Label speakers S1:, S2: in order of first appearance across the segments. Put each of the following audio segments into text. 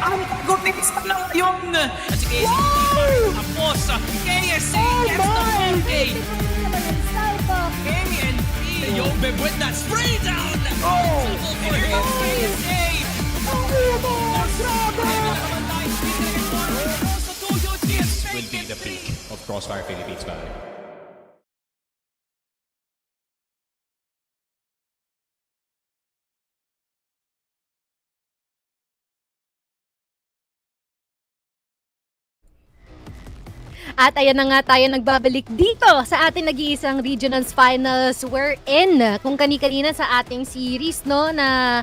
S1: Ang gotis pa lang yun! At si KSC, tapos, KSC gets the monkey! KNP, yo, with that spray down! Oh! For him, KSC!
S2: Will be the peak of Crossfire Philippines value.
S3: At ayan na nga tayo nagbabalik dito sa ating nag-iisang Regionals Finals wherein kung kani-kanina sa ating series no na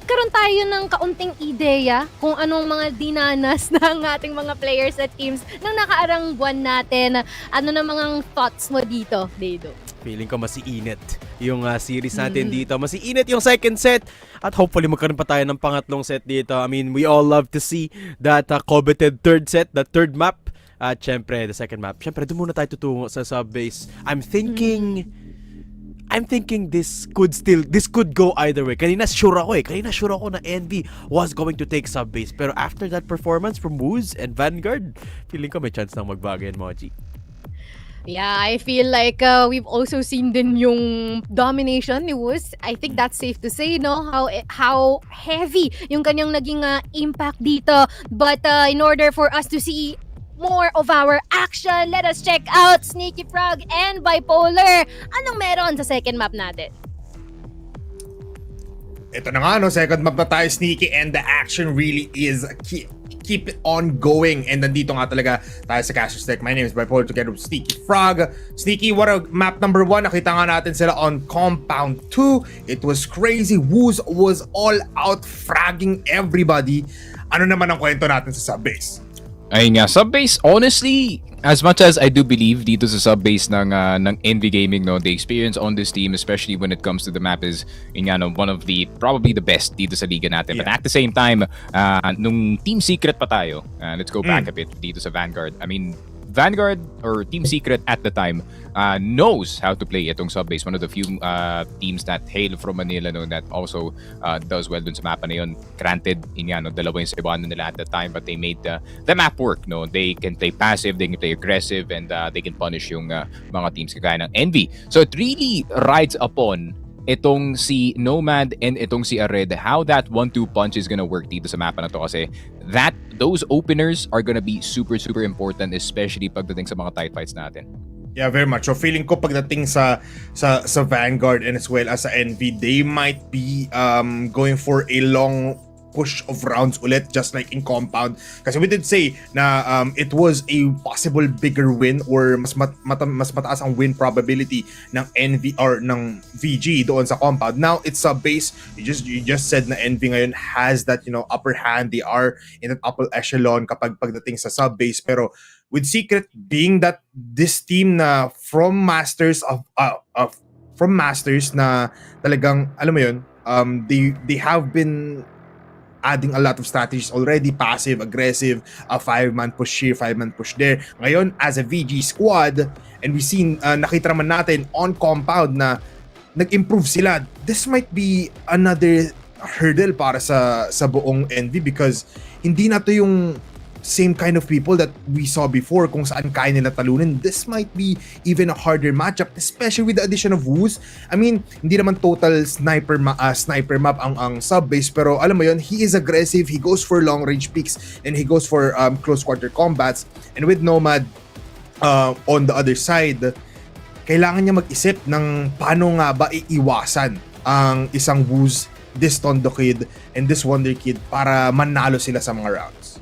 S3: karon tayo ng kaunting ideya kung anong mga dinanas ng ating mga players at teams ng nakaarang buwan natin. Ano na mga thoughts mo dito, Dedo?
S4: Feeling ko masiinit yung series natin dito. Masiinit yung second set. At hopefully magkaroon pa tayo ng pangatlong set dito. I mean, we all love to see that coveted third set, the third map. At syempre, the second map. Syempre, doon muna tayo tutungo sa sub-base. I'm thinking this could go either way. Kanina sure ako na Envy was going to take sub-base. Pero after that performance from Woos and Vanguard, feeling ko may chance nang magbago yan, Moji.
S3: Yeah, I feel like we've also seen din yung domination ni Woos. I think that's safe to say, no? How heavy yung kanyang naging impact dito. But in order for us to see more of our action, let us check out Sneaky Frog and Bipolar. Anong meron sa second map natin?
S5: Ito na nga, no? Second map na tayo, Sneaky, and the action really is keep it on going. And nandito nga talaga tayo sa Cashew Deck. My name is Bipolar together with Sneaky Frog. Sneaky, what a map number 1. Nakita nga natin sila on Compound 2. It was crazy. Woos was all out fragging everybody. Ano naman ang kwento natin sa subbase?
S6: Ayun nga, subbase, honestly, as much as I do believe dito sa subbase ng Envy Gaming, no, the experience on this team, especially when it comes to the map, is yun nga, no, one of the, probably the best dito sa liga natin. Yeah. But at the same time, nung Team Secret pa tayo, let's go back a bit dito sa Vanguard. I mean, Vanguard or Team Secret at the time knows how to play itong subbase. One of the few teams that hail from Manila, no, that also does well dun sa mapa na yun. Granted, yun nga, no, dalawa yung Cebuano nila at the time, but they made the map work. No? They can play passive, they can play aggressive, and they can punish yung mga teams kagaya ng Envy. So it really rides upon itong si Nomad and itong si Ared, how that 1-2 punch is gonna work dito sa mapa na to, kasi those openers are gonna be super important, especially pagdating sa mga tight fights natin.
S5: Yeah, very much. So feeling ko pagdating sa Vanguard and as well as sa Envy, they might be going for a long push of rounds ulit, just like in Compound. Kasi we did say na it was a possible bigger win or mas mataas ang win probability ng Envy or ng VG doon sa Compound. Now it's a base. You just said na Envy ngayon has that, you know, upper hand. They are in that upper echelon kapag pagdating sa sub base. Pero with Secret being that this team na from Masters na talagang alam mo yun, they have been adding a lot of strategies already, passive, aggressive, a 5-man push here, 5-man push there. Ngayon, as a VG squad, and we seen, nakita naman natin on Compound na nag-improve sila. This might be another hurdle para sa buong Envy, because hindi na to yung same kind of people that we saw before kung saan kaya nila talunin. This might be even a harder matchup, especially with the addition of Woos. I mean, hindi naman total sniper map ang sub-base, pero alam mo yun, he is aggressive, he goes for long range picks, and he goes for close quarter combats. And with Nomad on the other side, kailangan niya mag-isip ng paano nga ba iiwasan ang isang Woos, this Tondo Kid, and this Wonder Kid para manalo sila sa mga rounds.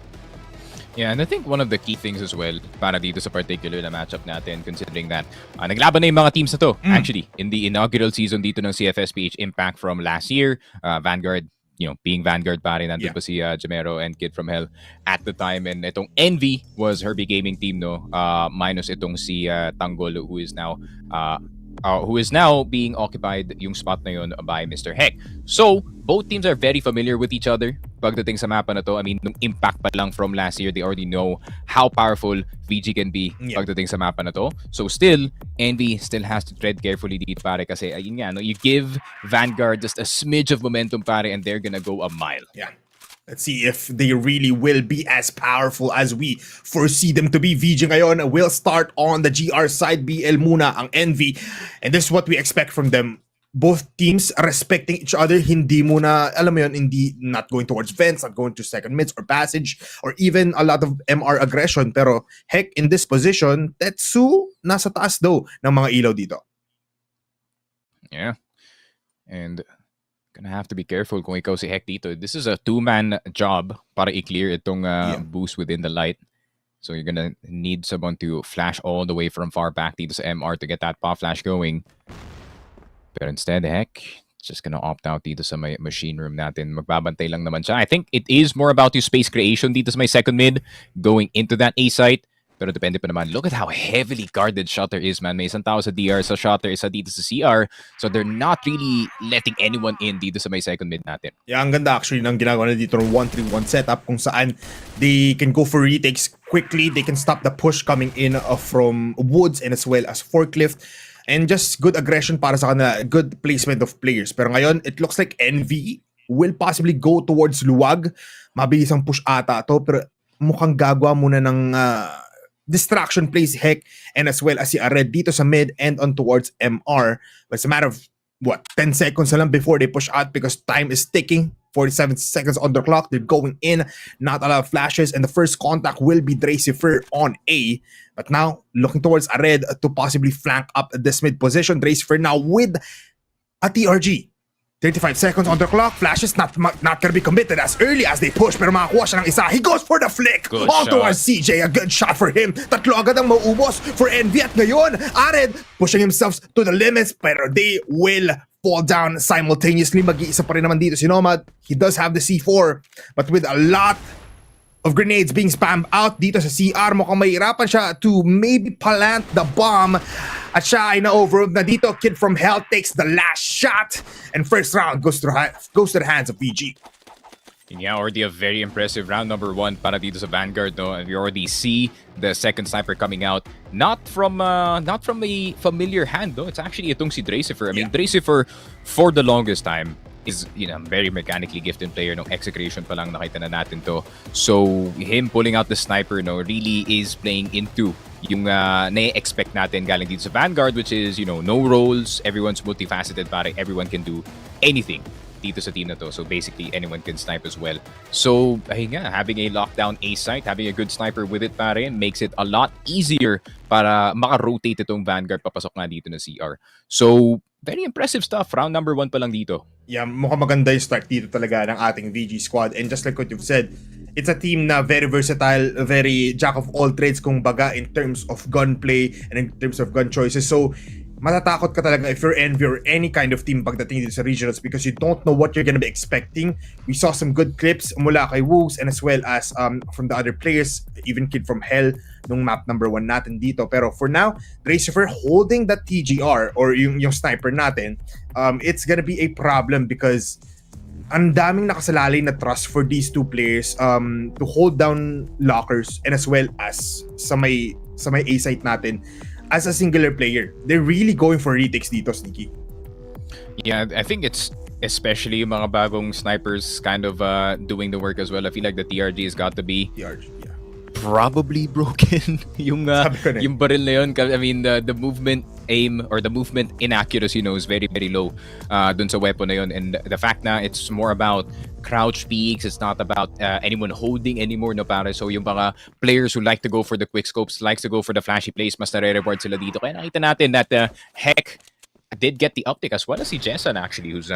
S6: Yeah, and I think one of the key things as well para dito sa particular na matchup natin, considering that naglaban na yung mga teams na to actually in the inaugural season dito ng CFS PH Impact from last year. Vanguard, you know, being Vanguard pa rin, nandun pa si Jamero and Kid from Hell at the time, and itong Envy was Herbie Gaming team, no, minus itong si Tanggol, who is now being occupied yung spot na yun by Mr. Heck. So, both teams are very familiar with each other pagdating sa mapa na to. I mean, nung impact pa lang from last year, they already know how powerful VG can be pagdating sa mapa na to. So still, Envy still has to tread carefully dito, pare, kasi ayun nga, no, you give Vanguard just a smidge of momentum, pare, and they're gonna go a mile.
S5: Yeah. Let's see if they really will be as powerful as we foresee them to be. VG ngayon will start on the GR side. BL muna ang Envy. And this is what we expect from them. Both teams respecting each other. Hindi muna, alam mo yun, hindi not going towards vents, not going to second mids or passage, or even a lot of MR aggression. Pero heck, in this position, Tetsu nasa taas daw ng mga ilaw dito.
S6: Yeah. And gonna have to be careful kung ikaw si Heck dito. This is a two-man job para i-clear itong boost within the light. So you're gonna need someone to flash all the way from far back dito sa MR to get that pop flash going. Pero instead, Heck just gonna opt out dito sa may machine room natin. Magbabantay lang naman siya. I think it is more about yung space creation dito sa may second mid, going into that A site. Pero depende pa naman. Look at how heavily guarded Shutter is, man. May isang tao sa DR, sa Shutter, isa dito sa CR. So they're not really letting anyone in dito sa may second mid natin.
S5: Yeah, ang ganda actually ng ginagawa na dito ng 1-3-1 setup kung saan they can go for retakes quickly. They can stop the push coming in from Woods and as well as Forklift. And just good aggression para sa kanila. Good placement of players. Pero ngayon, it looks like Envy will possibly go towards Luwag. Mabilis ang push ata to. Pero mukhang gagawa muna ng distraction plays Heck and as well as si Ared dito sa mid and on towards MR. But it's a matter of, 10 seconds na lang before they push out because time is ticking. 47 seconds on the clock. They're going in. Not a lot of flashes. And the first contact will be Dracifer on A. But now, looking towards Ared to possibly flank up this mid position. Dracifer now with a TRG. 35 seconds on the clock. Flashes not gonna be committed as early as they push. Pero makakuha siya ng isa. He goes for the flick.
S6: Good
S5: on
S6: shot.
S5: towards CJ. A good shot for him. Tatlo agad ang maubos for Envy. At ngayon, Ared pushing himself to the limits. Pero they will fall down simultaneously. Mag-iisa pa rin naman dito si Nomad. He does have the C4. But with a lot of grenades being spammed out dito sa CR, mukhang mahirapan siya to maybe plant the bomb. At siya ay na-overruled na dito. Kid from Hell takes the last shot. And first round goes to the hands of VG.
S6: Yeah, already a very impressive round number 1 para dito sa Vanguard, no? And we already see the second sniper coming out. Not from a familiar hand, though. It's actually itong si Dracifer. I mean, Dracifer, for the longest time, is, you know, very mechanically gifted player. No, Execration pa lang nakita na natin to. So him pulling out the sniper, no, really is playing into yung na-expect natin galing dito sa Vanguard, which is, you know, no roles, everyone's multifaceted, pare, everyone can do anything dito sa team na to. So basically, anyone can snipe as well. So, ayun nga, having a lockdown A site, having a good sniper with it, pare, makes it a lot easier para maka-rotate itong Vanguard papasok nga dito na CR. So, very impressive stuff. Round number 1 pa lang dito.
S5: Yeah, mukhang maganda yung start dito talaga ng ating VG squad. And just like what you've said, it's a team na very versatile, very jack of all trades kung baga in terms of gunplay and in terms of gun choices. So, matatakot ka talaga if you're Envy or any kind of team pagdating dito sa regionals because you don't know what you're gonna be expecting. We saw some good clips mula kay Woogs and as well as from the other players, even Kid from Hell nung map number 1 natin dito. Pero for now, Dracifer holding that TGR or yung sniper natin, it's gonna be a problem because ang daming nakasalalay na trust for these two players to hold down lockers and as well as sa may A site natin. As a singular player, they're really going for retakes dito, Sneaky.
S6: Yeah, I think it's especially yung mga bagong snipers kind of doing the work as well. I feel like the TRG has got to be probably broken. yung baril na yun. I mean, the movement aim or the movement inaccuracy, is very, very low dun sa weapon na yun. And the fact na it's more about crouch peaks, it's not about anyone holding anymore, no, pare. So yung mga players who like to go for the quick scopes, likes to go for the flashy plays, mas nare-reward sila dito. Kaya nakita natin that Heck did get the uptick as well as si Jessan actually, who's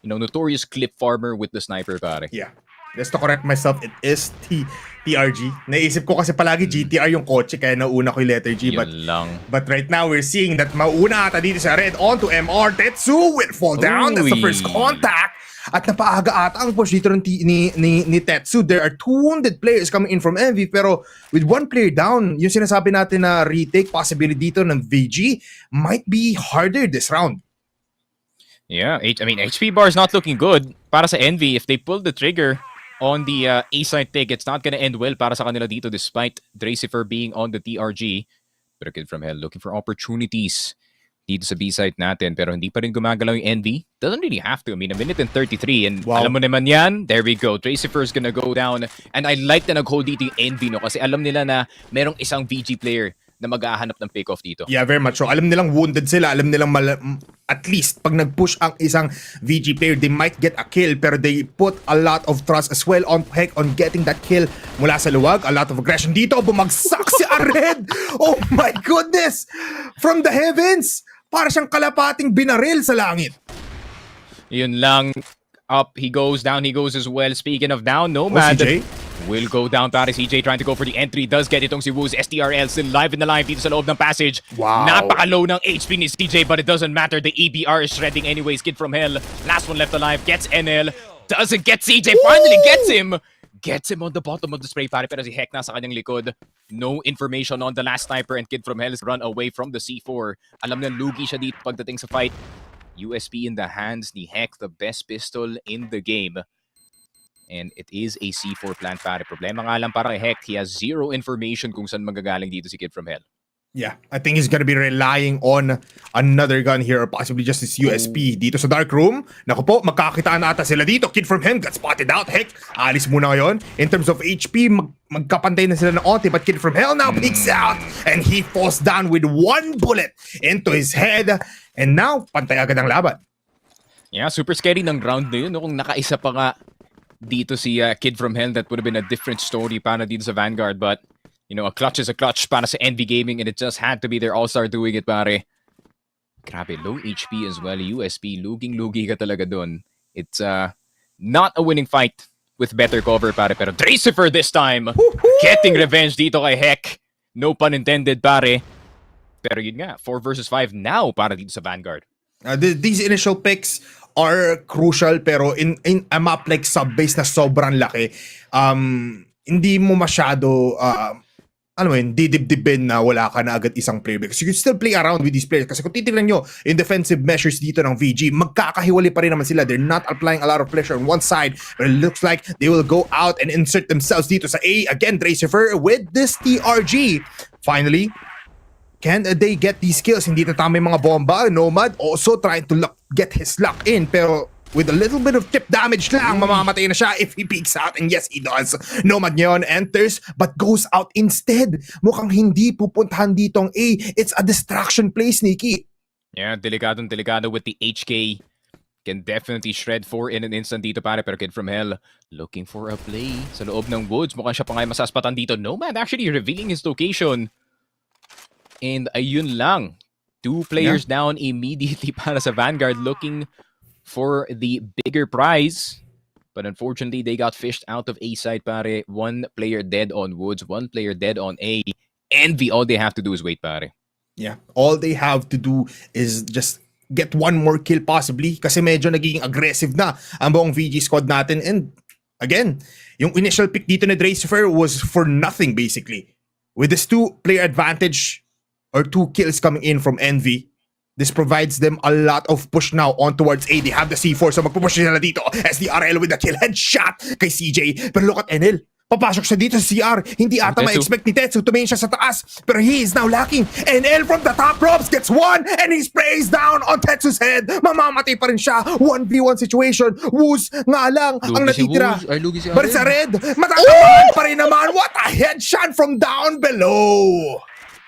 S6: notorious clip farmer with the sniper, pare.
S5: Yeah. Just to correct myself, it is TRG. Naisip ko kasi palagi GTR yung kotse kaya nauna ko yung letter G. But right now, we're seeing that mauna ata dito sa Red onto MR. Tetsu will fall down. That's the first contact. At napaaga ata ang push dito ni Tetsu. There are 2 wounded players coming in from Envy pero with 1 player down, yung sinasabi natin na retake possibility dito ng VG might be harder this round.
S6: Yeah, I mean, HP bar is not looking good para sa Envy. If they pull the trigger on the A-side take, it's not gonna end well para sa kanila dito despite Dracifer being on the TRG. But a Kid from Hell looking for opportunities dito sa B-site natin pero hindi pa rin gumagalaw yung Envy. Doesn't really have to. I mean, 1:33 and
S5: Wow.
S6: alam mo naman yan. There we go. Tracifer's gonna go down and I like na nag-hold dito yung Envy, no? Kasi alam nila na merong isang VG player na mag-ahanap ng pick-off dito.
S5: Yeah, very much so. Alam nilang wounded sila. Alam nilang at least pag nag-push ang isang VG player, they might get a kill pero they put a lot of trust as well on Heck on getting that kill mula sa luwag. A lot of aggression dito. Bumagsak si Ared. Oh my goodness! From the heavens! Para siyang kalapating binaril sa langit.
S6: Yun lang. Up he goes, down he goes as well. Speaking of down, Nomad
S5: CJ?
S6: will go down para CJ trying to go for the entry. Does get itong si Woos. STRL still live in the line dito sa loob ng passage.
S5: Wow.
S6: Napaka-low ng HP ni CJ but it doesn't matter. The EBR is shredding anyways. Kid from Hell. Last one left alive. Gets NL. Doesn't get CJ. Finally gets him. Gets him on the bottom of the spray pare pero si Heck nasa kanyang likod. No information on the last sniper and Kid from Hell is run away from the C4. Alam na lugi siya dito pagdating sa fight. USP in the hands ni Heck, the best pistol in the game. And it is a C4 plant pare. Problema nga lang para kay Heck, he has zero information kung saan magagaling dito si Kid from Hell.
S5: Yeah, I think he's gonna be relying on another gun here or possibly just his USP dito sa dark room. Naku po, magkakitaan na ata sila dito. Kid from him got spotted out. Heck, alis muna ngayon. In terms of HP, magkapantay na sila ng onti. But Kid from Hell now peeks out and he falls down with one bullet into his head. And now, pantay agad ang laban.
S6: Yeah, super scary ng round na yun. No? Kung nakaisa pa nga dito si Kid from Hell, that would have been a different story para dito sa Vanguard. But you know, a clutch is a clutch para sa Envy Gaming and it just had to be their all-star doing it, pare. Grabe, low HP as well. USP, luging-lugi ka talaga dun. It's not a winning fight with better cover, pare. Pero Tracifer this time, getting revenge dito kay Heck. No pun intended, pare. Pero yun nga, 4 versus 5 now para dito sa Vanguard.
S5: These initial picks are crucial pero in a map like Subbase na sobrang laki, hindi mo masyado alam mo yun, didibdibin na wala ka na agad isang player because you can still play around with these players. Kasi kung titignan nyo, in defensive measures dito ng VG, magkakahiwali pa rin naman sila. They're not applying a lot of pressure on one side, but it looks like they will go out and insert themselves dito sa A. Again, Tracifer with this TRG. Finally, can they get these kills? Hindi na tama yung mga bomba. Nomad also trying to get his luck in, pero with a little bit of chip damage lang, mamamatay na siya if he peeks out. And yes, he does. Nomad ngayon enters but goes out instead. Mukhang hindi pupuntahan ditong A. It's a distraction play, Sneaky.
S6: Yeah, delikado with the HK. Can definitely shred 4 in an instant dito, pare. Pero Kid from Hell looking for a play sa loob ng woods. Mukhang siya pa ngayon masaspatan dito. Nomad actually revealing his location. And ayun lang. 2 players down immediately para sa Vanguard looking for the bigger prize. But unfortunately, they got fished out of A side, pare. 1 player dead on woods, 1 player dead on A. Envy, all they have to do is wait, pare.
S5: Yeah, all they have to do is just get 1 more kill possibly kasi medyo nagiging aggressive na ang buong VG squad natin. And again, yung initial pick dito ni Tracifer was for nothing basically. With this 2-player advantage or 2 kills coming in from Envy, this provides them a lot of push now on towards A. They have the C4, so magpupush nila dito. SDRL with the kill headshot kay CJ. Pero look at NL. Papasok siya dito sa CR. Hindi ata ma-expect ni Tetsu. Tumingin siya sa taas. Pero he is now lacking. NL from the top ropes gets 1 and he sprays down on Tetsu's head. Mamamatay pa rin siya. 1v1 situation. Woos nga lang ang natitira. But it's a red. Matatamaan pa rin naman. What a headshot from down below.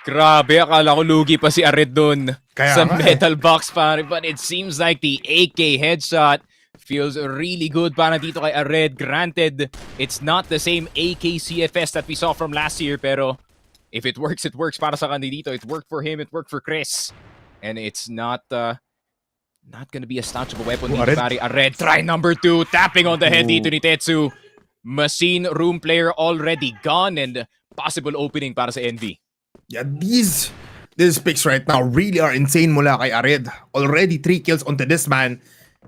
S6: Grabe, akala ko lugi pa si Ared dun sa
S5: nga
S6: metal box, pare. But it seems like the AK headshot feels really good para dito kay Ared. Granted, it's not the same AK CFS that we saw from last year, pero if it works, it works para sa kanya dito. It worked for him, it worked for Chris. And it's not gonna be a slouch of a weapon dito, pare. Ared, try number 2, tapping on the head dito ni Tetsu. Machine room player already gone and possible opening para sa Envy.
S5: Yeah, these picks right now really are insane mula kay Ared. Already 3 kills onto this man.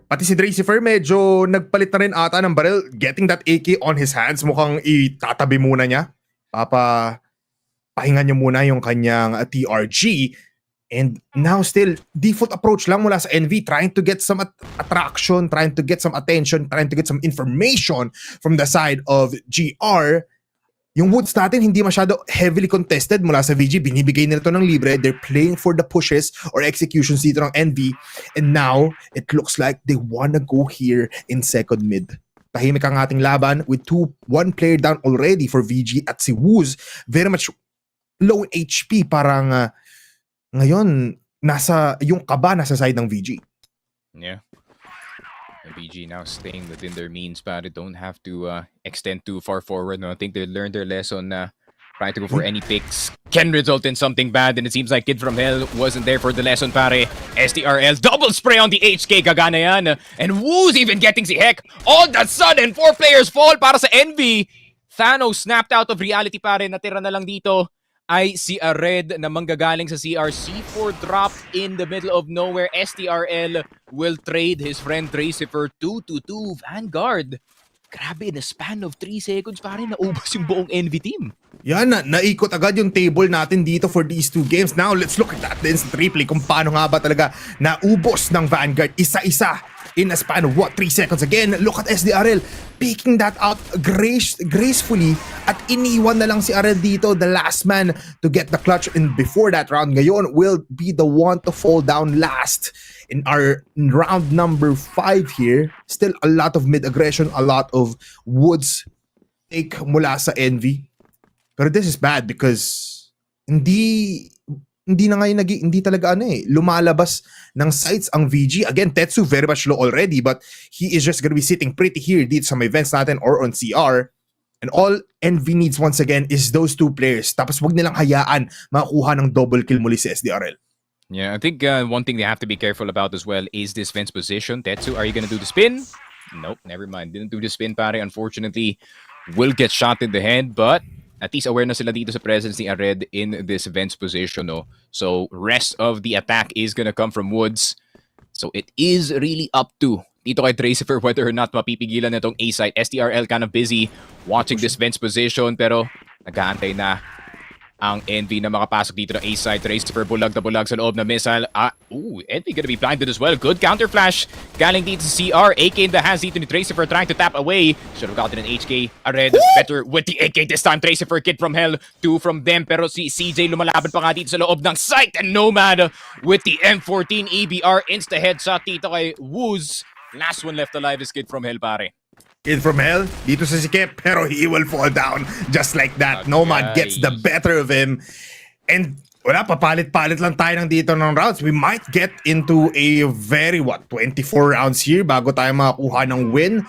S5: Pati si Tracifer medyo nagpalit na rin ata ng barrel. Getting that AK on his hands, mukhang itatabi muna niya. Pahinga niya muna yung kanyang TRG. And now still, default approach lang mula sa Envy, trying to get some attraction, trying to get some attention, trying to get some information from the side of GR. Yung Woods natin hindi masyado heavily contested mula sa VG. Binibigay nila to ng libre. They're playing for the pushes or executions dito ng NV. And now, it looks like they wanna go here in second mid. Tahimik ang ating laban with one player down already for VG at si Wooz. Very much low HP. Parang ngayon, yung kaba nasa side ng VG.
S6: Yeah. And BG now staying within their means, but they don't have to extend too far forward. No, I think they learned their lesson. Trying to go for any picks can result in something bad, and it seems like Kid from Hell wasn't there for the lesson, pare. STRL double spray on the HK, gagana yan. And Woo's even getting si Heck. All that sudden, 4 players fall para sa Envy. Thanos snapped out of reality, pare. Natira na lang dito ay si Red na manggagaling sa CR4 drop in the middle of nowhere. STRL will trade his friend Tracifer 2-2 Vanguard. Grabe, in a span of 3 seconds pare, naubos yung buong Envy team.
S5: Yan, naikot agad yung table natin dito for these 2 games. Now, let's look at that din sa triple kung paano nga ba talaga naubos ng Vanguard isa-isa in a span of 3 seconds. Again, look at SDRL picking that out gracefully at iniwan na lang si RL dito, the last man to get the clutch. And before that round, ngayon will be the one to fall down last in our round number 5 here. Still a lot of mid-aggression, a lot of Woods take mula sa Envy. Pero this is bad because hindi na ngayon hindi talaga lumalabas ng sights ang VG. Again, Tetsu very much low already, but he is just gonna be sitting pretty here dito sa may events natin or on CR. And all Envy needs once again is those 2 players. Tapos wag nilang hayaan makakuha ng double kill muli si SDRL.
S6: Yeah, I think one thing they have to be careful about as well is this Vent's position. Tetsu, are you gonna do the spin? Nope, never mind. Didn't do the spin, pare. Unfortunately, will get shot in the head, but at least aware na sila dito sa presence ni Red in this Vent's position, no? So, rest of the attack is gonna come from Woods. So, it is really up to dito kay Tracifer whether or not mapipigilan na itong A-site. STRL kind of busy watching this Vent's position, pero nag-aantay na ang Envy na makapasok dito ng A-side. Tracifer bulag na bulag sa loob na missile. Envy gonna be blinded as well. Good counter flash. Galing dito sa CR. AK in the hands dito ni Tracifer trying to tap away. Should have gotten an HK. Red better with the AK this time. Tracifer, Kid from Hell. 2 from them. Pero si CJ lumalaban pa nga dito sa loob ng site. And Nomad with the M14 EBR. Insta-headshot dito kay Wooz. Last one left alive is Kid from Hell, pare.
S5: Kid from Hell, dito sa Sept, pero he will fall down just like that. Nomad gets the better of him. And wala, papalit-palit lang tayo ng dito ng rounds. We might get into a very, 24 rounds here bago tayo makakuha ng win.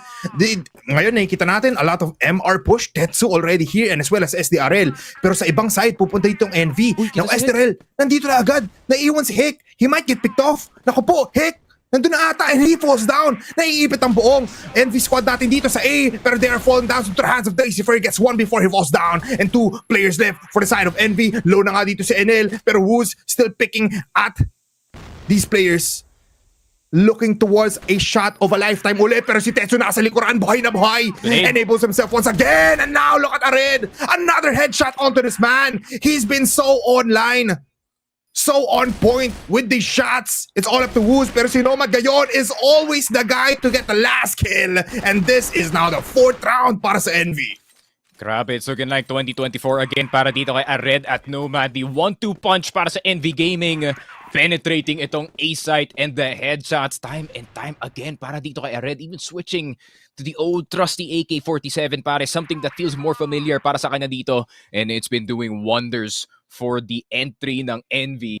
S5: Ngayon, nakikita natin a lot of MR push. Tetsu already here and as well as SDRL. Pero sa ibang side, pupunta itong NV. Now, SDRL, nandito na agad. Naiiwan si Hick. He might get picked off. Naku po, Hick! Nandun na ata and he falls down. Naiipit ang buong Envy squad natin dito sa A, pero they are falling down to the hands of Tracifer. He gets 1 before he falls down and 2 players left for the side of Envy. Low na nga dito si NL, pero Woo's still picking at these players. Looking towards a shot of a lifetime ulit, pero si Tetsu nasa likuran, buhay na buhay. Enables himself once again, and now look at Arid. Another headshot onto this man. He's been so online. So on point with these shots. It's all up to Wooz, pero si Nomad Gaon is always the guy to get the last kill. And this is now the 4th round para sa Envy.
S6: Grabe, it's looking like 2024 again para dito kay Red at Nomad. The 1-2 punch para sa Envy Gaming. Penetrating itong A-site and the headshots time and time again para dito kay Red. Even switching to the old trusty AK-47 pare. Something that feels more familiar para sa kanya dito. And it's been doing wonders for the entry ng Envy.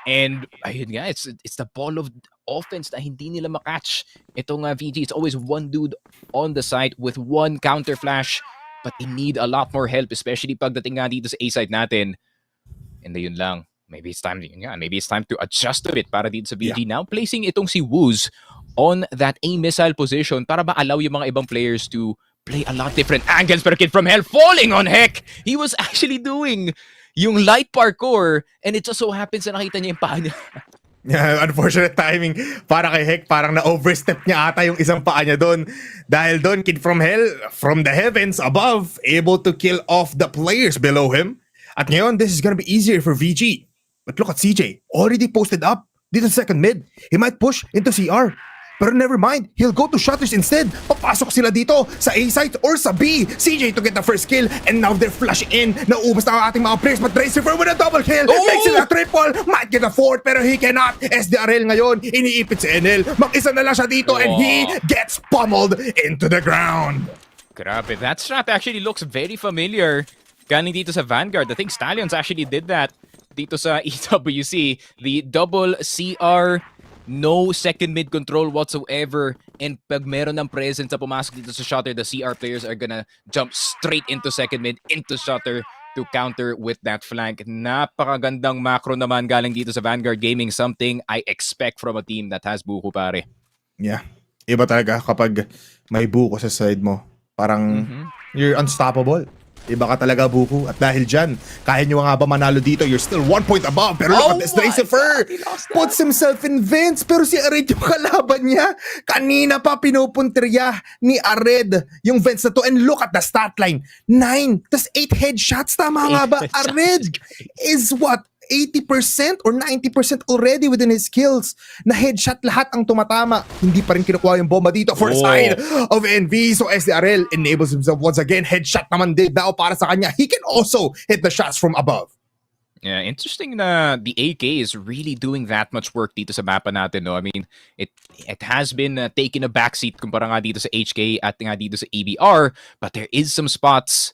S6: And ayun nga, it's the ball of offense na hindi nila makatch itong VG. It's always one dude on the side with one counter flash. But they need a lot more help, especially pagdating nga dito sa A-side natin. And ayun lang. Maybe it's time to adjust a bit para dito sa VG. Now placing itong si Wooz on that A missile position para ma-allow yung mga ibang players to play a lot different angles. Pero Kid from Hell falling on Heck. He was actually doing yung light parkour and it just so happens na nakita niya yung paa niya.
S5: Yeah, unfortunate timing para kay Heck. Parang na-overstep niya ata yung isang paa niya doon. Dahil doon, Kid from Hell, from the heavens above, able to kill off the players below him. At ngayon, this is gonna be easier for VG. But look at CJ, already posted up dito sa second mid. He might push into CR. Pero never mind, he'll go to shutters instead. Papasok sila dito sa A site or sa B. CJ to get the first kill, and now they're flushing in. Naubos na ang ating mga players, but Dracifer with a double kill. Makes it a triple, might get a fourth, pero he cannot. SDRL ngayon, iniipit si NL. Mag-isa na lang siya dito, and he gets pummeled into the ground.
S6: Grabe, that strat actually looks very familiar. Galing dito sa Vanguard. I think Stallions actually did that dito sa EWC. The double CR, no second mid control whatsoever. And pag meron ng presence na pumasok dito sa shutter, the CR players are gonna jump straight into second mid, into shutter to counter with that flank. Napakagandang macro naman galing dito sa Vanguard Gaming. Something I expect from a team that has buko, pare.
S5: Yeah. Iba talaga kapag may buko sa side mo. Parang you're unstoppable. Iba ka talaga, buko. At dahil dyan, kaya nyo nga ba manalo dito? You're still 1 point above. Pero look at this, Dracifer puts himself in Vince. Pero si Ared yung kalaban niya. Kanina pa pinupuntirya ni Ared yung Vince na to. And look at the stat line. 9, tas 8 headshots. Tama nga ba? Ared is what? 80% or 90% already within his skills. Na headshot lahat ang tumatama. Hindi pa rin kinukuha yung bomba dito for side of NV. So SDRL enables himself once again. Headshot naman din daw para sa kanya. He can also hit the shots from above.
S6: Yeah, interesting na the AK is really doing that much work dito sa mapa natin, no? I mean, it has been taking a backseat kumpara nga dito sa HK at nga dito sa EBR, but there is some spots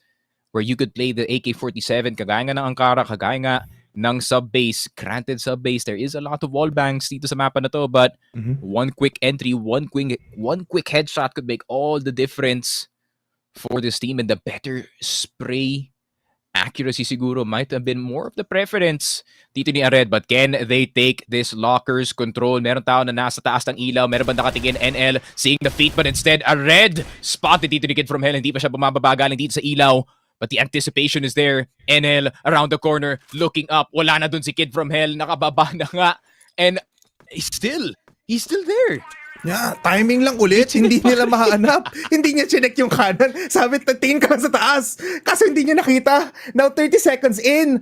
S6: where you could play the AK-47 kagaya nga ng Ankara, kagaya nga ng sub-base, granted sub-base. There is a lot of wall banks dito sa mapa na to, but one quick entry, one quick headshot could make all the difference for this team, and the better spray accuracy siguro might have been more of the preference dito ni Ared. But can they take this locker's control? Meron tao na nasa taas ng ilaw, meron ba nakatingin? NL seeing the feet, but instead Ared spotted dito ni Kid from Hell. Hindi pa siya bumababa galing dito sa ilaw. But the anticipation is there. NL around the corner, looking up. Wala na dun si Kid from Hell. Nakababa na nga. And he's still there.
S5: Yeah, timing lang ulit. Hindi nila mahanap. Hindi niya chinek yung kanan. Sabi, tingin ka lang sa taas. Kaso hindi niya nakita. Now 30 seconds in.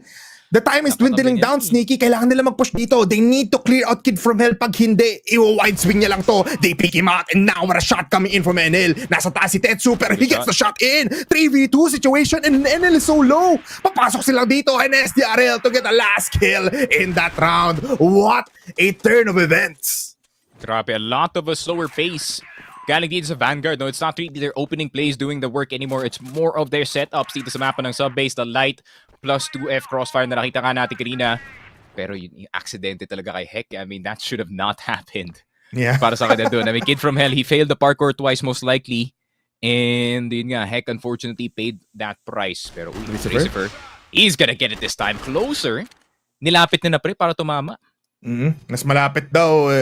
S5: The time is dwindling down, Sneaky. Kailangan nila mag-push dito. They need to clear out Kid from Hell. Pag hindi, i-wide swing niya lang to. They pick him out, and now what a shot coming in from NL. Nasa taas si Tetsu, pero he gets the shot in. 3v2 situation, and NL is so low. Papasok sila dito, and SDRL to get the last kill in that round. What a turn of events.
S6: Grabe, a lot of a slower pace. Galing dito sa Vanguard, no? It's not really their opening plays doing the work anymore. It's more of their setups dito sa mapa ng sub-base, the light, plus 2F Crossfire na nakita nga natin kanina. Pero yung aksidente talaga kay Heck. I mean, that should have not happened.
S5: Yeah.
S6: Para sa kanya doon. I mean, Kid from Hell, he failed the parkour twice most likely. And yun nga, Heck unfortunately paid that price. Pero Dracifer, he's gonna get it this time. Closer. Nilapit na pre para tumama.
S5: Mas malapit daw,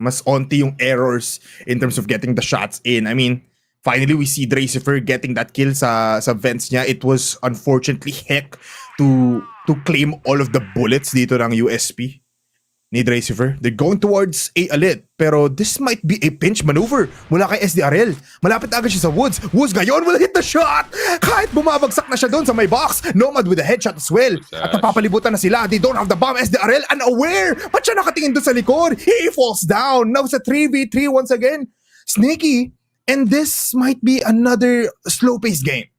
S5: mas onti yung errors in terms of getting the shots in. I mean, finally, we see Dracifer getting that kill sa vents niya. It was unfortunately Heck to claim all of the bullets dito ng USP ni Dracifer. They're going towards A alit, pero this might be a pinch maneuver mula kay SDRL. Malapit agad siya sa Woods. Woods ngayon will hit the shot! Kahit bumabagsak na siya doon sa may box. Nomad with a headshot as well. At napapalibutan na sila. They don't have the bomb. SDRL unaware. Ba't siya nakatingin doon sa likod? He falls down. Now it's a 3v3 once again. Sneaky. And this might be another slow-paced game.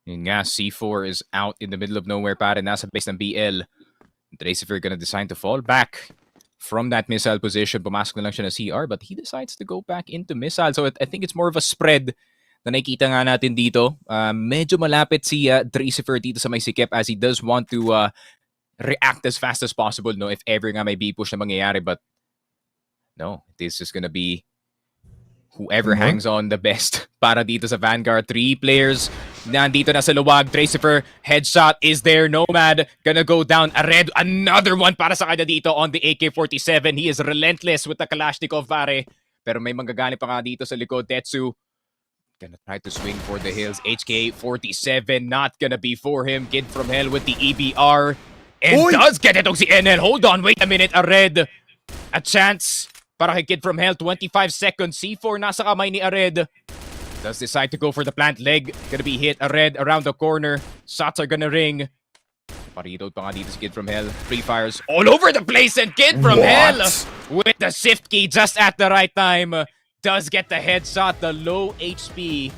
S6: Yun nga, C4 is out in the middle of nowhere, pare. Nasa base ng BL. Dracifer gonna decide to fall back from that missile position. Pumasok na lang siya na CR, but he decides to go back into missile. So I think it's more of a spread na nakikita nga natin dito. Medyo malapit si Dracifer dito sa may sikip as he does want to react as fast as possible, no, if ever nga may B-push na mangyayari. But no, this is gonna be whoever hangs on the best para dito sa Vanguard. 3 players nandito na sa luwag. Dracifer, headshot is there. Nomad gonna go down. Ared, another one para sa kanya dito on the AK-47. He is relentless with the Kalashnikov, pare. Pero may manggagaling pa nga dito sa likod. Tetsu gonna try to swing for the hills. HK-47 not gonna be for him. Kid from Hell with the EBR. And does get itong si NL. Hold on, wait a minute. Ared, a chance para kay Kid from Hell. 25 seconds. C4 nasa kamay ni Ared. Does decide to go for the plant leg. Gonna be hit. Ared around the corner. Shots are gonna ring. Pa-reload pa nga dito si Kid from Hell. Free fires all over the place, and Kid from
S5: What?
S6: Hell with the shift key just at the right time does get the headshot. The low HP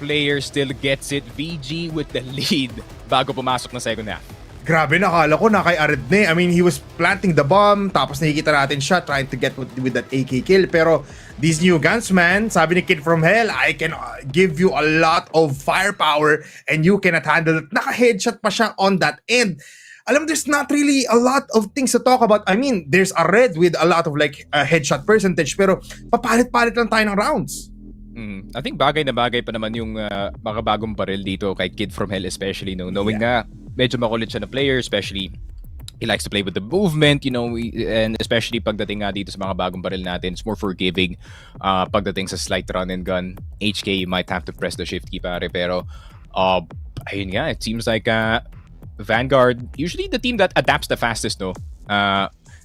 S6: player still gets it. VG with the lead bago pumasok na second half.
S5: Grabe, nakala ko na kay Aredne. I mean, he was planting the bomb, tapos nakikita natin siya trying to get with that AK kill. Pero these new guns, man, sabi ni Kid from Hell, I can give you a lot of firepower and you cannot handle it. Naka-headshot pa siya on that end. Alam mo, there's not really a lot of things to talk about. I mean, there's a red with a lot of like headshot percentage, pero papalit-palit lang tayo ng rounds.
S6: I think bagay na bagay pa naman yung mga bagong baril dito kay Kid from Hell, especially knowing na medyo makulit siya na player, especially he likes to play with the movement, and especially pagdating nga dito sa mga bagong baril natin, it's more forgiving. Pagdating sa slight run and gun, HK, you might have to press the shift key, pare, pero ayun nga, it seems like Vanguard, usually the team that adapts the fastest,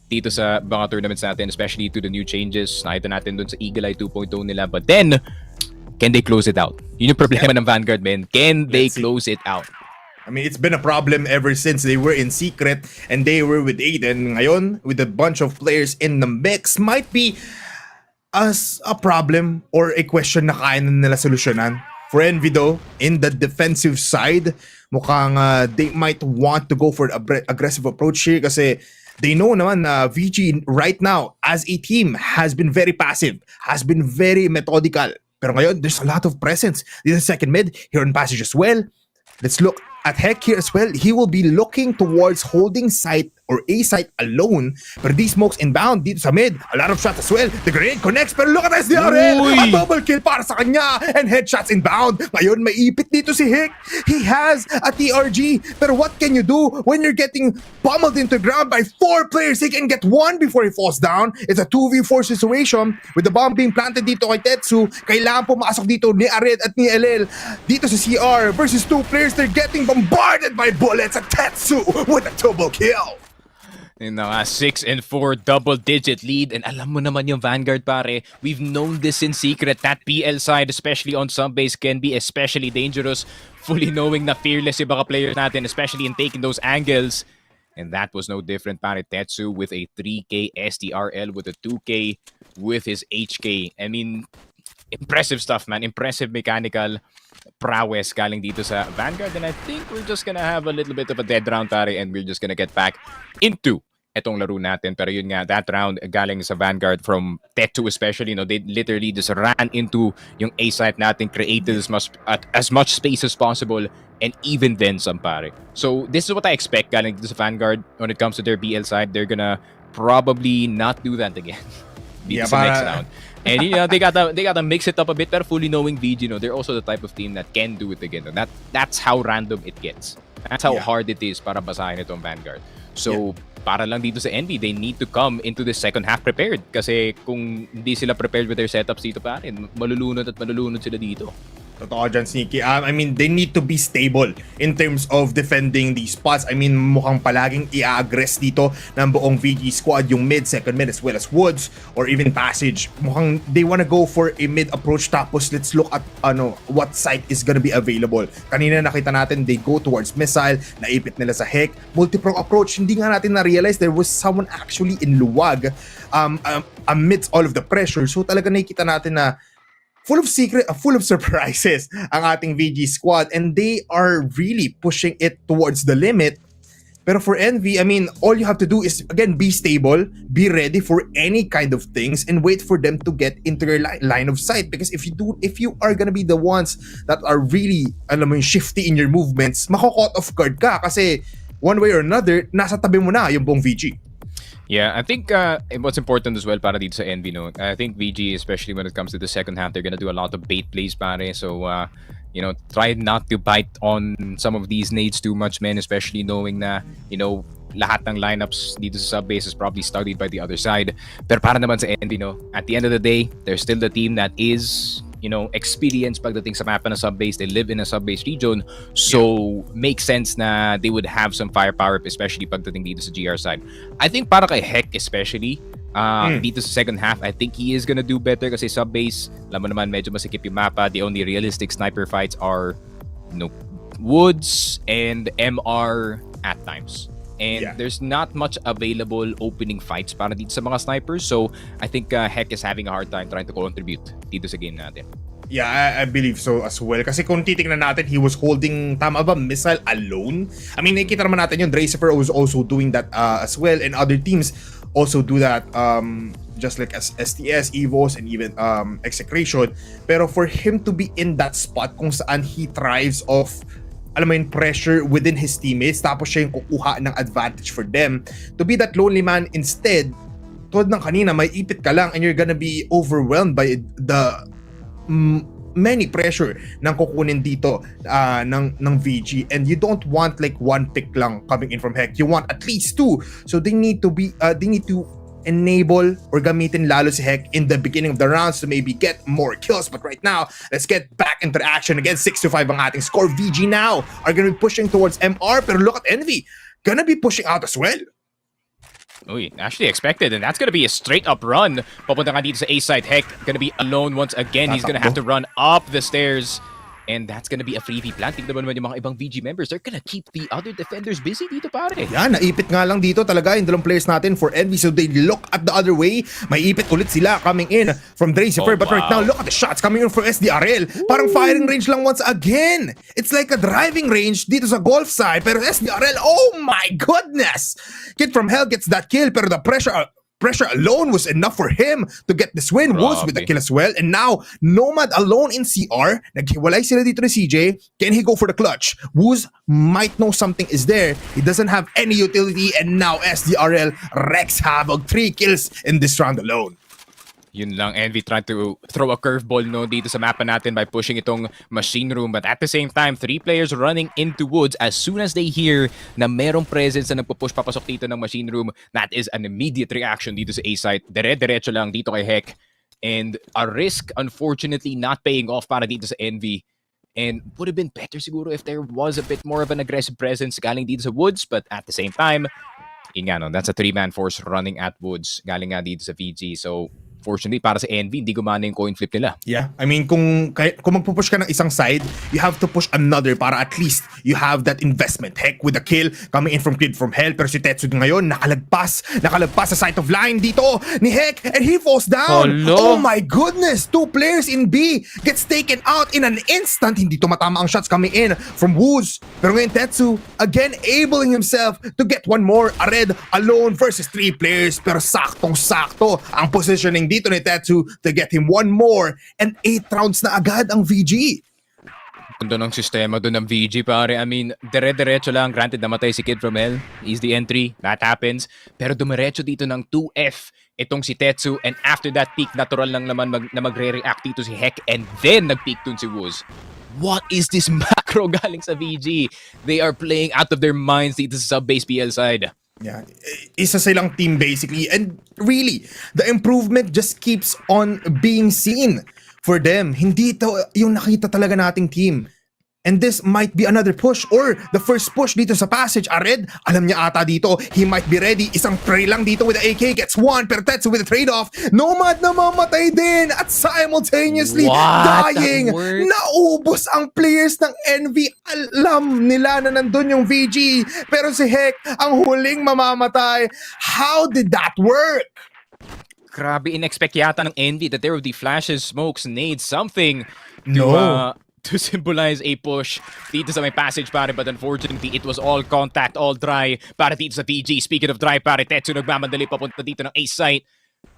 S6: dito sa mga tournaments natin, especially to the new changes. Nakita natin dun sa Eagle Eye 2.0 nila. But then, can they close it out? Yun yung problema ng Vanguard, man. Can they close it out?
S5: I mean, it's been a problem ever since they were in secret and they were with Aiden. Ngayon, with a bunch of players in the mix, might be as a problem or a question na kaya na nila solusyonan. For Envy though, in the defensive side, mukhang they might want to go for an aggressive approach here kasi they know naman na VG right now as a team has been very passive, has been very methodical. Pero ngayon, there's a lot of presence. This is second mid, here on passage as well. Let's look at Heck here as well. He will be looking towards holding site or A site alone. Pero these smokes inbound dito sa mid. A lot of shots as well. The grenade connects. Pero look at SDRL. A double kill para sa kanya. And headshots inbound. Ngayon, maipit dito si Heck. He has a TRG. Pero what can you do when you're getting pummeled into the ground by 4 players? He can get 1 before he falls down. It's a 2v4 situation. With the bomb being planted dito kay Tetsu, kailangan pumasok dito ni Ared at ni LL. Dito sa CR versus 2 players. They're getting bombarded by bullets at Tetsu with a double kill.
S6: Yun na nga, 6 and 4 double-digit lead. And alam mo naman yung Vanguard, pare. We've known this in secret. That PL side, especially on sub-base, can be especially dangerous. Fully knowing na fearless yung mga players natin, especially in taking those angles. And that was no different, pare. Tetsu with a 3K, SDRL with a 2K, with his HK. I mean, impressive stuff, man. Impressive mechanical prowess galing dito sa Vanguard. And I think we're just gonna have a little bit of a dead round, pare, and we're just gonna get back into etong laro natin. Pero yun nga, that round galing sa Vanguard from Tetsu especially, they literally just ran into yung A site natin, created as much space as possible, and even then some, pare. So this is what I expect galing dito sa Vanguard when it comes to their BL side. They're gonna probably not do that again dito sa next round. And they gotta mix it up a bit, pero fully knowing VG, they're also the type of team that can do it again. And that's how random it gets. That's how hard it is para basahin itong Vanguard. So, para lang dito sa Envy, they need to come into the second half prepared. Kasi kung hindi sila prepared with their setups dito, pare, malulunod sila dito.
S5: Totoo dyan, Sneaky. I mean, they need to be stable in terms of defending these spots. I mean, mukhang palaging i-aggress dito ng buong VG squad, yung mid, second mid, as well as Woods, or even Passage. Mukhang they wanna go for a mid approach, tapos let's look at what site is gonna be available. Kanina nakita natin, they go towards missile, naipit nila sa Heck. Multi-prong approach, hindi nga natin na-realize there was someone actually in Luwag amidst all of the pressure. So talaga nakikita natin na full of surprises ang ating VG squad, and they are really pushing it towards the limit. Pero for Envy, I mean, all you have to do is, again, be stable, be ready for any kind of things, and wait for them to get into your line of sight. Because if you are gonna be the ones that are really, shifty in your movements, mako-caught off guard ka kasi one way or another, nasa tabi mo na yung buong VG.
S6: Yeah, I think what's important as well para dito sa Envy, I think VG, especially when it comes to the second half, they're gonna do a lot of bait plays, pare. So, try not to bite on some of these nades too much, man, especially knowing na, lahat ng lineups dito sa sub-base is probably studied by the other side. Pero para naman sa Envy, at the end of the day, they're still the team that is experience pagdating sa mapa na sub-base. They live in a sub-base region, so makes sense na they would have some firepower, especially pagdating dito sa GR side. I think para kay Heck especially, dito sa second half, I think he is gonna do better kasi sub-base, alam mo naman, medyo masikip yung mapa. The only realistic sniper fights are Woods and MR at times. And
S5: Yeah.
S6: there's not much available opening fights para dito sa mga snipers. So, I think Heck is having a hard time trying to contribute dito sa game natin.
S5: Yeah, I believe so as well. Kasi kung titingnan natin, he was holding, tama ba, missile alone? I mean, nakikita naman natin yun. Dracifer was also doing that as well. And other teams also do that. Just like as STS, EVOS, and even Execration. Pero for him to be in that spot kung saan he thrives off, alam mo yun, pressure within his teammates, tapos siya yung kukuha ng advantage for them. To be that lonely man instead, tulad ng kanina, may ipit ka lang and you're gonna be overwhelmed by the many pressure ng kukunin dito ng VG, and you don't want like one pick lang coming in from Heck. You want at least two. So they need to enable or gamitin lalo si Heck in the beginning of the rounds to maybe get more kills. But right now, let's get back into the action again. 6-5 ang ating score. VG now are gonna be pushing towards MR, pero look at Envy, gonna be pushing out as well.
S6: Uy, actually expected, and that's gonna be a straight up run. Papunta nga dito sa A side. Heck gonna be alone once again. He's gonna have to run up the stairs. And that's gonna be a freebie plan. Tignan mo naman yung mga ibang VG members. They're gonna keep the other defenders busy dito, pare.
S5: Yan, naipit nga lang dito talaga yung dalawang players natin for Envy. So they look at the other way. May ipit ulit sila coming in from Dracifer. But right now, look at the shots coming in from SDRL. Parang firing range lang once again. It's like a driving range dito sa golf side. Pero SDRL, oh my goodness! Kid from Hell gets that kill. Pero the pressure alone was enough for him to get this win. Wooz with the kill as well. And now, Nomad alone in CR. Naghiwalay sila dito ni CJ. Can he go for the clutch? Wooz might know something is there. He doesn't have any utility. And now SDRL wreaks havoc. 3 kills in this round alone.
S6: Yun lang, Envy trying to throw a curveball no dito sa mapa natin by pushing itong machine room. But at the same time, 3 players running into woods. As soon as they hear na merong presence na nagpo-push papasok dito ng machine room, that is an immediate reaction dito sa A site. Dire-diretso lang dito kay Heck. And a risk, unfortunately, not paying off para dito sa Envy. And would have been better siguro if there was a bit more of an aggressive presence galing dito sa woods. But at the same time, yun nga no, that's a 3-man force running at woods galing nga dito sa VG. So, fortunately, para sa Envy, hindi gumana yung coin flip nila.
S5: Yeah, I mean, kung magpupush ka ng isang side, you have to push another para at least you have that investment. Heck with a kill coming in from Kid from Hell. Pero si Tetsu ngayon, nakalagpas sa sight of line dito ni Heck, and he falls down.
S6: Hello?
S5: Oh my goodness! 2 players in B gets taken out in an instant. Hindi tumatama ang shots coming in from Wooz. Pero ngayon Tetsu, again, abling himself to get one more. Ared alone versus 3 players. Pero saktong-sakto ang positioning dito ni Tetsu to get him one more, and 8 rounds na agad ang VG.
S6: Ganda ng sistema doon ng VG, pare. I mean, dire-diretso lang. Granted, namatay si Kid from Hell. He's the entry. That happens. Pero dumiretso dito ng 2F itong si Tetsu, and after that peak, natural lang naman na magre-react dito si Heck, and then nag-peak dun si Wooz. What is this macro galing sa VG? They are playing out of their minds dito sa sub-base PL side.
S5: Yeah, isa silang team basically, and really the improvement just keeps on being seen for them. Hindi ito yung nakita talaga nating team. And this might be another push or the first push dito sa passage. Ared, alam niya ata dito, he might be ready. Isang spray lang dito with the AK, gets one, pero Tetsu with the trade-off. Nomad na mamatay din at simultaneously dying. Naubos ang players ng Envy. Alam nila na nandun yung VG. Pero si Heck, ang huling mamamatay. How did that work?
S6: Grabe, in-expect yata ng Envy that there would be flashes, smokes, nades, something to symbolize a push dito sa may passage, pare. But unfortunately, it was all contact, all dry para dito sa VG. Speaking of dry, pare, Tetsu nagmamadali papunta dito ng ace site.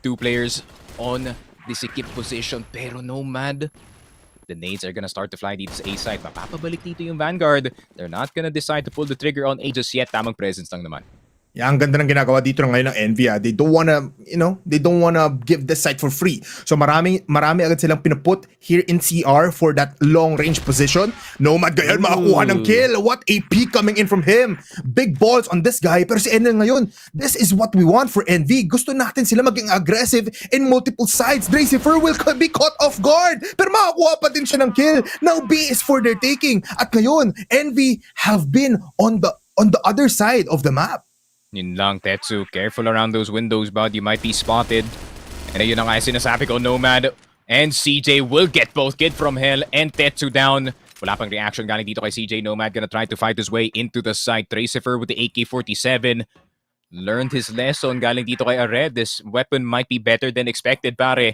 S6: 2 players on this equip position, pero Nomad, the nades are gonna start to fly dito sa ace site. Mapapabalik dito yung Vanguard. They're not gonna decide to pull the trigger on Aegis yet. Tamang presence lang naman.
S5: Yeah, ang ganda ng ginagawa dito ngayon ng Envy. They don't wanna give this site for free. So marami agad silang pinaput here in CR for that long range position. Nomad ngayon makakuha ng kill. What a peek coming in from him. Big balls on this guy. Pero si Enel ngayon, this is what we want for Envy. Gusto natin sila maging aggressive in multiple sides. Dracifer will be caught off guard. Pero makakuha pa din siya ng kill. Now B is for their taking. At ngayon, Envy have been on the other side of the map.
S6: Yun lang, Tetsu. Careful around those windows, bud. You might be spotted. And ayun na nga yung sinasabi ko, Nomad and CJ will get both Kid from Hell and Tetsu down. Wala pang reaction galing dito kay CJ Nomad. Gonna try to fight his way into the side. Tracifer with the AK-47. Learned his lesson galing dito kay Ared. This weapon might be better than expected, pare.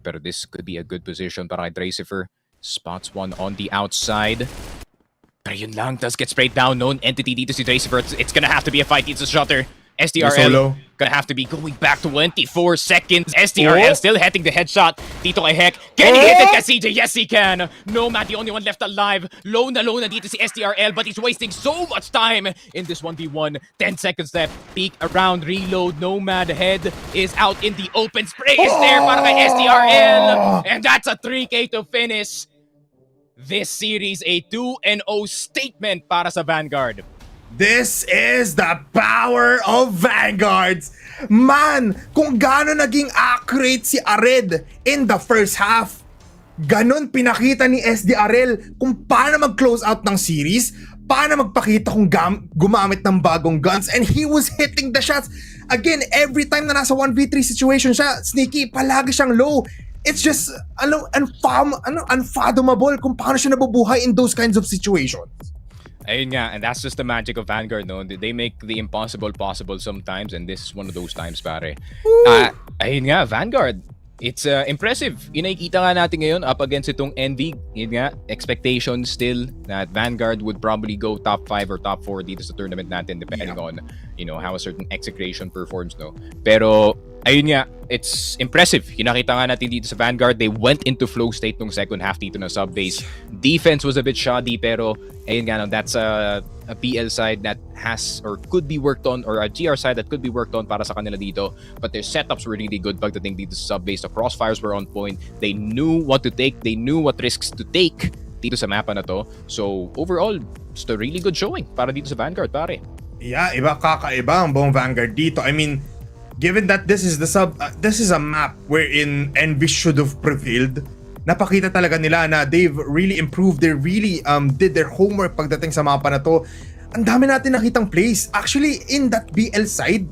S6: Pero this could be a good position para kay Tracifer. Spots one on the outside. Pero yun lang, does get sprayed down. Known entity dito si Tracifer. It's gonna have to be a fight. It's a shutter. SDRL gonna have to be going back to 24 seconds. SDRL still hitting the headshot. Dito kay Heck. Can he hit it kay CJ? Yes, he can. Nomad, the only one left alive. Low na dito si SDRL, but he's wasting so much time in this 1v1. 10 seconds left. Peek around, reload. Nomad head is out in the open. Spray is there para kay SDRL. And that's a 3K to finish this series. A 2-0 statement para sa Vanguard.
S5: This is the power of Vanguards! Man, kung gaano naging accurate si Ared in the first half, ganon pinakita ni SDRL kung paano mag-close out ng series, paano magpakita kung gumamit ng bagong guns, and he was hitting the shots. Again, every time na nasa 1v3 situation siya, Sneaky, palagi siyang low. It's just, unfathomable kung paano siya nabubuhay in those kinds of situations.
S6: Ayun nga, and that's just the magic of Vanguard, no? They make the impossible possible sometimes, and this is one of those times, pare. Ayun nga, Vanguard. It's impressive. Nakikita nga natin ngayon up against itong Envy. Yun nga, expectation still that Vanguard would probably go top 5 or top 4 dito sa tournament natin depending on, how a certain Execration performs, no? Pero ayun nga, it's impressive. Nakita nga natin dito sa Vanguard, they went into flow state nung second half dito na sub-base. Defense was a bit shoddy, pero ayun nga, no, that's a PL side that has or could be worked on, or a GR side that could be worked on para sa kanila dito. But their setups were really good pagdating dito sa sub-base. The crossfires were on point. They knew what to take. They knew what risks to take dito sa mapa na to. So overall, just a really good showing para dito sa Vanguard, pare.
S5: Yeah, kakaiba ang buong Vanguard dito. I mean, given that this is a map wherein Envy should have prevailed, napakita talaga nila na they've really improved. They really did their homework pagdating sa mapa na to. Ang dami natin nakitang plays. Actually, in that BL side,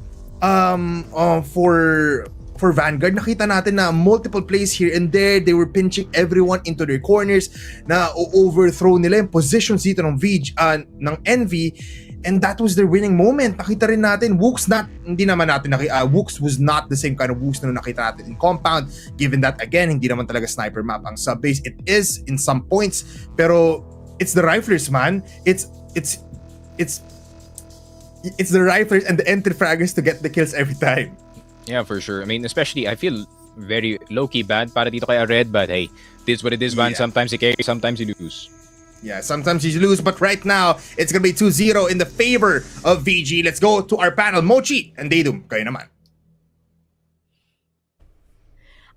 S5: for Vanguard, nakita natin na multiple plays here and there. They were pinching everyone into their corners, na overthrow nila yung positions dito ng Envy. And that was their winning moment. Nakita rin natin, Wooks was not the same kind of Wooks na nakita natin in Compound, given that, again, hindi naman talaga sniper map ang sub-base. It is in some points, pero it's the riflers, man. It's the riflers and the entry fraggers to get the kills every time.
S6: Yeah, for sure. I mean, especially, I feel very low-key bad para dito kay Red, but hey, this is what it is, man.
S5: Yeah.
S6: Sometimes you carry, sometimes you lose.
S5: Yeah, sometimes you lose, but right now, it's gonna be 2-0 in the favor of VG. Let's go to our panel. Mochi and Daedum, kayo naman.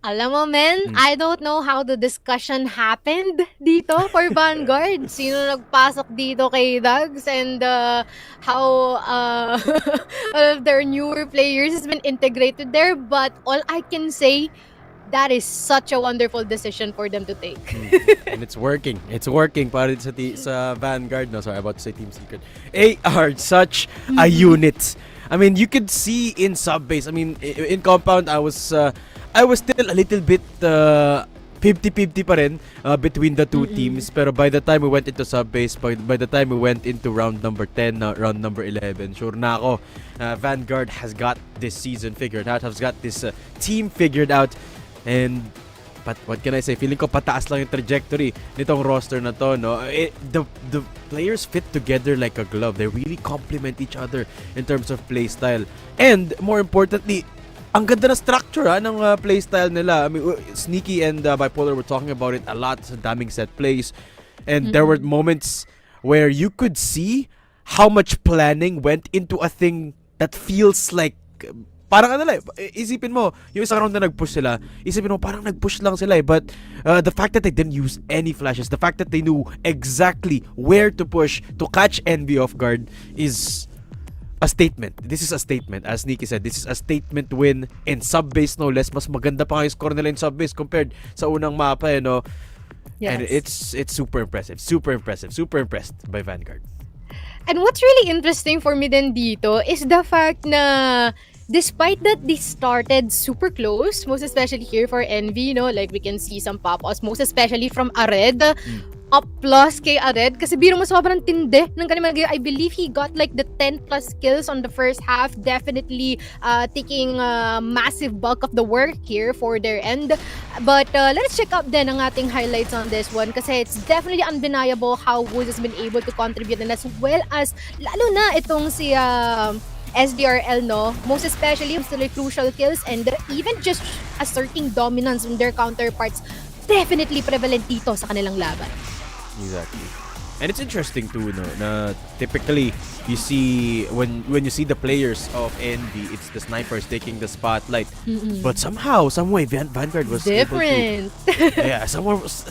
S3: Alam mo, men, I don't know how the discussion happened dito for Vanguard. Sino nagpasok dito kay Dugs, and how all of their newer players has been integrated there. But all I can say, that is such a wonderful decision for them to take.
S4: And it's working. It's working para sa Vanguard. No, sorry, about to say Team Secret. AR, such a unit. I mean, you could see in sub-base. I mean, in Compound, I was still a little bit 50-50 pa rin between the two teams. Pero by the time we went into sub-base, by the time we went into round number 10, round number 11, sure na ako, Vanguard has got this season figured out, has got this team figured out. And but what can I say? Feeling ko pataas lang yung trajectory nitong roster na to, no? The players fit together like a glove. They really complement each other in terms of play style. And more importantly, ang ganda na structure ng play style nila. I mean, Sneaky and Bipolar were talking about it a lot sa daming set plays. And there were moments where you could see how much planning went into a thing that feels like parang isipin mo, yung isang round na nag-push sila, isipin mo, parang nag-push lang sila But the fact that they didn't use any flashes, the fact that they knew exactly where to push to catch Envy off guard is a statement. This is a statement. As Nikki said, this is a statement win in sub-base no less. Mas maganda pa nga yung score nila in sub-base compared sa unang mapa, no?
S3: Yes.
S4: And it's super impressive. Super impressive. Super impressed by Vanguard.
S3: And what's really interesting for me din dito is the fact na despite that they started super close, most especially here for Envy, like we can see some pop-ups, most especially from Ared, up plus kay Ared kasi biro mo sobrang tindi ng kanyang I believe he got like the 10 plus kills on the first half, definitely taking massive bulk of the work here for their end. But let's check out din ang ating highlights on this one kasi it's definitely undeniable how Woods has been able to contribute, and as well as lalo na itong si SDRL, no? Most especially with the crucial kills and even just asserting dominance on their counterparts, definitely prevalent dito sa kanilang laban.
S4: Exactly. And it's interesting too, no, na typically you see when you see the players of Envy, it's the snipers taking the spotlight. But somehow, some way, Vanguard was
S3: different.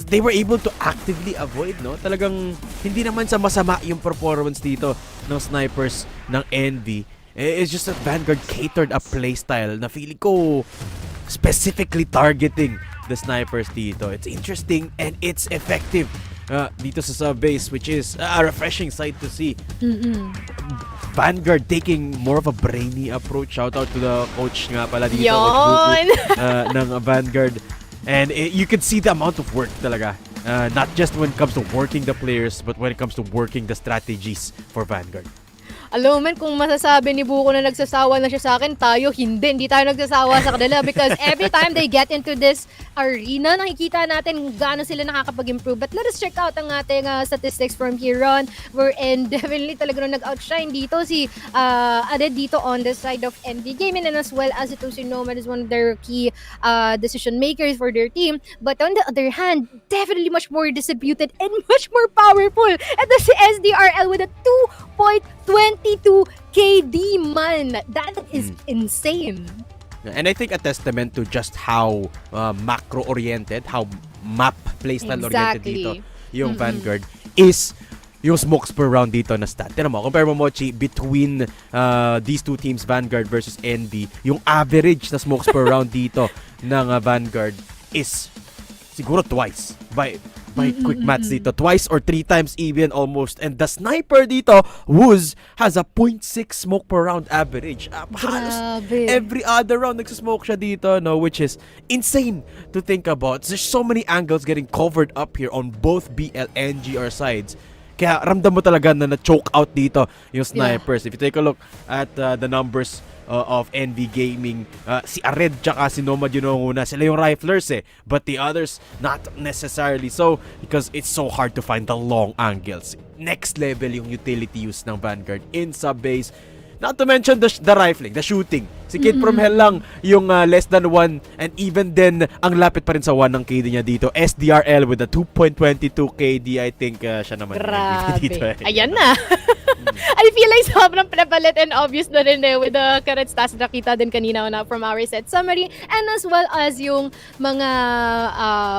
S4: They were able to actively avoid, no? Talagang hindi naman sa masama yung performance dito ng snipers ng Envy. It's just that Vanguard catered a playstyle na feeling ko specifically targeting the snipers dito. It's interesting and it's effective. Dito sa sub-base, which is a refreshing sight to see. Vanguard taking more of a brainy approach. Shout out to the coach nga pala dito,
S3: Yon!
S4: ng Vanguard. And you can see the amount of work talaga. Not just when it comes to working the players, but when it comes to working the strategies for Vanguard.
S3: Alam mo man, kung masasabi ni Buko na nagsasawa na siya sa akin, hindi tayo nagsasawa sa kanila because every time they get into this arena, nakikita natin gaano sila nakakapag-improve. But let us check out ang ating statistics from here on. Wherein definitely talaga nung nag-outshine dito si Ared dito on the side of NV Gaming, and as well as ito si Nomad is one of their key decision makers for their team. But on the other hand, definitely much more distributed and much more powerful. Ito si SDRL with a 2.22 KD man. That is insane.
S4: And I think a testament to just how macro-oriented, how map playstyle-oriented dito yung Vanguard is yung smokes per round dito na stat. Tignan mo, compare mo, Mochi, between these two teams, Vanguard versus Envy, yung average na smokes per round dito ng Vanguard is siguro twice by quick maths dito. Twice or 3 times even almost. And the sniper dito, Wooz, has a 0.6 smoke per round average. Halos every other round nagsasmoke siya dito, no? Which is insane to think about. There's so many angles getting covered up here on both BL and GR sides. Kaya ramdam mo talaga na na-choke out dito yung snipers. If you take a look at the numbers of NV Gaming, si Ared tsaka si Nomad yun una. Sila yung riflers but the others not necessarily so, because it's so hard to find the long angles. Next level yung utility use ng Vanguard in sub-base. Not to mention the rifling, the shooting. Si Kid from Hell lang yung less than 1, and even then ang lapit pa rin sa 1 ng KD niya dito. SDRL with a 2.22 KD, I think siya naman.
S3: Grabe.
S4: Dito,
S3: Ayan na. I feel like sobrang prevalent and obvious na rin with the current stats na nakita din kanina na from our set summary, and as well as yung mga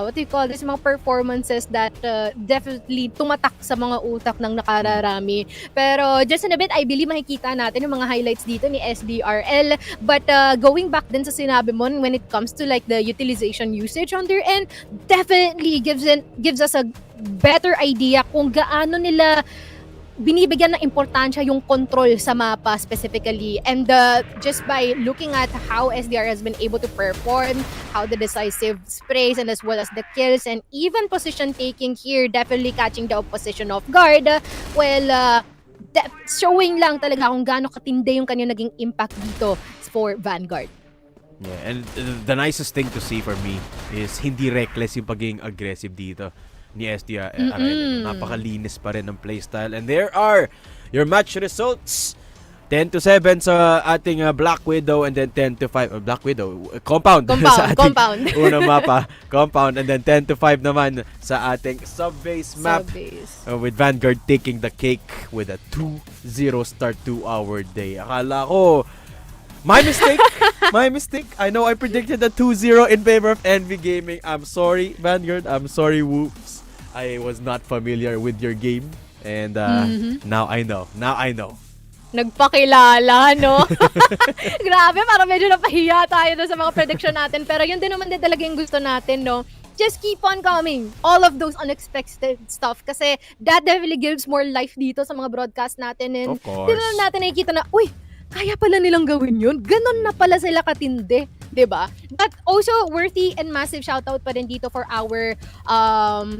S3: what do you call this, mga performances that definitely tumatak sa mga utak ng nakararami. Pero just in a bit, I believe makikita natin yung mga highlights dito ni SDRL. But going back din sa sinabi mo, when it comes to like the utilization usage on their end, definitely gives us a better idea kung gaano nila binibigyan ng importansya yung control sa mapa specifically. And just by looking at how SDR has been able to perform, how the decisive sprays and as well as the kills and even position taking here, definitely catching the opposition off guard, showing lang talaga kung gaano katindi yung kanyang naging impact dito for Vanguard.
S4: Yeah, and the nicest thing to see for me is hindi reckless yung pagiging aggressive dito ni SDR. Napakalinis pa rin ng playstyle. And there are your match results. 10-7 sa ating Black Widow, and then 10-5 Black Widow Compound sa ating unang mapa, Compound, and then 10-5 naman sa ating sub-base map, with Vanguard taking the cake with a 2-0 start to our day. Akala ko my mistake. I know I predicted a 2-0 in favor of NV Gaming. I'm sorry, Vanguard. I'm sorry, Whoops. I was not familiar with your game, and now I know.
S3: Nagpakilala, no? Grabe, parang medyo napahiya tayo sa mga prediction natin. Pero yun din naman din talaga yung gusto natin, no? Just keep on coming. All of those unexpected stuff. Kasi that definitely gives more life dito sa mga broadcast natin. And
S4: of course.
S3: Hindi na natin nakikita na, uy, kaya pala nilang gawin yun. Ganon na pala sila katindi. 'Diba? But also worthy and massive shoutout pa rin dito for our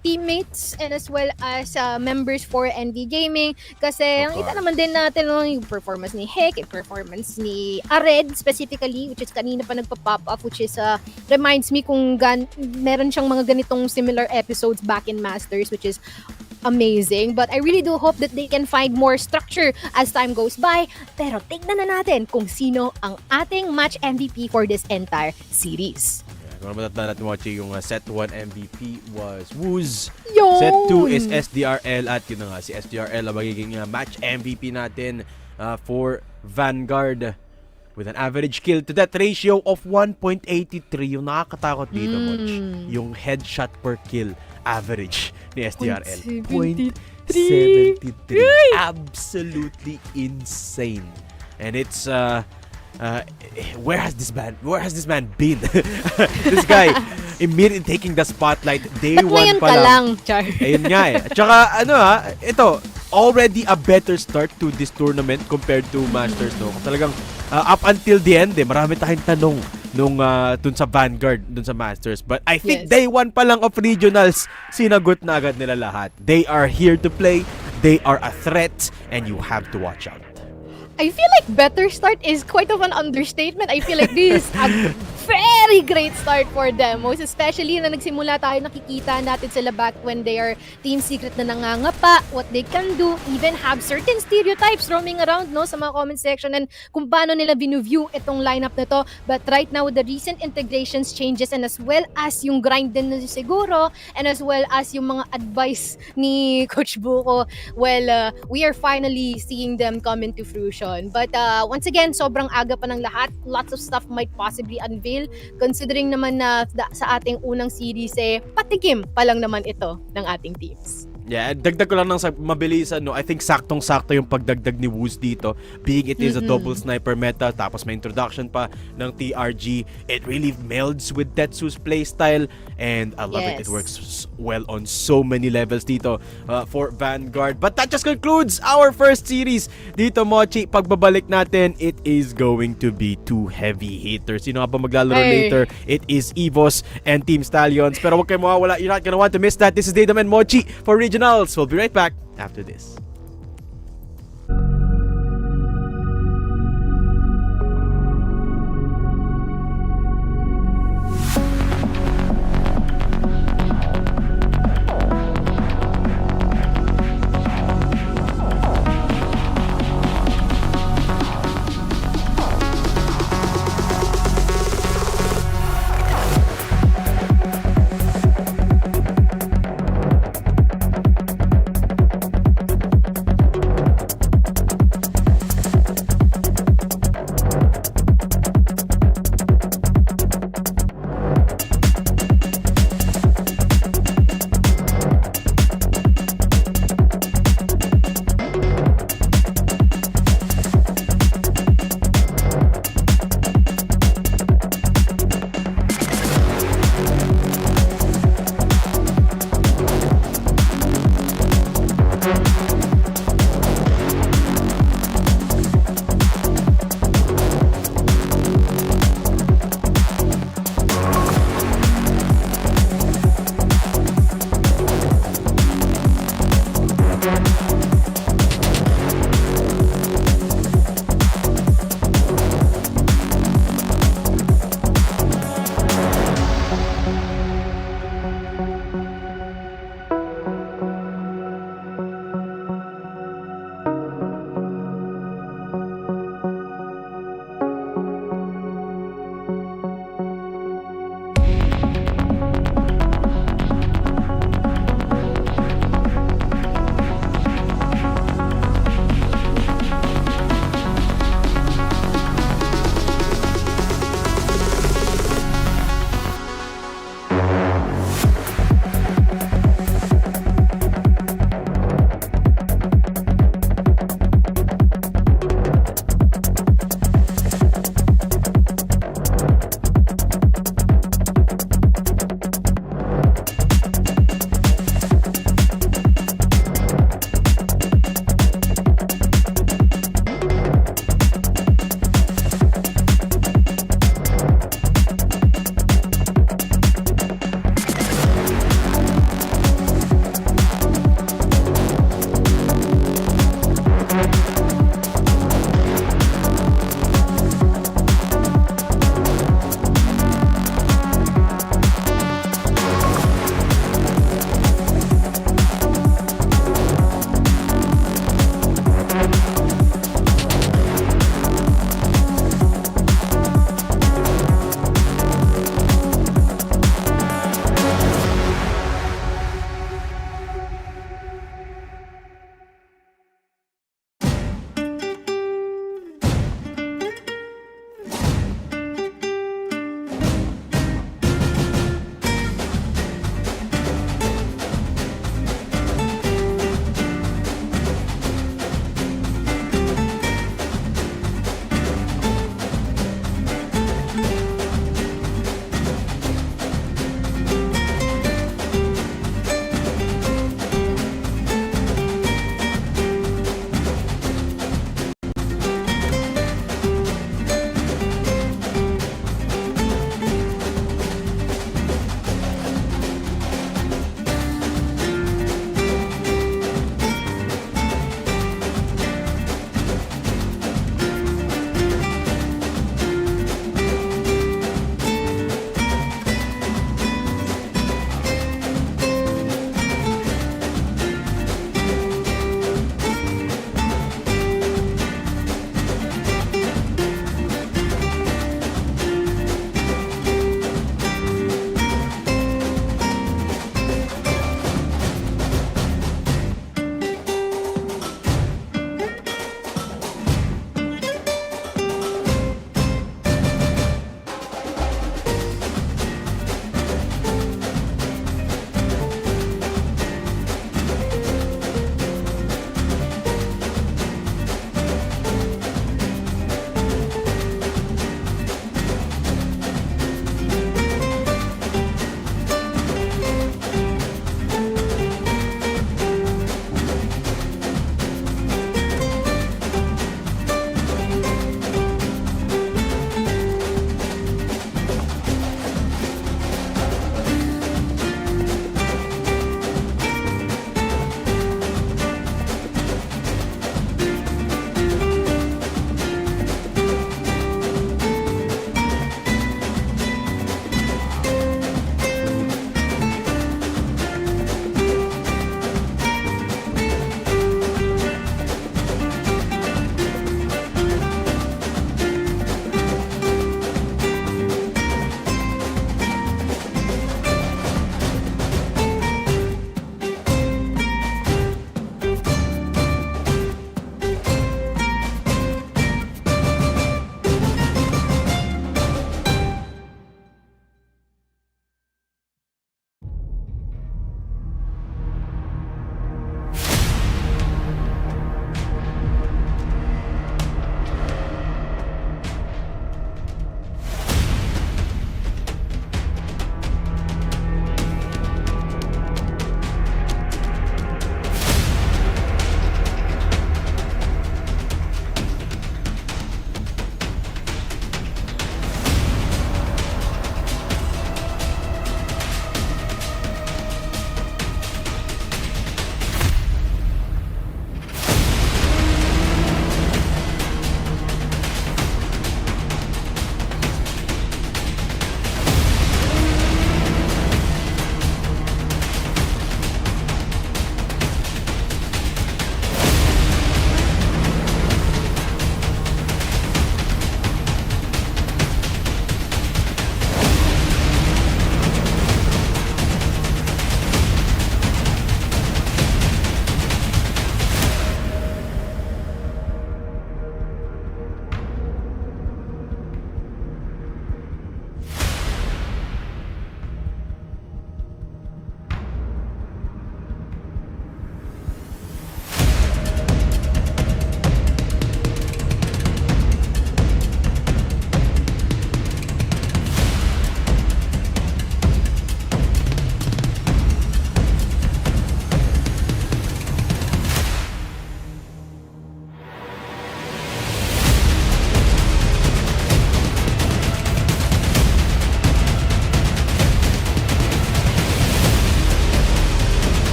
S3: teammates and as well as members for NV Gaming kasi
S4: Of
S3: kita
S4: course.
S3: naman din natin yung performance ni Hek, yung performance ni Ared specifically, which is kanina pa nagpa-pop up, which is reminds me kung meron siyang mga ganitong similar episodes back in Masters, which is amazing. But I really do hope that they can find more structure as time goes by. Pero tignan na natin kung sino ang ating match MVP for this entire series.
S4: Kung matatanda natin, Mochi, yung Set 1 MVP was Wooz.
S3: Yun!
S4: Set 2 is SDRL at yun na nga, si SDRL ang magiging match MVP natin for Vanguard with an average kill to death ratio of 1.83. Yung nakakatakot dito, Moch, yung headshot per kill average ni SDRL. 0.73. Absolutely insane. And it's where has this man been? This guy immediately taking the spotlight day
S3: Ba't
S4: 1
S3: ngayon
S4: pa
S3: ka
S4: lang.
S3: lang, Char?
S4: Ayun nga eh. At saka ito, already a better start to this tournament compared to Masters, no? Talagang up until the end, marami tayong tanong nung dun sa Vanguard, dun sa Masters. But I think
S3: Yes.
S4: day 1 pa lang of regionals, sinagot na agad nila lahat. They are here to play, they are a threat, and you have to watch out.
S3: I feel like better start is quite of an understatement. I feel like this is a very great start for them. Most especially na nagsimula tayo nakikita natin sila back when they are team secret na nangangapa, what they can do, even have certain stereotypes roaming around no sa mga comment section and kung paano nila view itong lineup na to. But right now, with the recent integrations changes and as well as yung grind din na siguro and as well as yung mga advice ni Coach Buko, well, we are finally seeing them come into fruition. But once again, sobrang aga pa ng lahat. Lots of stuff might possibly unveil considering naman na sa ating unang series patikim pa lang naman ito ng ating teams.
S4: Yeah, dagdag ko lang ng mabilisan, no. I think saktong-sakto yung pagdagdag ni Wooz dito, being it is a double sniper meta, tapos may introduction pa ng TRG. It really melds with Tetsu's playstyle, and I love it. It
S3: Yes.
S4: works well on so many levels dito for Vanguard. But that just concludes our first series dito, Mochi. Pagbabalik natin, it is going to be two heavy hitters. Sino nga ba maglalaro
S3: Ay.
S4: later? It is EVOS and Team Stallions. Pero huwag kayo mawawala. You're not gonna want to miss that. This is Datum and Mochi for Regionals. We'll be right back after this.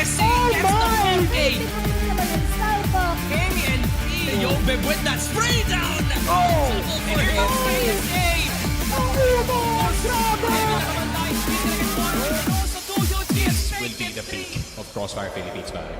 S1: KSC gets the monkey. KNP, yo, with that spray down. Oh, and here comes KSC.
S2: Will be the peak of Crossfire Philippines Valley.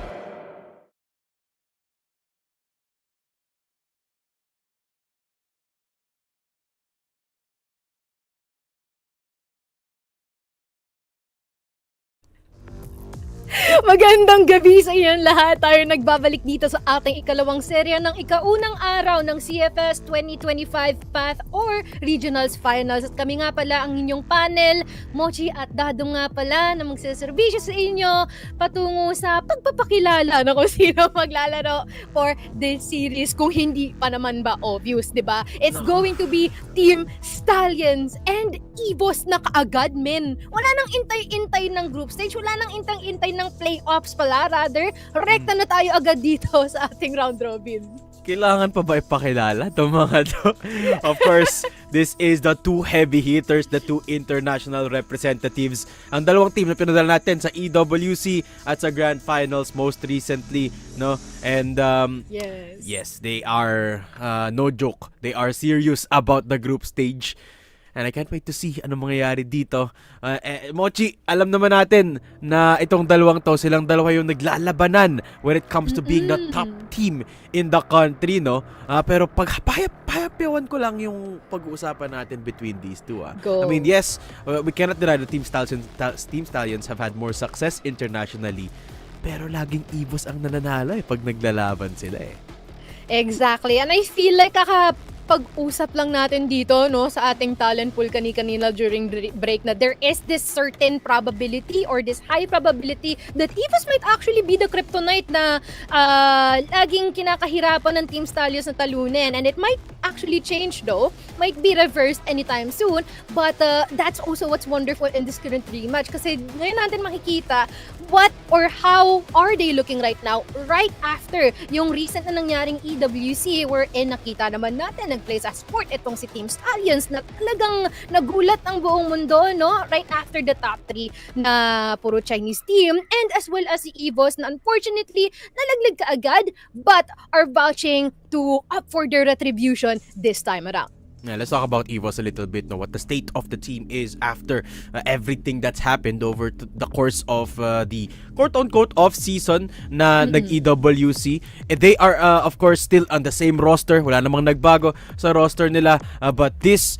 S3: Magandang gabi sa inyong lahat. Tayo nagbabalik dito sa ating ikalawang serya ng ikaunang araw ng CFS 2025 Path or Regionals Finals. At kami nga pala ang inyong panel, Mochi at Dadong nga pala na magseservisyo sa inyo patungo sa pagpapakilala na kung sino maglalaro for this series. Kung hindi pa naman ba obvious, di ba? It's going to be Team Stallions and EVOS na kaagad, men. Wala nang intay-intay ng group stage, wala nang intay-intay ng playoffs pala, rather, rekta na tayo agad dito sa ating round robin.
S4: Kailangan pa ba ipakilala itong mga to? Of course, this is the two heavy hitters, the two international representatives. Ang dalawang team na pinadala natin sa EWC at sa Grand Finals most recently, no? And yes, they are no joke. They are serious about the group stage. And I can't wait to see anong mangyayari dito. Mochi, alam naman natin na itong dalawang to, silang dalawa yung naglalabanan when it comes to being the top team in the country, no? Pero paghapayawan ko lang yung pag-uusapan natin between these two.
S3: Go.
S4: I mean, yes, we cannot deny that Team Stallions have had more success internationally. Pero laging EVOS ang nananalo pag naglalaban sila eh.
S3: Exactly. And I feel like pag-usap lang natin dito, no, sa ating talent pool kanina during break na there is this certain probability or this high probability that EVOS might actually be the kryptonite na laging kinakahirapan ng Team Stallions na talunin. And it might actually change though, might be reversed anytime soon, but that's also what's wonderful in this current rematch kasi ngayon natin makikita what or how are they looking right now right after yung recent na nangyaring EWC wherein nakita naman natin nag-play sa sport itong si Team Stallions na talagang nagulat ang buong mundo, no? Right after the top 3 na puro Chinese team and as well as si EVOS na unfortunately nalaglag kaagad but are vouching to up for their retribution this time around.
S4: Yeah, let's talk about EVOS a little bit, no? What the state of the team is after everything that's happened over the course of the quote-unquote off-season na nag-EWC. They are, of course, still on the same roster. Wala namang nagbago sa roster nila. But this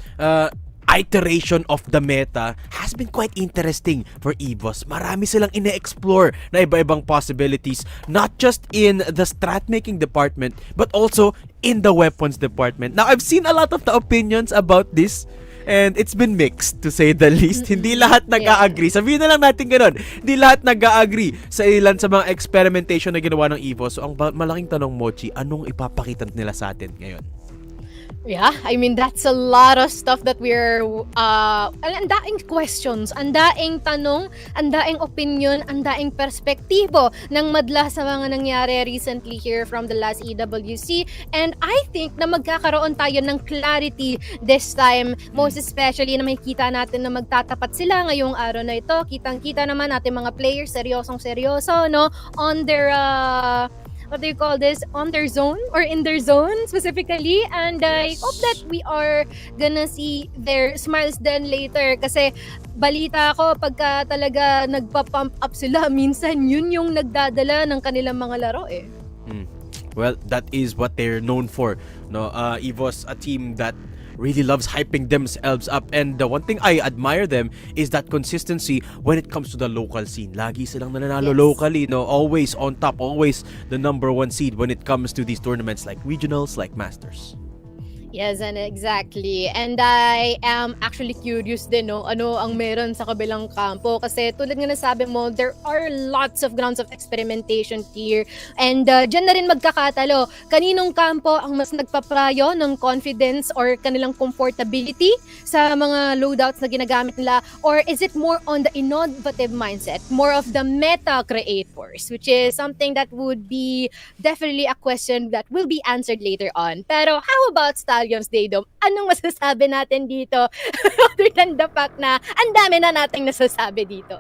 S4: iteration of the meta has been quite interesting for EVOS. Marami silang ine-explore na iba-ibang possibilities, not just in the strat-making department, but also in the weapons department. Now, I've seen a lot of the opinions about this, and it's been mixed, to say the least. Hindi lahat nag-a-agree. Sabihin na lang natin ganun. Hindi lahat nag-a-agree sa ilan sa mga experimentation na ginawa ng EVOS. So, ang malaking tanong, Mochi, anong ipapakita nila sa atin ngayon?
S3: Yeah, I mean, that's a lot of stuff that we're, ang daing questions, ang daing tanong, ang daing opinion, ang daing perspektibo ng madla sa mga nangyari recently here from the last EWC. And I think na magkakaroon tayo ng clarity this time, most especially na makikita natin na magtatapat sila ngayong araw na ito. Kitang-kita naman natin mga players, seryosong-seryoso, no, on their, what do you call this, on their zone or in their zone specifically, and I hope that we are gonna see their smiles then later kasi balita ko pagka talaga nagpa-pump up sila minsan yun yung nagdadala ng kanilang mga laro eh.
S4: Well, that is what they're known for, no? EVOS, a team that really loves hyping themselves up, and the one thing I admire them is that consistency when it comes to the local scene. Lagi silang nananalo locally, no? Always on top, always the #1 seed when it comes to these tournaments like regionals, like Masters.
S3: Yes, and exactly. And I am actually curious din, no, ano ang meron sa kabilang kampo. Kasi tulad nga nasabi mo, there are lots of grounds of experimentation here. And dyan na rin magkakatalo. Kaninong kampo ang mas nagpaprayo ng confidence or kanilang comfortability sa mga loadouts na ginagamit nila? Or is it more on the innovative mindset? More of the meta creators, which is something that would be definitely a question that will be answered later on. Pero how about Stallions? Stallions Daydom. Anong masasabi natin dito? Other than the fact na ang dami na nating nasasabi dito.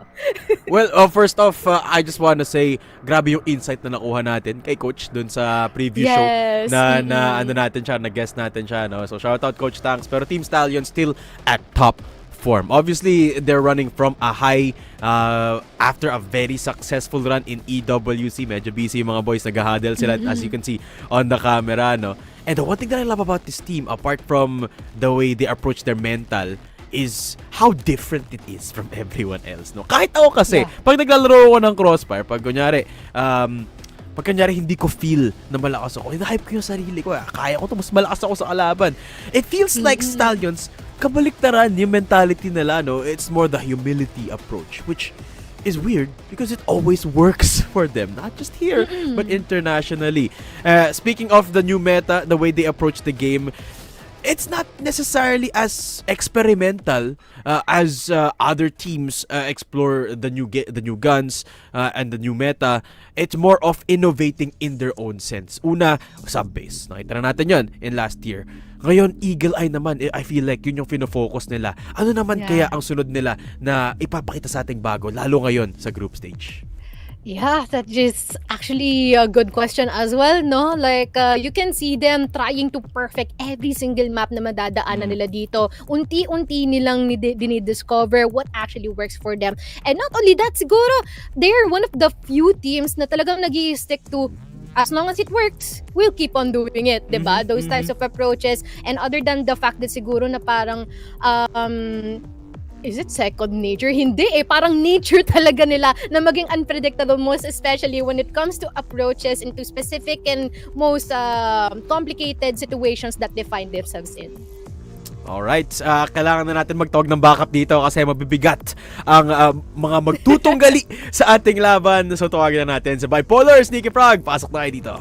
S4: Well, first off, I just wanna say, grabe yung insight na nakuha natin kay Coach dun sa preview show
S3: Yes,
S4: na ano natin siya, na-guest natin siya, no? So, shoutout Coach Tanks. Pero Team Stallions still at top form. Obviously, they're running from a high after a very successful run in EWC. Medyo busy yung mga boys, nag-huddle sila, as you can see on the camera, no? And the one thing that I love about this team, apart from the way they approach their mental, is how different it is from everyone else, no? Kahit ako kasi, pag naglalaro ako ng Crossfire, pag kunyari hindi ko feel na malakas ako, hype ko yung sarili ko, kaya ko to, mas malakas ako sa kalaban. It feels like Stallions, kabaliktaran yung mentality nila, no? It's more the humility approach, which is weird because it always works for them, not just here, but internationally. Speaking of the new meta, the way they approach the game, it's not necessarily as experimental as other teams explore the new guns and the new meta. It's more of innovating in their own sense. Una, sub-base. Nakita na natin yun in last year. Ngayon, Eagle Eye naman, I feel like yun yung fino-focus nila. Ano naman kaya ang sunod nila na ipapakita sa ating bago, lalo ngayon sa group stage?
S3: Yeah, that is actually a good question as well, no? Like, you can see them trying to perfect every single map na madadaanan nila dito. Unti-unti nilang dinidiscover what actually works for them. And not only that, siguro, they're one of the few teams na talagang nag-i-stick to as long as it works, we'll keep on doing it, diba? Those types of approaches. And other than the fact that siguro na parang, is it second nature? Hindi eh. Parang nature talaga nila na maging unpredictable, most especially when it comes to approaches into specific and most complicated situations that they find themselves in.
S4: Alright, kailangan na natin magtawag ng backup dito kasi mabibigat ang mga magtutunggali sa ating laban. So tawagin na natin sa Bipolar, Sneaky Frog. Pasok na kayo dito.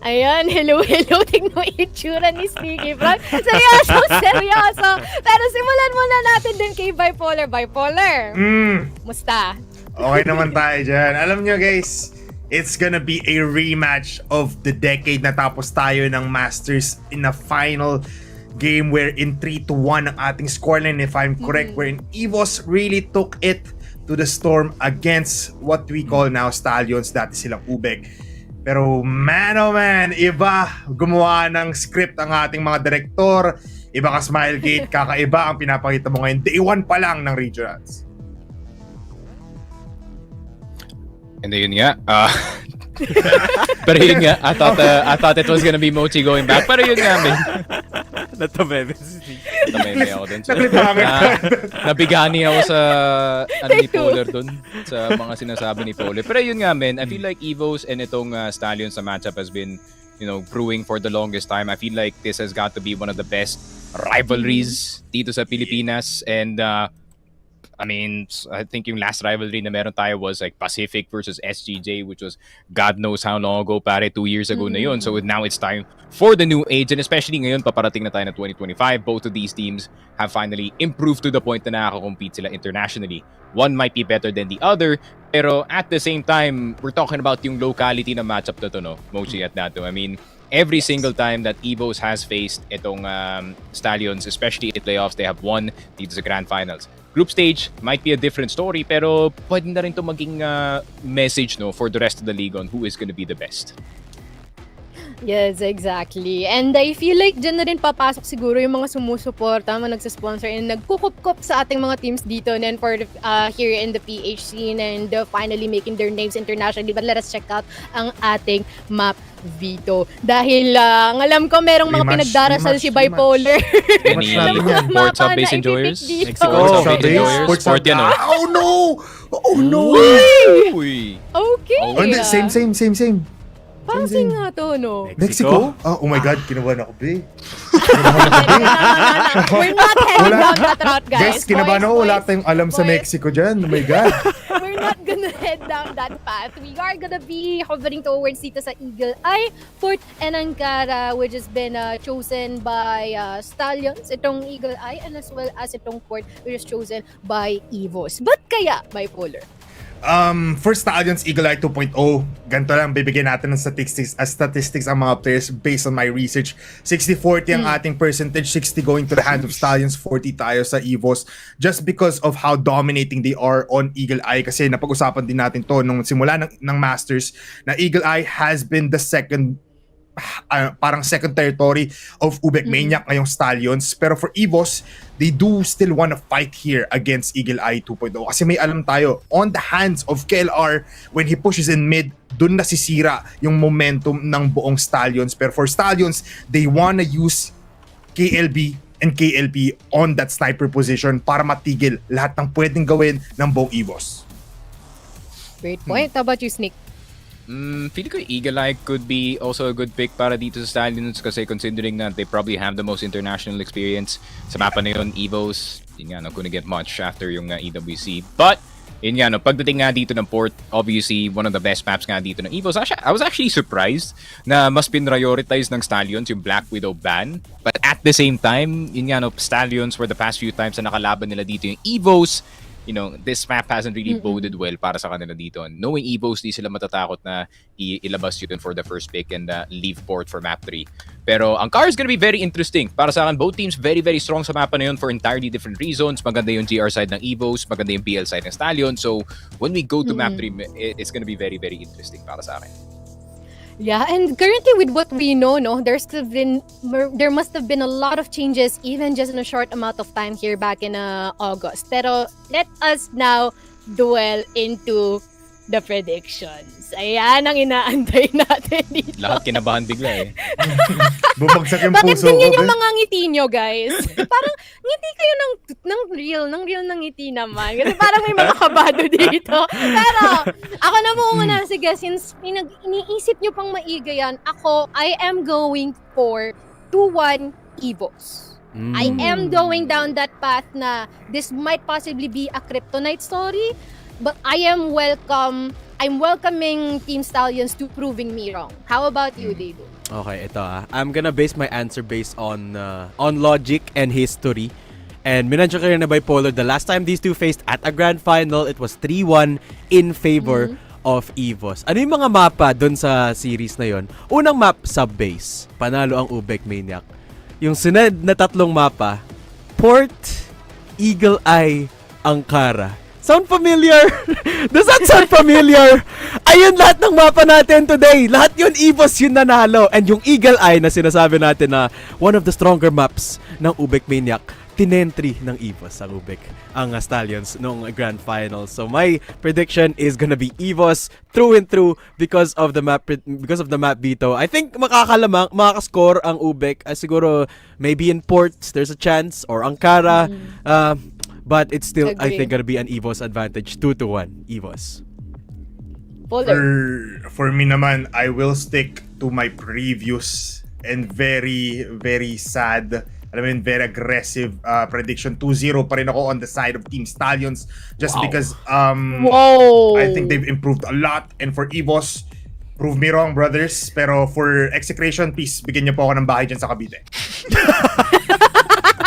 S3: Ayan, hello. Tingnan mo itsura ni Sneaky Frog. Seryoso. Pero simulan muna natin din kay Bipolar. Bipolar, musta?
S5: Okay naman tayo dyan. Alam nyo guys, it's gonna be a rematch of the decade. Natapos tayo ng Masters in a final game wherein 3-1 ang ating scoreline, if I'm correct, wherein EVOS really took it to the storm against what we call now Stallions, dati silang Ubeg. Pero man oh man, iba gumawa ng script ang ating mga direktor, iba ka Smilegate, kakaiba ang pinapakita mo ngayon, day 1 pa lang ng regionals.
S6: And yun nga, pero yun nga, I thought it was gonna be Mochi going back, pero yun nga, man.
S4: Natameme
S6: ako dun. So, nabigani ako sa ni Polar dun, sa mga sinasabi ni Polar. Pero yun nga, man, I feel like EVOS and itong Stallions sa matchup has been, brewing for the longest time. I feel like this has got to be one of the best rivalries dito sa Pilipinas, and I think yung last rivalry na meron tayo was like Pacific versus SGJ, which was God knows how long ago, pare, 2 years ago na yun. So now it's time for the new age, and especially ngayon, paparating na tayo na 2025. Both of these teams have finally improved to the point na nakaka-compete sila internationally. One might be better than the other, pero at the same time, we're talking about yung locality na matchup na to, no? Mochi at Nato. I mean, every single time that EVOS has faced itong Stallions, especially in playoffs, they have won dito sa Grand Finals. Group stage might be a different story, pero pwede na rin to maging message, no, for the rest of the league on who is going to be the best.
S3: Yes, exactly. And I feel like dyan na rin papasok siguro yung mga sumusuporta, mga nagsasponsor and nagkukup-kup sa ating mga teams dito and then for here in the PH scene and finally making their names internationally. But let us check out ang ating map Vito. Dahil alam ko merong mga pinagdarasal si Bipolar.
S6: Any sports sub-base enjoyers?
S3: Mexico.
S6: Sports sport yan, no?
S5: Oh no! Oh no!
S6: Uy!
S3: Okay.
S5: Oh, hindi, same.
S3: Passing nga to, no?
S5: Mexico? Oh my God, kinabahan ako, be.
S3: We're not heading down that route, guys.
S5: Guys, kinabahan ako, wala tayong alam sa Mexico dyan. Oh my God.
S3: We're not gonna head down that path. We are gonna be hovering towards dito sa Eagle Eye, Fort Enangara, which has been chosen by Stallions, itong Eagle Eye, and as well as itong Fort, which is chosen by EVOS. But kaya, Bipolar?
S5: For Stallions, Eagle Eye 2.0, ganito lang, bibigyan natin ng statistics ang mga players based on my research. 60-40 ang ating percentage, 60 going to the hand of Stallions, 40 tayo sa EVOS. Just because of how dominating they are on Eagle Eye. Kasi napag-usapan din natin to nung simula ng Masters, na Eagle Eye has been the second parang second territory of Ubek Maniac ngayong Stallions. Pero for EVOS, they do still want to fight here against Eagle Eye 2.0 kasi may alam tayo, on the hands of KLR, when he pushes in mid, dun nasisira yung momentum ng buong Stallions. Pero for Stallions, they wanna use KLB and KLP on that sniper position para matigil lahat ng pwedeng gawin ng buong EVOS.
S3: Great point. How about you, Sneak?
S6: Feeling ko Eagle Eye could be also a good pick para dito sa Stallions kasi considering that they probably have the most international experience sa mapa na yun, EVOS, yun nga, no, couldn't get much after yung EWC. But, yun nga, no, pagdating nga dito ng port, obviously, one of the best maps nga dito ng EVOS. I was actually surprised na mas pinrioritize ng Stallions yung Black Widow ban. But at the same time, yun nga, no, Stallions were the past few times na nakalaban nila dito yung EVOS. You know, this map hasn't really boded well para sa kanila dito. And knowing EVOS, di sila matatakot na ilabas yun for the first pick and leave port for map 3. Pero ang car is gonna be very interesting. Para sa akin, both teams very, very strong sa mapa na yun for entirely different reasons. Maganda yung GR side ng EVOS, maganda yung PL side ng Stallion. So, when we go to map 3, it's gonna be very, very interesting para sa akin.
S3: Yeah, and currently with what we know, no, there must have been a lot of changes even just in a short amount of time here back in August. Pero let us now dwell into the predictions. Ayan ang inaantay natin dito.
S6: Lahat kinabahan bigla eh.
S5: Bumagsak yung
S3: Bakit
S5: puso ko.
S3: ganyan yung mga ngiti nyo, guys? Parang ngiti kayo ng real ng ngiti naman. Kasi parang may mga kabado dito. Pero ako na muna, sige, since iniisip nyo pang maiga yan, I am going for 2-1 EVOS. I am going down that path na this might possibly be a kryptonite story, but I'm welcoming Team Stallions to proving me wrong. How about you, Dido?
S4: Okay, ito I'm gonna base my answer based on logic and history. And minancho kayo na bipolar, the last time these two faced at a grand final, it was 3-1 in favor of EVOS. Ano yung mga mapa dun sa series na yon? Unang map, sub-base. Panalo ang Ubek Maniac. Yung sunod na tatlong mapa, Port, Eagle Eye, Ankara. Sound familiar? Does that sound familiar? Ayun lahat ng mapa natin today. Lahat yun EVOS yung nanalo. And yung Eagle Eye na sinasabi natin na one of the stronger maps ng Ubek Maniac, tinentry ng EVOS ang Ubek, ang Stallions noong grand final. So my prediction is gonna be EVOS through and through because of the map dito. I think makakascore ang Ubek. Siguro maybe in ports there's a chance, or Ankara. But it's still, I think, gonna be an EVOS advantage. 2-1 EVOS.
S5: For me naman, I will stick to my previous and very, very sad, very aggressive prediction. 2-0 pa rin ako on the side of Team Stallions. Just because I think they've improved a lot. And for EVOS, prove me wrong, brothers. Pero for Execration, please, bigyan niyo po ako ng bahay dyan sa Cavite.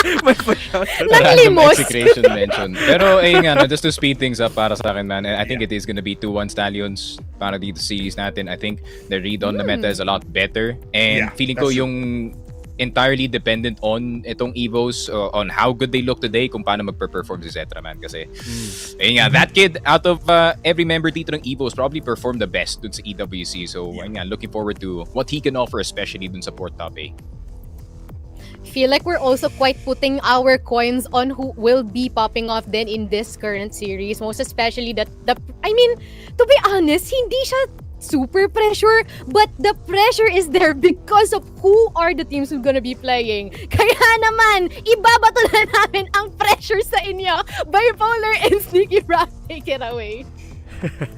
S3: Naglimos.
S6: Execration mention. Pero ayun nga, just to speed things up para sa akin, man, I think it is gonna be 2-1 Stallions para dito series natin. I think the read on the meta is a lot better. And feeling ko yung entirely dependent on itong EVOS, on how good they look today, kung paano magper-perform si Zetra, man. Kasi, ayun nga, that kid out of every member dito ng EVOS probably performed the best dun sa EWC. So, ayun nga, looking forward to what he can offer, especially dun sa Port Top A.
S3: Feel like we're also quite putting our coins on who will be popping off then in this current series. Most especially to be honest, hindi siya super pressure, but the pressure is there because of who are the teams who're gonna be playing. Kaya naman, ibabato na namin ang pressure sa inyo. Bipolar and Sneaky Rock, take it away.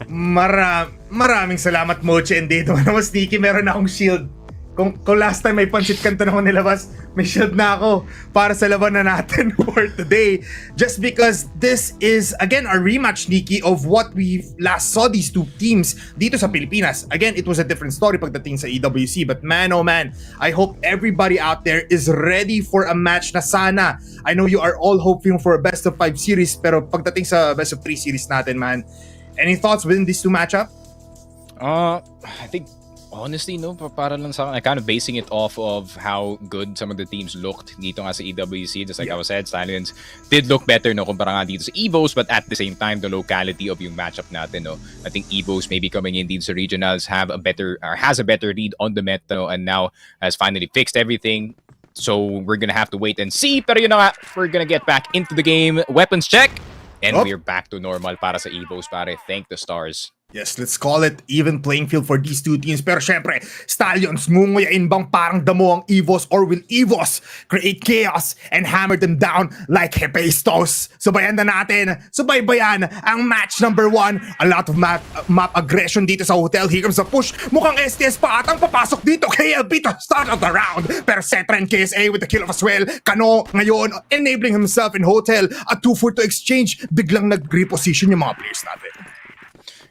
S5: Maraming salamat, Moche, and dito naman, Sneaky, meron akong shield. Kung last time may Pansit Canton ako nilabas, may shield na ako para sa laban na natin for today. Just because this is, again, a rematch, Nikki, of what we last saw these two teams dito sa Pilipinas. Again, it was a different story pagdating sa EWC. But man, oh man, I hope everybody out there is ready for a match na sana. I know you are all hoping for a best of 5 series, pero pagdating sa best of 3 series natin, man, Any thoughts within these two matchup?
S6: I think honestly, no, para lang sa akin, kind of basing it off of how good some of the teams looked dito nga sa EWC. Just like I was said, Stallions did look better, no, kumpara nga dito sa EVOS, but at the same time, the locality of yung matchup natin, no. I think EVOS maybe coming in dito sa regionals has a better read on the meta, no, and now has finally fixed everything. So we're gonna have to wait and see. Pero yun na nga, we're gonna get back into the game. Weapons check. And we're back to normal para sa EVOS, pare. Thank the stars.
S5: Yes, let's call it even playing field for these two teams. Pero syempre, Stallions, ngunguyain bang parang damo ang EVOS, or will EVOS create chaos and hammer them down like Hephaestus? Subayan na natin, subaybayan ang match number 1. A lot of map aggression dito sa hotel. Here comes the push. Mukhang STS pa atang papasok dito. KLB to start out the round. Pero Setra and KSA with the kill of as well. Kano ngayon enabling himself in hotel. A 2-4 to exchange. Biglang nag-reposition yung mga players natin.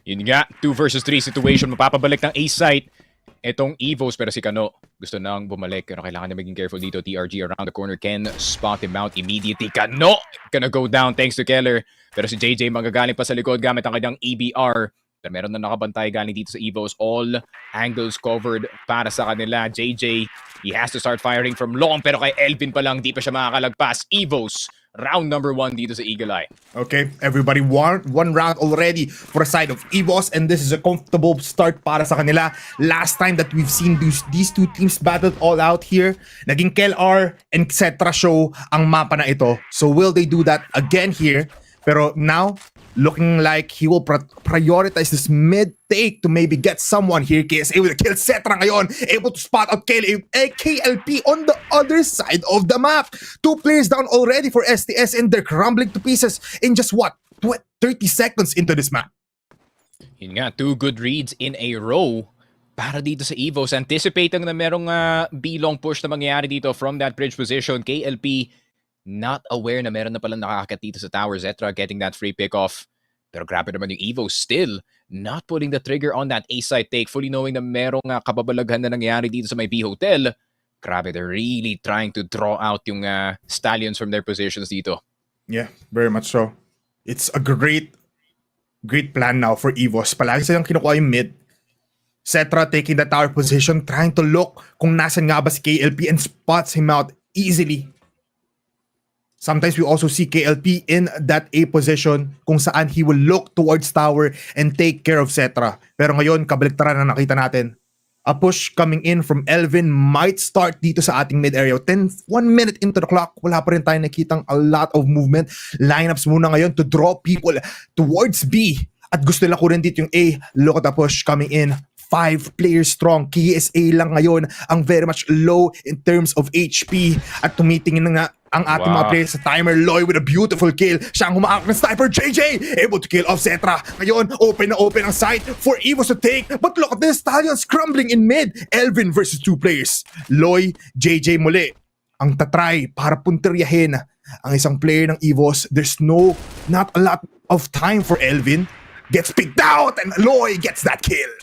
S6: Yun nga, 2 versus 3 situation. Mapapabalik ng A site itong EVOS, pero si Kano gusto nang bumalik. Pero kailangan na maging careful dito. TRG around the corner can spot him out immediately. Kano gonna go down thanks to Keller. Pero si JJ magagaling pa sa likod gamit ang kanyang EBR. Meron na nakabantay galing dito sa EVOS. All angles covered para sa kanila. JJ, he has to start firing from long, pero kay Elvin pa lang, di pa siya makakalagpas. EVOS, round number 1 dito sa Eagle Eye.
S5: Okay, everybody one round already for the side of EVOS, and this is a comfortable start para sa kanila. Last time that we've seen these two teams battled all out here, naging KLR and etc. show ang mapa na ito. So will they do that again here? Pero now, looking like he will prioritize this mid take to maybe get someone here. KSA with a kill. Setra ngayon, able to spot out KLP on the other side of the map. 2 players down already for STS, and they're crumbling to pieces in just what? 30 seconds into this map.
S6: Yun nga, 2 good reads in a row para dito sa EVOS. Anticipating na merong B-long push na mangyayari dito from that bridge position. KLP not aware na meron na palang nakakakat dito sa tower. Zetra getting that free pick-off. Pero grabe naman yung EVOS still not pulling the trigger on that A-side take, fully knowing na merong kababalaghan na nangyayari dito sa may B-hotel. Grabe, they're really trying to draw out yung Stallions from their positions dito.
S5: Yeah, very much so. It's a great plan now for EVOS. Palagi silang kinukuha yung mid. Setra taking the tower position, trying to look kung nasan nga ba si KLP, and spots him out easily. Sometimes we also see KLP in that A position kung saan he will look towards tower and take care of Setra. Pero ngayon, kabaliktaran na nakita natin. A push coming in from Elvin might start dito sa ating mid area. 1 minute into the clock, wala pa rin tayo nakitang a lot of movement. Lineups muna ngayon to draw people towards B. At gusto nila ko rin dito yung A. Look at the push coming in. 5 players strong. KSA lang ngayon ang very much low in terms of HP. At tumitingin na nga ang ating mga players sa timer. Loy with a beautiful kill. Siya ang humaak ng sniper. JJ able to kill off Setra. Ngayon, open na open ang site for EVOS to take. But look at this. Stallions crumbling in mid. Elvin versus 2 players. Loy, JJ muli ang tatry para punteryahin ang isang player ng EVOS. There's not a lot of time for Elvin. Gets picked out and Loy gets that kill.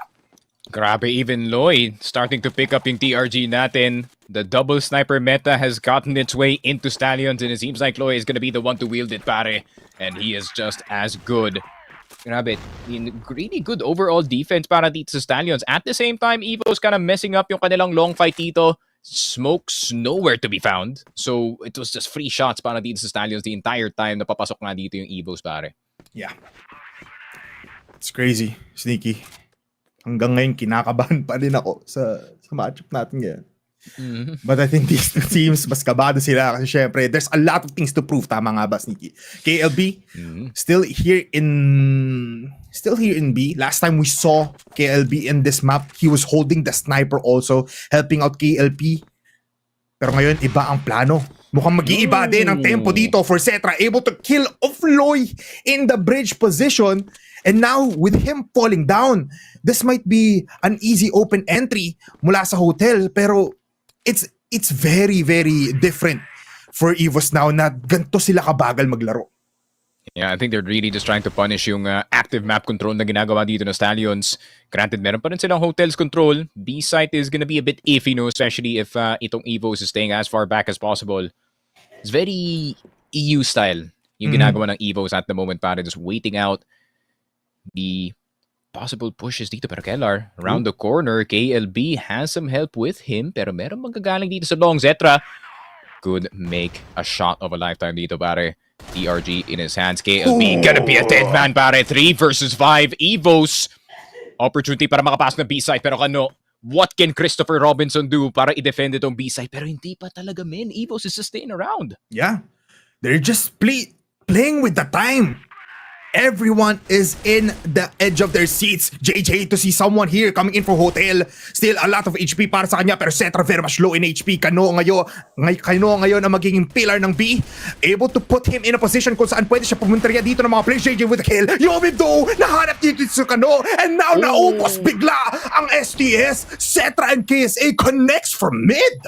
S6: Grabe, even Lloyd starting to pick up yung TRG natin. The double sniper meta has gotten its way into Stallions, and it seems like Lloyd is gonna be the one to wield it, pare. And he is just as good. Grabe, really good overall defense para dito sa Stallions. At the same time, EVO's kind of messing up yung kanilang long fight dito. Smoke's nowhere to be found. So it was just free shots para dito sa Stallions the entire time na papasok nga dito yung EVO's, pare.
S5: Yeah. It's crazy, Sneaky. Hanggang ngayon, kinakabahan pa rin ako sa matchup natin ngayon. But I think these two teams, mas kabado sila kasi syempre, there's a lot of things to prove. Tama nga ba, Sneaky? KLB, still here in B. Last time we saw KLB in this map, he was holding the sniper also, helping out KLP. Pero ngayon, iba ang plano. Mukhang mag-iiba din ang tempo dito for Setra. Able to kill off Loy in the bridge position. And now, with him falling down, this might be an easy open entry mula sa hotel. Pero it's very, very different for EVOS now na ganito sila kabagal maglaro.
S6: Yeah, I think they're really just trying to punish yung active map control na ginagawa dito ng Stallions. Granted, meron pa rin silang hotels control. B-site is gonna be a bit iffy, no? Especially if itong EVOS is staying as far back as possible. It's very EU style yung ginagawa ng EVOS at the moment, pare. Just waiting out the possible pushes dito. Pero Kellar, around the corner, KLB has some help with him. Pero meron magagaling dito sa long. Zetra could make a shot of a lifetime dito, pare. TRG in his hands. KLB gonna be a dead man, pare. 3 versus 5. EVOS. Opportunity para makapasok ng B-side. Pero what can Christopher Robinson do para i-defend itong B-side? Pero hindi pa talaga, men. EVOS is just staying around.
S5: Yeah. They're just playing with the time. Everyone is in the edge of their seats. JJ to see someone here coming in for Hotel. Still a lot of HP para sa kanya, pero Setra very much low in HP. Kano ngayon ang magiging pillar ng B. Able to put him in a position kung saan pwede siya pumuntarya dito ng mga players. JJ with a kill. Yobib though, nahanap dito sa Kano. And now naupos bigla ang STS. Setra and KSA connects from mid.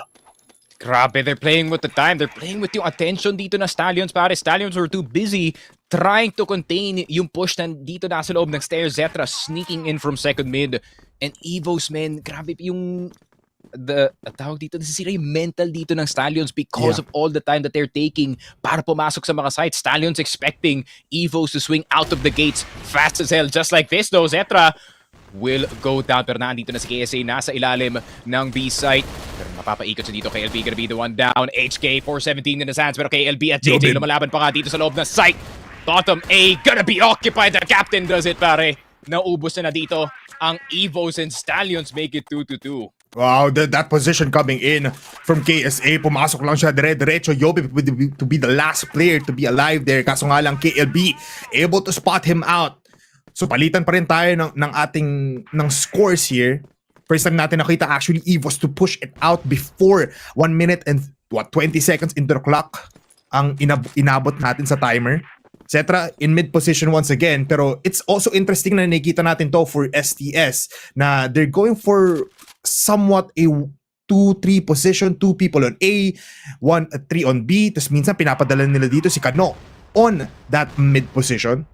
S6: Grabe, they're playing with the time. They're playing with yung attention dito na Stallions, pare. Stallions were too busy trying to contain yung push na dito nasa loob ng stairs. Zetra sneaking in from second mid. And EVOS, man, grabe yung tawag dito, nasisira yung mental dito ng Stallions because of all the time that they're taking para pumasok sa mga sites. Stallions expecting EVOS to swing out of the gates fast as hell. Just like this though, Zetra will go down. Pero naandito na si KSA nasa ilalim ng B-site. Pero mapapaikot siya dito. KLB gonna be the one down. HK 417 in his hands. Pero KLB at JJ lumalaban pa nga dito sa loob ng site. Bottom A gonna be occupied. The captain does it, pare. Naubos na dito ang EVOS and Stallions make it 2-2.
S5: Wow, that position coming in from KSA. Pumasok lang siya dire-diretso. Yobi to be the last player to be alive there. Kaso nga lang KLB able to spot him out. So palitan pa rin tayo ng scores here. First time natin nakita actually EVOS to push it out before 1 minute and 20 seconds into the clock ang inabot natin sa timer. Setra in mid position once again, pero it's also interesting na nakikita natin to for STS na they're going for somewhat a 2-3 position, 2 people on A, 3 on B, tapos minsan pinapadala nila dito si Kano on that mid position.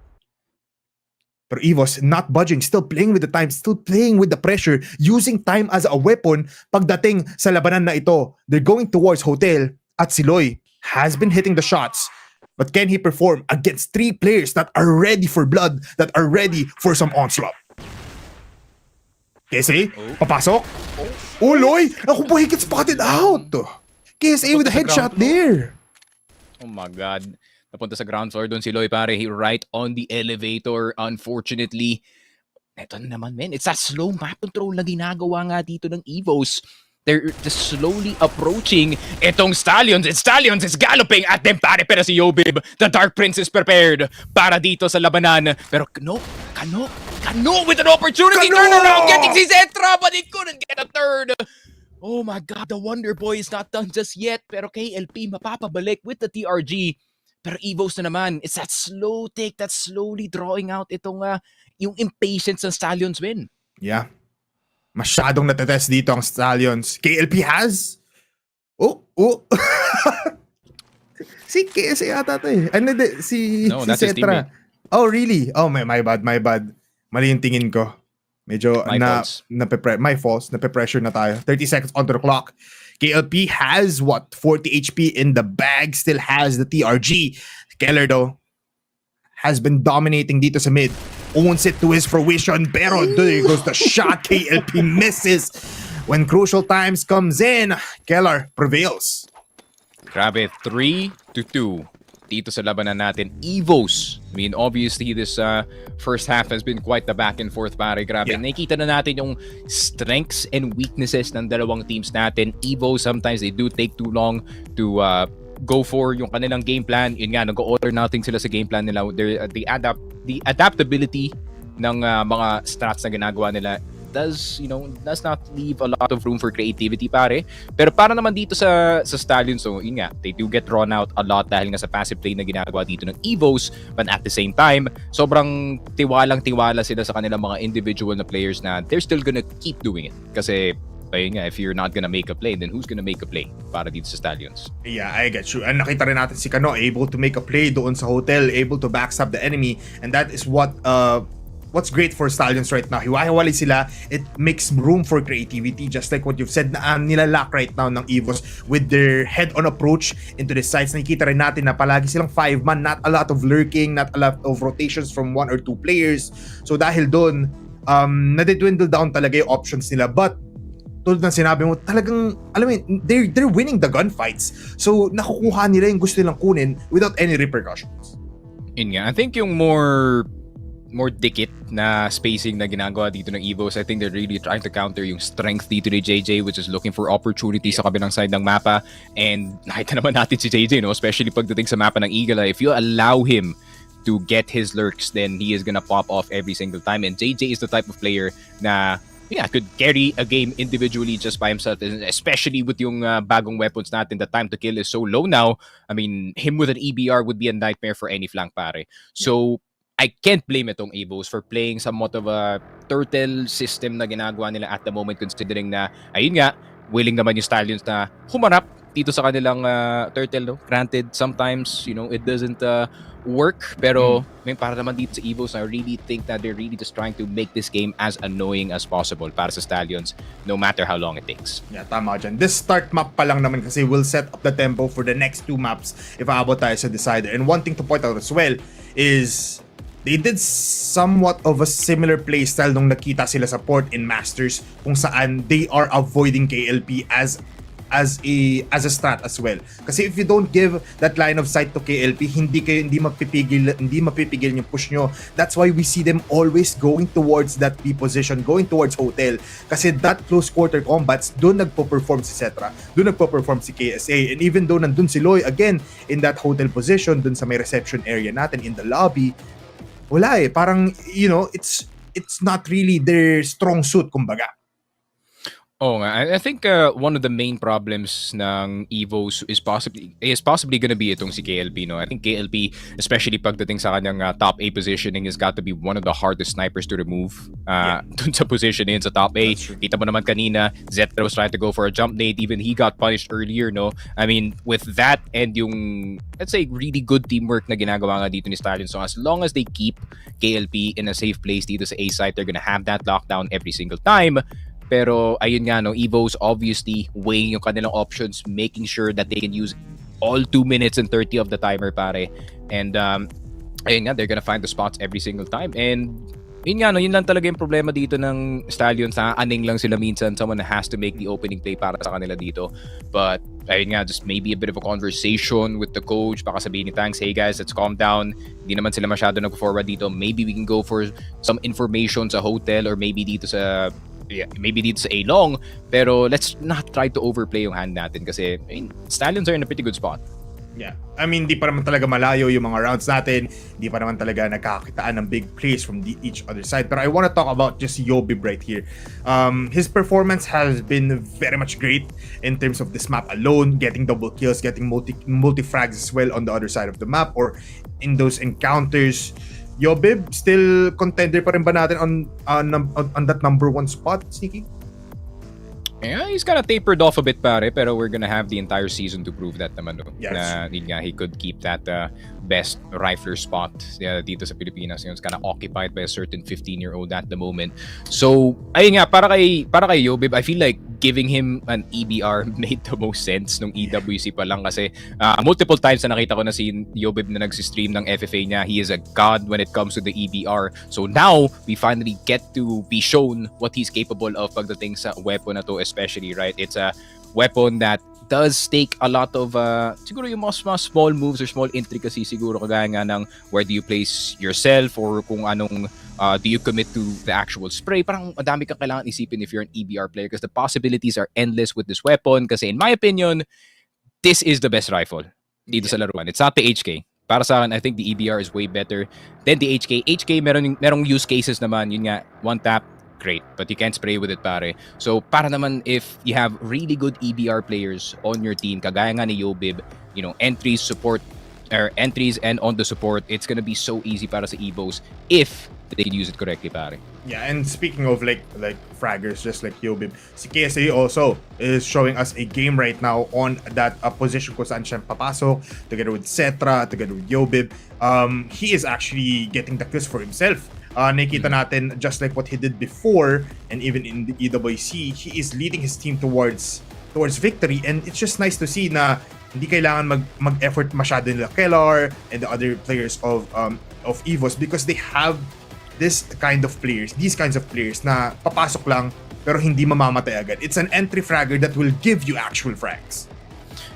S5: Pero EVOS not budging, still playing with the time, still playing with the pressure, using time as a weapon pagdating sa labanan na ito. They're going towards Hotel at Siloy has been hitting the shots. But can he perform against 3 players that are ready for blood, that are ready for some onslaught? KSA, papasok. Uloy! Ako po higit spotted out. KSA with a headshot there.
S6: Oh my God. Napunta sa ground floor doon si Loy, pare. He right on the elevator, unfortunately. Eto na naman, man. It's that slow map control na ginagawa nga dito ng EVOS. They're just slowly approaching itong Stallions. And Stallions is galloping at them, pare. Pero si Yobib, the Dark Prince is prepared para dito sa labanan. Pero Kano with an opportunity. Turn around, getting si Zetra, but he couldn't get a third. Oh my God, the Wonder Boy is not done just yet. Pero KLP mapapabalik with the TRG. Pero EVOS na naman, it's that slow take that's slowly drawing out itong yung impatience ng Stallions win.
S5: Yeah. Masyadong natetest dito ang Stallions. KLP has? Si KSA ata ito eh. Ano si
S6: that's his
S5: Setra.
S6: teammate.
S5: Oh, really? Oh, my bad. Mali yung tingin ko. Medyo my fault. Nape-pressure na tayo. 30 seconds onto the clock. KLP has 40 HP in the bag, still has the TRG. Keller though has been dominating dito sa mid. Owns it to his fruition, pero there goes the shot. KLP misses. When crucial times comes in, Keller prevails.
S6: Grabe, 3-2 dito sa labanan natin. EVOS. I mean, obviously, this first half has been quite the back and forth, pare. Grabe. Yeah. Nakikita na natin yung strengths and weaknesses ng dalawang teams natin. EVOS, sometimes they do take too long to go for yung kanilang game plan. Yun nga, nag-order nothing sila sa game plan nila. The adaptability ng mga strats na ginagawa nila does not leave a lot of room for creativity, pare. Pero para naman dito sa Stallions, so yun nga, they do get drawn out a lot dahil nga sa passive play na ginagawa dito ng EVOS, but at the same time, sobrang tiwalang-tiwala sila sa kanilang mga individual na players na they're still gonna keep doing it. Kasi ayun nga, if you're not gonna make a play, then who's gonna make a play para dito sa Stallions?
S5: Yeah, I get you. And nakita rin natin si Kano able to make a play doon sa Hotel, able to backstab the enemy, and that is what what's great for Stallions right now, hiwa-hiwalay sila, it makes room for creativity, just like what you've said na nilalak right now ng EVOS with their head-on approach into the sites. Nakikita rin natin na palagi silang 5-man, not a lot of lurking, not a lot of rotations from 1 or 2 players. So dahil doon, nadidwindle down talaga yung options nila. But tulad ng sinabi mo, talagang, alam mo, they're winning the gunfights. So nakukuha nila yung gusto nilang kunin without any repercussions.
S6: Yun nga, I think yung more dikit na spacing na ginagawa dito ng EVOS, I think they're really trying to counter yung strength dito ni JJ, which is looking for opportunities sa kabilang side ng mapa. And nakita naman natin si JJ, no? Especially pagdating sa mapa ng Eagle Eye. If you allow him to get his lurks, then he is gonna pop off every single time. And JJ is the type of player na could carry a game individually just by himself, and especially with yung bagong weapons natin. The time to kill is so low now. I mean, him with an EBR would be a nightmare for any flank, pare. So I can't blame itong EVOS for playing somewhat of a turtle system na ginagawa nila at the moment, considering na, ayun nga, willing naman yung Stallions na humarap dito sa kanilang turtle, no? Granted, sometimes, it doesn't work, pero may para naman dito sa EVOS, I really think that they're really just trying to make this game as annoying as possible para sa Stallions, no matter how long it takes.
S5: Yeah, tama dyan. This start map pa lang naman kasi will set up the tempo for the next 2 maps if aabot tayo sa Decider. And one thing to point out as well is they did somewhat of a similar playstyle nung nakita sila sa port in Masters, kung saan they are avoiding KLP as a strat as well. Kasi if you don't give that line of sight to KLP, hindi mapipigil yung push nyo. That's why we see them always going towards that B position, going towards hotel. Kasi that close quarter combats, doon nagpo-perform si Cetra, doon nagpo-perform si KSA. And even though nandun si Loy again in that hotel position, doon sa may reception area natin in the lobby, wala eh. Parang, it's not really their strong suit, kumbaga.
S6: Oh, I think one of the main problems ng EVOS is possibly gonna be itong si KLP, no? I think KLP, especially pagdating sa kanyang top A positioning, has got to be one of the hardest snipers to remove dun sa positioning sa top A. Kita mo naman kanina, Zetra was trying to go for a jump nade, even he got punished earlier, no? I mean, with that and yung, let's say, really good teamwork na ginagawa nga dito ni Stallions, so as long as they keep KLP in a safe place dito sa A site, they're gonna have that lockdown every single time. Pero ayun nga, no, EVOS obviously weighing yung kanilang options, making sure that they can use all 2 minutes and 30 of the timer, pare. And ayun nga, they're gonna find the spots every single time. And yun nga, no, yun lang talaga yung problema dito ng Stallions. Aning lang sila minsan, someone has to make the opening play para sa kanila dito. But ayun nga, just maybe a bit of a conversation with the coach. Baka sabihin ni Tanks, hey guys, let's calm down. Hindi naman sila masyado nag-forward dito. Maybe we can go for some information sa hotel or maybe dito sa A-long, pero let's not try to overplay yung hand natin kasi Stallions are in a pretty good spot.
S5: Yeah. I mean, di pa naman talaga malayo yung mga rounds natin. Di pa naman talaga nagkakakitaan ng big plays from each other side. But I want to talk about just Yobib right here. His performance has been very much great in terms of this map alone, getting double kills, getting multi-frags as well on the other side of the map or in those encounters. Yobib, still contender pa rin ba natin on that number 1 spot, Sneaky?
S6: Yeah, he's kind of tapered off a bit, pare, pero we're gonna have the entire season to prove that naman, no?
S5: Yes.
S6: Na he could keep that best rifler spot dito sa Pilipinas. It's kind of occupied by a certain 15-year-old at the moment. So, ayun nga, para kay Yobib, I feel like giving him an EBR made the most sense nung EWC pa lang kasi multiple times na nakita ko na si Yobib na nagsistream ng FFA niya. He is a god when it comes to the EBR. So now, we finally get to be shown what he's capable of pagdating sa weapon na to, especially, right? It's a weapon that does take a lot of siguro yung mga small moves or small intricacies siguro, kagaya nga ng where do you place yourself or kung anong do you commit to the actual spray. Parang madami kang kailangan isipin if you're an EBR player because the possibilities are endless with this weapon kasi in my opinion, this is the best rifle dito sa laruan. It's not the HK. Para sa akin, I think the EBR is way better than the HK. HK, merong use cases naman, yun nga, one tap, great, but you can't spray with it, pare. So, para naman if you have really good EBR players on your team, kagaya nga ni Yobib, entries, support, or entries and on the support, it's gonna be so easy para sa EVOS if they can use it correctly, pare.
S5: Yeah, and speaking of like fraggers, just like Yobib, si KSA also is showing us a game right now on that position kung saan siya papasok, together with Cetra, together with Yobib. He is actually getting the kills for himself. nakita natin, just like what he did before, and even in the EWC, he is leading his team towards victory. And it's just nice to see na hindi kailangan mag-effort masyado nila Kellar and the other players of EVOS, because they have these kinds of players na papasok lang pero hindi mamamatay agad. It's an entry fragger that will give you actual frags.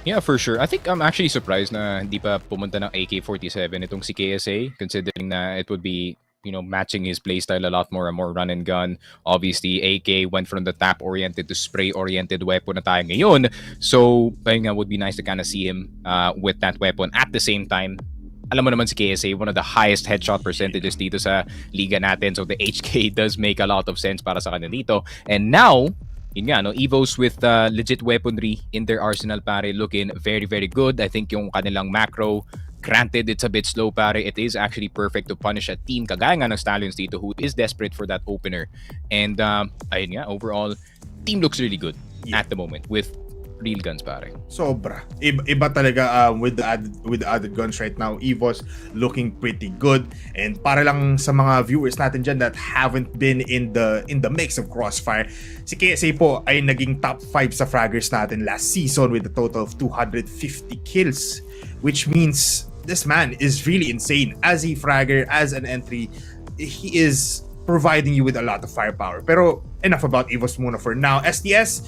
S6: Yeah, for sure. I think I'm actually surprised na hindi pa pumunta ng AK-47 itong si KSA, considering na it would be, matching his playstyle a lot more run and gun. Obviously, AK went from the tap-oriented to spray-oriented weapon na tayo ngayon. So, ayun nga, would be nice to kind of see him with that weapon. At the same time, alam mo naman si KSA, one of the highest headshot percentages dito sa liga natin. So, the HK does make a lot of sense para sa kanya dito. And now, yun nga, EVOS with legit weaponry in their arsenal, pare, looking very, very good. I think yung kanilang macro, granted, it's a bit slow, pare, it is actually perfect to punish a team kagaya nga ng Stallions dito who is desperate for that opener. And, ayun nga, overall, team looks really good at the moment with real guns, pare.
S5: Sobra. Iba talaga with the added guns right now. EVOS looking pretty good. And para lang sa mga viewers natin dyan that haven't been in the mix of Crossfire, si KSA po ay naging top 5 sa fraggers natin last season with a total of 250 kills, which means this man is really insane. As a fragger, as an entry, he is providing you with a lot of firepower. Pero enough about EVOS muna for now. STS,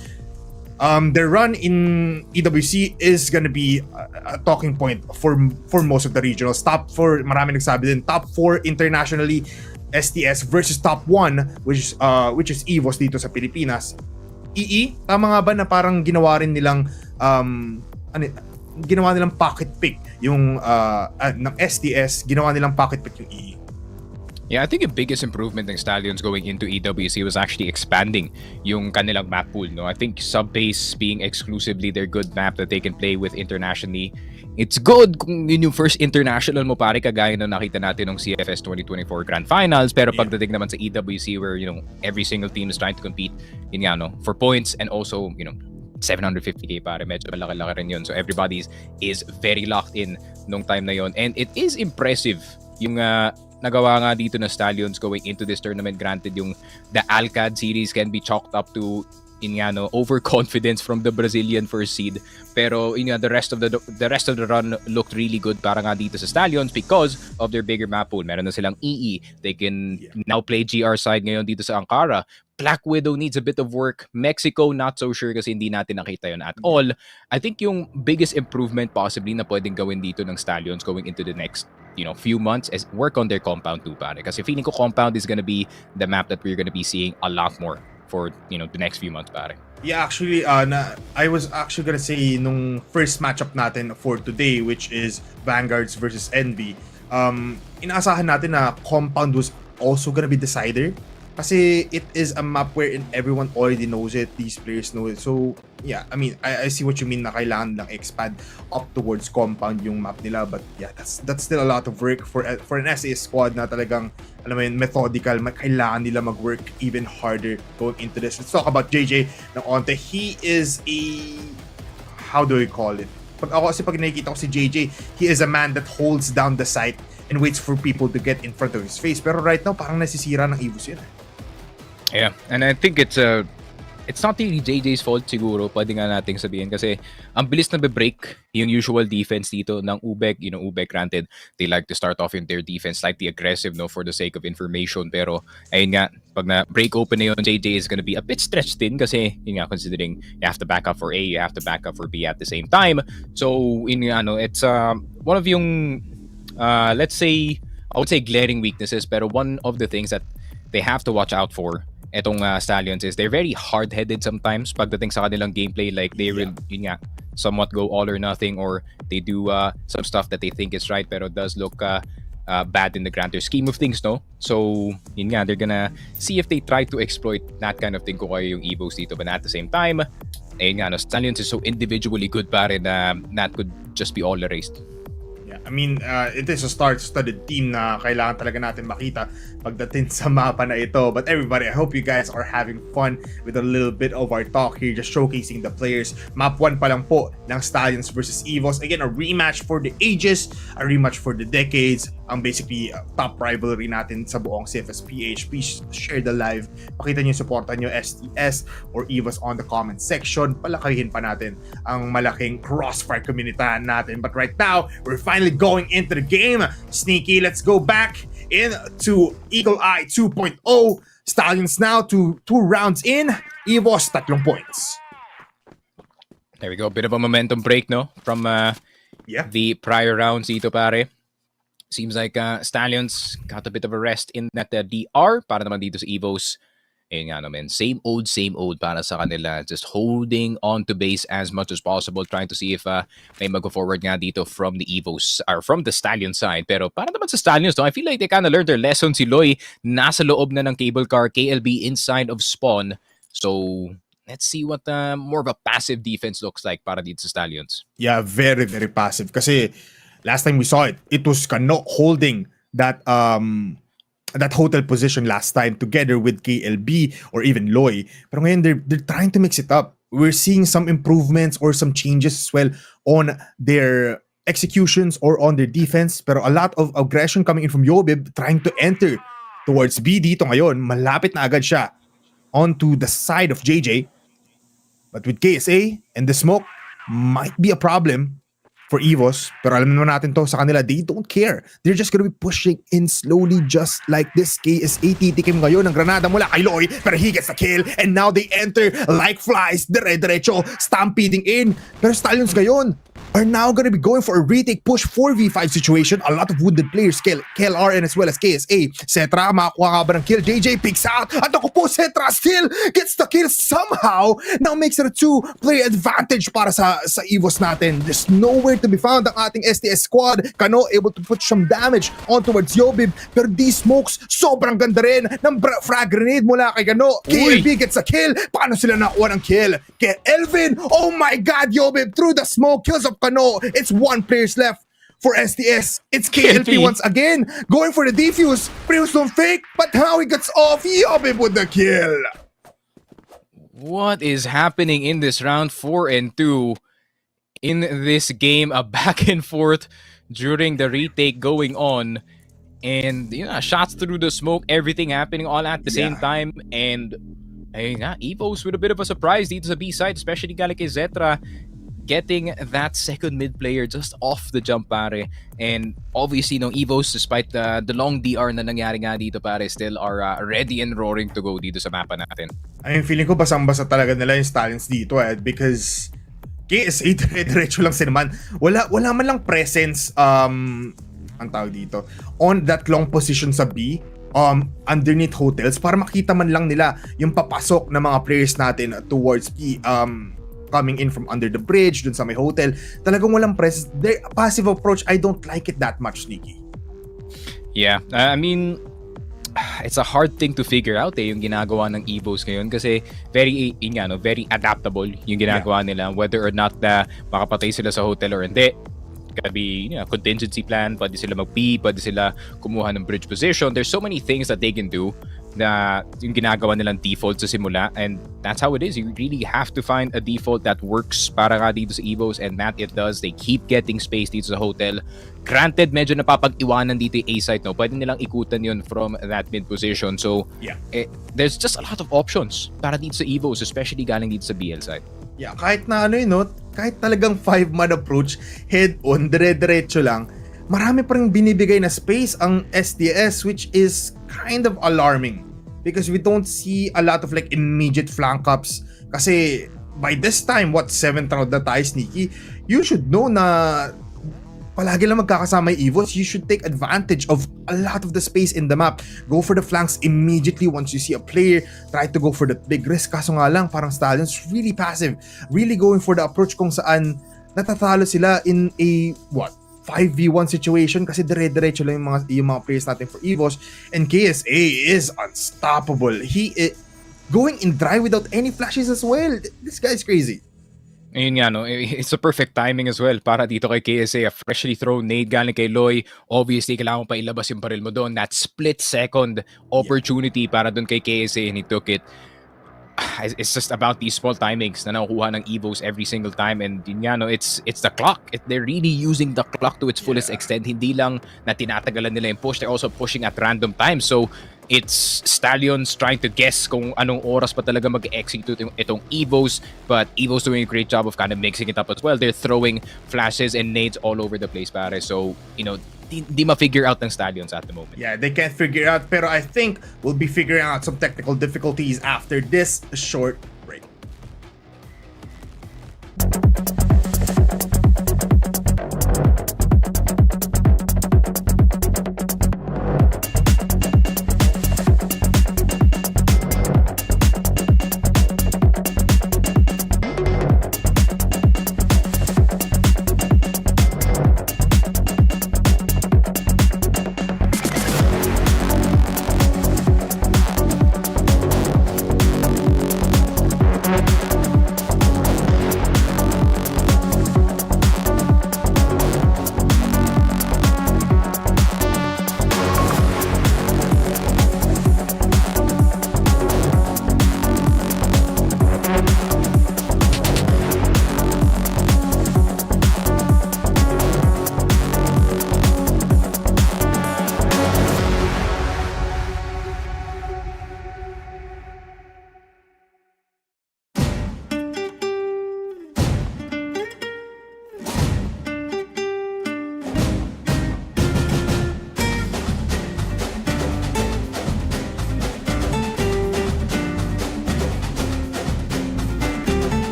S5: their run in EWC is gonna be a talking point for most of the regionals. Top 4, marami nagsabi din, top 4 internationally, STS versus top 1, which is EVOS dito sa Pilipinas. Tama nga ba na parang ginawa nilang pocket pick yung ng STS, ginawa nilang pocket pick yung EE?
S6: Yeah, I think the biggest improvement ng Stallions going into EWC was actually expanding yung kanilang map pool. No, I think sub-base being exclusively their good map that they can play with internationally. It's good kung yun yung first international mo, pare, kagaya na nakita natin ng CFS 2024 Grand Finals. Pero pagdating naman sa EWC where, every single team is trying to compete, for points and also, 750k, pare, medyo malaki-laki rin yun. So everybody is very locked in nung time na yon. And it is impressive yung nagawa nga dito na Stallions going into this tournament. Granted, the Alcad series can be chalked up to overconfidence from the Brazilian first seed. Pero the rest of the run looked really good para nga dito sa Stallions because of their bigger map pool. Meron na silang EE. They can now play GR side ngayon dito sa Ankara. Black Widow needs a bit of work. Mexico, not so sure kasi hindi natin nakita yun at all. I think yung biggest improvement possibly na pwedeng gawin dito ng Stallions going into the next few months is work on their compound too, pare. Kasi feeling ko compound is gonna be the map that we're gonna be seeing a lot more for the next few months, pare.
S5: Yeah, actually, I was actually gonna say nung first matchup natin for today, which is Vanguards versus Envy, inaasahan natin na compound was also gonna be decider. Kasi it is a map wherein everyone already knows it, these players know it. So, yeah, I mean, I see what you mean na kailangan lang expand up towards compound yung map nila. But yeah, that's still a lot of work for an SAS squad na talagang, alam mo yun, methodical. Kailangan nila mag-work even harder going into this. Let's talk about JJ ng onte. He is how do we call it? Pag nakikita ko si JJ, he is a man that holds down the site and waits for people to get in front of his face. Pero right now, parang nasisira ng EVOS yun.
S6: Yeah, and I think it's not really JJ's fault siguro, pwede nga nating sabihin kasi ang bilis na be-break yung usual defense dito ng Ubek. Ubek, granted, they like to start off in their defense slightly aggressive, for the sake of information. Pero ayun nga, pag na-break open na yun, JJ is gonna be a bit stretched din kasi considering you have to back up for A, you have to back up for B at the same time. So, it's one of yung let's say, I would say glaring weaknesses, pero one of the things that they have to watch out for etong Stallions is they're very hard-headed sometimes pagdating sa kanilang gameplay. Like they will somewhat go all or nothing, or they do some stuff that they think is right pero does look bad in the grander scheme of things, no? So they're gonna see if they try to exploit that kind of thing kung kayo yung EVOS dito. But at the same time, Stallions is so individually good, pare, na that could just be all erased.
S5: I mean, it is a star-studded team na kailangan talaga natin makita pagdating sa mapa na ito. But everybody, I hope you guys are having fun with a little bit of our talk here, just showcasing the players. Map 1 pa lang po ng Stallions versus EVOS. Again, a rematch for the ages, a rematch for the decades. ang basically top rivalry natin sa buong CFS PH. Please share the live. Pakita nyo, supportan nyo STS or EVOS on the comment section. Palakayin pa natin ang malaking Crossfire community natin. But right now, we're finally going into the game. Sneaky, let's go back into Eagle Eye 2.0. Stallions now to 2 rounds in. EVOS, 3 points.
S6: There we go. Bit of a momentum break, no? From the prior rounds dito, pare. Seems like Stallions got a bit of a rest in that DR para naman dito sa EVOS. Ayun nga naman, same old para sa kanila. Just holding on to base as much as possible, trying to see if may mag-forward nga dito from the EVOS, or from the Stallion side. Pero para naman sa Stallions, no, I feel like they kind of learned their lesson. Si Loy, nasa loob na ng cable car, KLB inside of spawn. So, let's see what more of a passive defense looks like para dito sa Stallions.
S5: Yeah, very, very passive. Kasi last time we saw it, it was Kano holding that that hotel position last time together with KLB or even Loy. Pero ngayon, they're trying to mix it up. We're seeing some improvements or some changes as well on their executions or on their defense. Pero a lot of aggression coming in from Yobib trying to enter towards B dito ngayon. Malapit na agad siya onto the side of JJ. But with KSA and the smoke, might be a problem for EVOS. Pero alam naman natin to sa kanila, they don't care. They're just gonna be pushing in slowly just like this. KSA titikim ngayon ng granada mula kay Loy, pero he gets the kill and now they enter like flies, dire-diretso, stampeding in. Pero Stallions ngayon are now gonna be going for a retake push 4v5 situation. A lot of wounded players, KLR and as well as KSA. Setra, makakuha ka ba ng kill? JJ picks out. At ako po, Setra still gets the kill somehow. Now makes it a 2-player advantage para sa EVOS natin. There's nowhere to be found ang ating STS squad. Kano able to put some damage on towards Yobib. Pero these smokes, sobrang ganda rin ng frag grenade mula kay Kano. KLB gets a kill. Paano sila nakuha ng kill? Kay Elvin, oh my god, Yobib through the smoke, kills of Kano. It's 1 players left for STS. It's KLP once again, going for the defuse. Prius don't fake, but how he gets off, Yobib with the kill.
S6: What is happening in this round 4 and 2? In this game, a back and forth during the retake going on. And, you know, shots through the smoke, everything happening all at the same time. And, ayun nga, EVOS with a bit of a surprise dito sa B-side, especially galing kay Zetra, getting that second mid player just off the jump, pare. And obviously, no, EVOS, despite the long DR na nangyari nga dito, pare, still are ready and roaring to go dito sa mapa natin.
S5: I mean, feeling ko basang-basa talaga nila yung Stallions dito because KSA diretso lang sinaman. Wala man lang presence ang tawag dito on that long position sa B underneath hotels para makita man lang nila yung papasok ng mga players natin towards B coming in from under the bridge dun sa may hotel. Talagang walang presence. Their passive approach, I don't like it that much, Sneaky.
S6: Yeah, I mean, it's a hard thing to figure out yung ginagawa ng EVOS ngayon kasi very adaptable yung ginagawa nila, whether or not makapatay sila sa hotel or hindi. Gotta be, contingency plan, pwede sila mag-B, pwede sila kumuha ng bridge position. There's so many things that they can do na yung ginagawa nilang default sa simula, and that's how it is. You really have to find a default that works para nga dito sa EVOS, and that it does. They keep getting space dito sa hotel. Granted, medyo napapag-iwanan dito yung A-site, no? Pwede nilang ikutan yun from that mid position. So, there's just a lot of options para dito sa EVOS, especially galing dito sa BL side.
S5: Yeah, kahit na kahit talagang 5-man approach, head-on, dire-diretso lang, marami pa rin binibigay na space ang STS, which is kind of alarming because we don't see a lot of like immediate flank ups. Kasi by this time, 7th round na tayo, Sneaky, you should know na palagi lang magkakasama yung EVOS. You should take advantage of a lot of the space in the map. Go for the flanks immediately once you see a player. Try to go for the big risk. Kaso nga lang, parang Stallions really passive. Really going for the approach kung saan natatalo sila in a 5v1 situation kasi dire-diretso lang yung mga players natin for EVOS. And KSA is unstoppable. He is going in dry without any flashes as well. This guy is crazy.
S6: Ayun nga, no, it's a perfect timing as well para dito kay KSA. A freshly thrown nade galing kay Loy. Obviously, kailangan mo pa ilabas yung baril mo doon. That split second opportunity para doon kay KSA, and he took it. it's just about these small timings na nakukuha ng EVOS every single time, and yun nga, no, it's the clock. They're really using the clock to its fullest extent. Hindi lang na tinatagalan nila yung push, they're also pushing at random times. So it's Stallions trying to guess kung anong oras pa talaga mag-execute itong EVOS, but EVOS doing a great job of kind of mixing it up as well. They're throwing flashes and nades all over the place, pare. So, you know, di ma-figure out ng Stallions at the moment.
S5: Yeah, they can't figure out, pero I think we'll be figuring out some technical difficulties after this short break.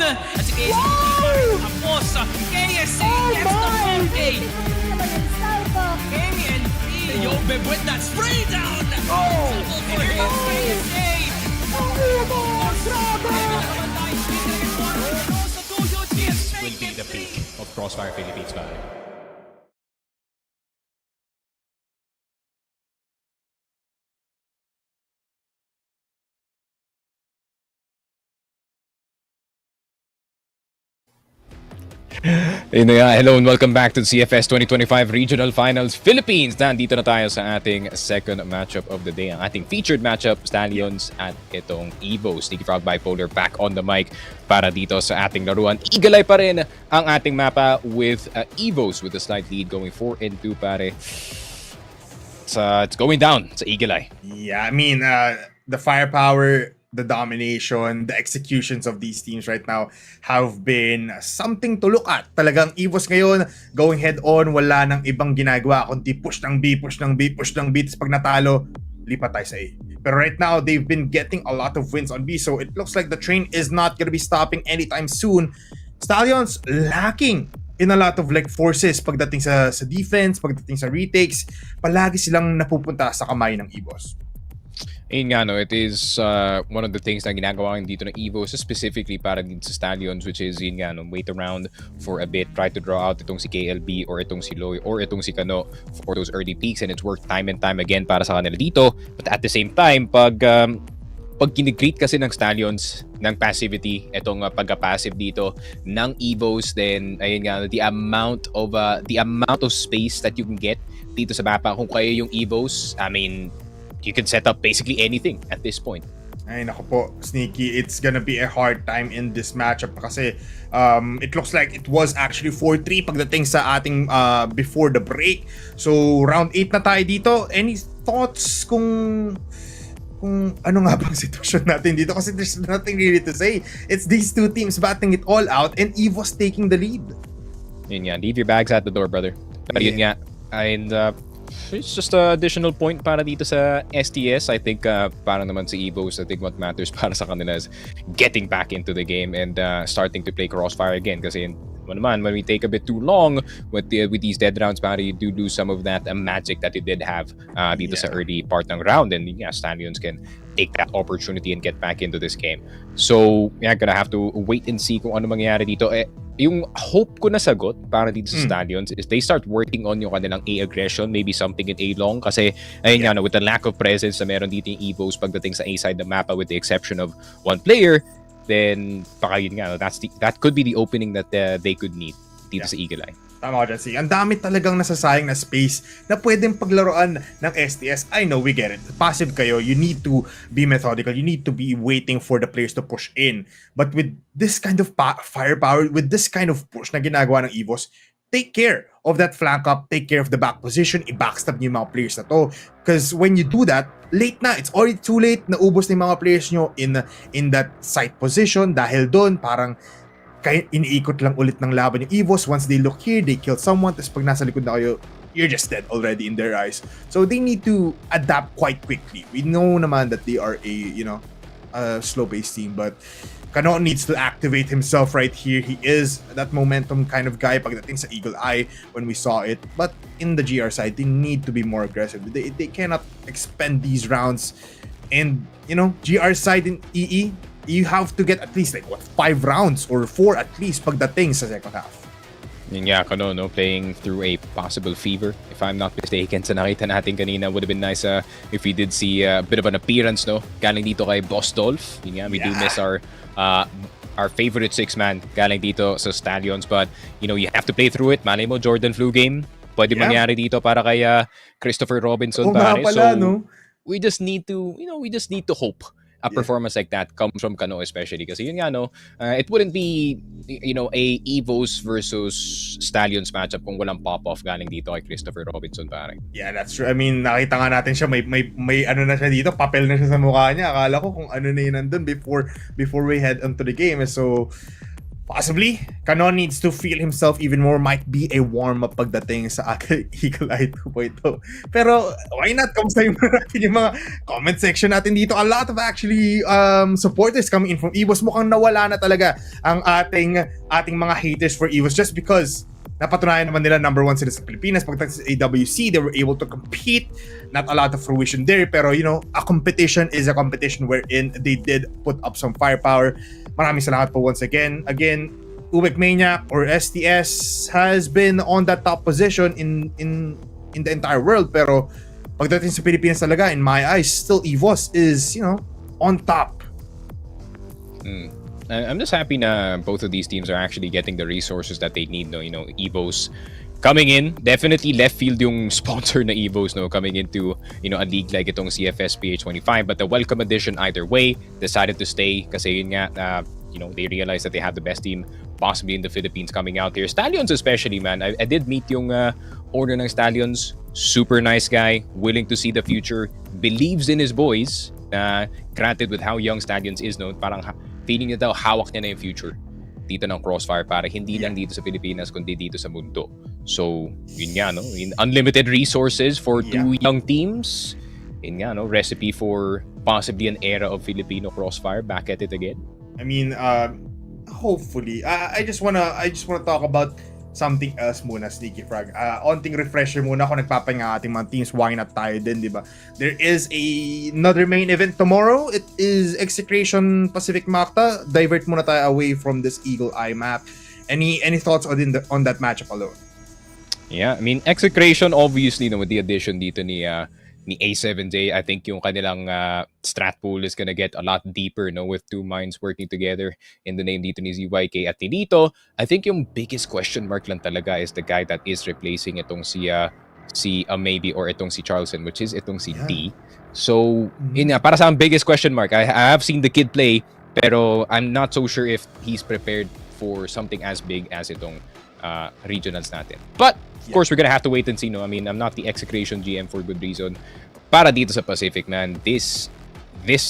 S1: Execration, tapos KSC gets the monkey. KNP, yo, babe, with that spray down. Oh, for him, KSC.
S2: This will be the peak of Crossfire Philippines, pare.
S6: Yun na nga, hello and welcome back to the CFS 2025 Regional Finals Philippines. Nandito na tayo sa ating second matchup of the day. Ang ating featured matchup, Stallions at itong EVOS. Sneaky Frog Bipolar back on the mic para dito sa ating laruan. Eagle Eye pa rin ang ating mapa with EVOS with a slight lead going 4-2 pare. It's going down sa Eagle Eye.
S5: Yeah, I mean, the firepower, the domination, the executions of these teams right now have been something to look at. Talagang EVOS ngayon, going head on, wala nang ibang ginagawa kundi push ng B, push ng B, push ng B. Tapos pag natalo, lipat tayo sa A. Pero right now, they've been getting a lot of wins on B, so it looks like the train is not gonna be stopping anytime soon. Stallions lacking in a lot of like forces pagdating sa defense, pagdating sa retakes, palagi silang napupunta sa kamay ng EVOS.
S6: Ayun nga, no, it is one of the things na ginagawa dito ng EVOS specifically para dito sa Stallions, which is yun nga, no, wait around for a bit, try to draw out itong si KLB or itong si Loy or itong si Kano for those early peaks, and it's worked time and time again para sa kanila dito. But at the same time, pag kinigreet kasi ng Stallions ng passivity, itong pagka-passive dito ng EVOS, then ayun nga, the amount of space that you can get dito sa mapa, kung kaya yung EVOS, I mean, you can set up basically anything at this point.
S5: Ay, naku po, Sneaky, it's gonna be a hard time in this matchup kasi it looks like it was actually 4-3 pagdating sa ating before the break. So, round 8 na tayo dito. Any thoughts kung ano nga bang sitwasyon natin dito? Kasi there's nothing really to say. It's these two teams batting it all out and EVOS taking the lead.
S6: Yun nga, leave your bags at the door, brother. Pero yun nga, and it's just an additional point para dito sa STS. I think para naman sa EVOS, I think what matters para sa kanila is getting back into the game and starting to play Crossfire again. Kasi when we take a bit too long with these dead rounds, para you do lose some of that magic that you did have dito sa early part ng round, and yeah, Stallions can take that opportunity and get back into this game. So yeah, gonna have to wait and see kung ano mangyayari dito. Yung hope ko na sagot para dito sa Stallions is they start working on yung kanilang A aggression, maybe something in A long, kasi ayun nga, no, with the lack of presence na meron dito yung EVOS pagdating sa A side ng mapa, with the exception of one player, then baka yun nga, no, that could be the opening that they could need dito sa Eagle Eye.
S5: Tama ko dyan, see. Ang dami talagang nasasayang na space na pwedeng paglaruan ng STS. I know, we get it. Passive kayo, you need to be methodical, you need to be waiting for the players to push in. But with this kind of firepower, with this kind of push na ginagawa ng EVOS, take care of that flank up, take care of the back position, i-backstab niyo yung mga players na to. Because when you do that, late na, it's already too late, naubos na yung mga players nyo in that side position. Dahil doon, parang iniikot lang ulit ng laban yung EVOS. Once they look here, they kill someone, tapos pag nasa likod na kayo, you're just dead already in their eyes. So they need to adapt quite quickly. We know naman that they are a slow-paced team, but Kano needs to activate himself right here. He is that momentum kind of guy pagdating sa Eagle Eye when we saw it. But in the GR side, they need to be more aggressive. They cannot expend these rounds. And, GR side in EE, you have to get at least 5 rounds or 4 at least pagdating sa second half.
S6: Yun nga, Kano, no, playing through a possible fever, if I'm not mistaken. Sa nakita natin kanina, would have been nice if we did see a bit of an appearance, no, galing dito kay Boss Dolph. Yun nga, we do miss our favorite 6-man galing dito sa Stallions, but you have to play through it. Malay mo, Jordan flu game pwede mangyari dito para kay Christopher Robinson, pare. So
S5: no?
S6: we just need to hope a performance like that comes from Kano, especially kasi yun nga, no, it wouldn't be a EVOS versus Stallions matchup kung walang pop-off galing dito kay Christopher Robinson, pare.
S5: Yeah, that's true. I mean, nakita nga natin siya, may ano na siya dito, papel na siya sa mukha niya. Akala ko kung ano na yun nandun before we head onto the game. So possibly, Kano needs to feel himself even more. Might be a warm-up pagdating sa Eagle Eye 2.0. Pero, why not? Kamusta yung mga comment section natin dito? A lot of actually supporters coming in from EVOS. Mukhang nawala na talaga ang ating mga haters for EVOS just because napatunayan naman nila number 1 sila sa Pilipinas. Pagdating sa AWC, they were able to compete. Not a lot of fruition there, pero a competition is a competition wherein they did put up some firepower. Maraming salamat po once again. Again, Ubek Maniac or STS has been on that top position in the entire world, pero pagdating sa Pilipinas talaga, in my eyes, still EVOS is, on top.
S6: I'm just happy na both of these teams are actually getting the resources that they need, no. EVOS coming in, definitely left field yung sponsor na EVOS, no, coming into a league like itong CFS PH25, but the welcome addition either way, decided to stay kasi yun nga, they realized that they have the best team possibly in the Philippines coming out here. Stallions especially, man, I did meet yung owner ng Stallions, super nice guy, willing to see the future, believes in his boys, granted with how young Stallions is, no, parang feeling niya daw hawak niya na yung future dito ng Crossfire, para hindi lang dito sa Pilipinas kundi dito sa mundo. So, yun nga, no? Unlimited resources for two young teams. yun nga, no, recipe for possibly an era of Filipino Crossfire back at it again.
S5: I mean, hopefully. I just wanna talk about something else muna, Sneaky Frog. Onting refresher muna kung nagpapahinga ating mga teams. Why not tayo din, di ba? There is another main event tomorrow. It is Execration Pacific Macta. Divert muna tayo away from this Eagle Eye map. Any thoughts on that matchup alone?
S6: Yeah, I mean, Execration, obviously, no, with the addition dito ni A7J, I think yung kanilang strat pool is gonna get a lot deeper, no, with two minds working together in the name dito ni ZYK at ni dito. I think yung biggest question mark lang talaga is the guy that is replacing itong si maybe or itong si Charleston, which is itong si D. So, yun nga, para sa ang biggest question mark. I have seen the kid play, pero I'm not so sure if he's prepared for something as big as itong regionals natin. But of course, we're gonna have to wait and see. No, I mean, I'm not the Execration GM for good reason. Para dito sa Pacific, man, this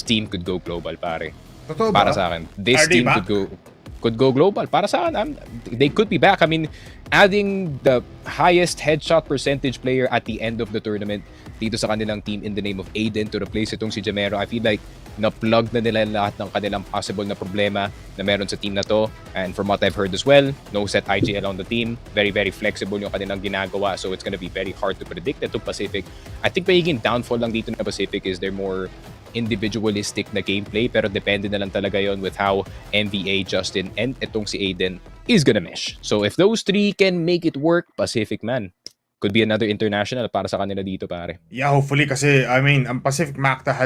S6: team could go global, pare.
S5: Totoo
S6: Para
S5: ba?
S6: sa akin, this
S5: Are they
S6: team
S5: back?
S6: could go global. Para sa akin, they could be back. I mean, adding the highest headshot percentage player at the end of the tournament dito sa kanilang team in the name of Aiden to replace itong si Jamero, I feel like na-plug na nila lahat ng kanilang possible na problema na meron sa team na to. And from what I've heard as well, no set IGL on the team. Very, very flexible yung kanilang ginagawa. So it's gonna be very hard to predict itong Pacific. I think magiging downfall lang dito na Pacific is they're more individualistic na gameplay, pero depende na lang talaga yon with how MVA, Justin, and itong si Aiden is gonna mesh. So if those three can make it work, Pacific, man, could be another international para sa kanila dito, pare.
S5: Yeah, hopefully kasi I mean, Pacific Macta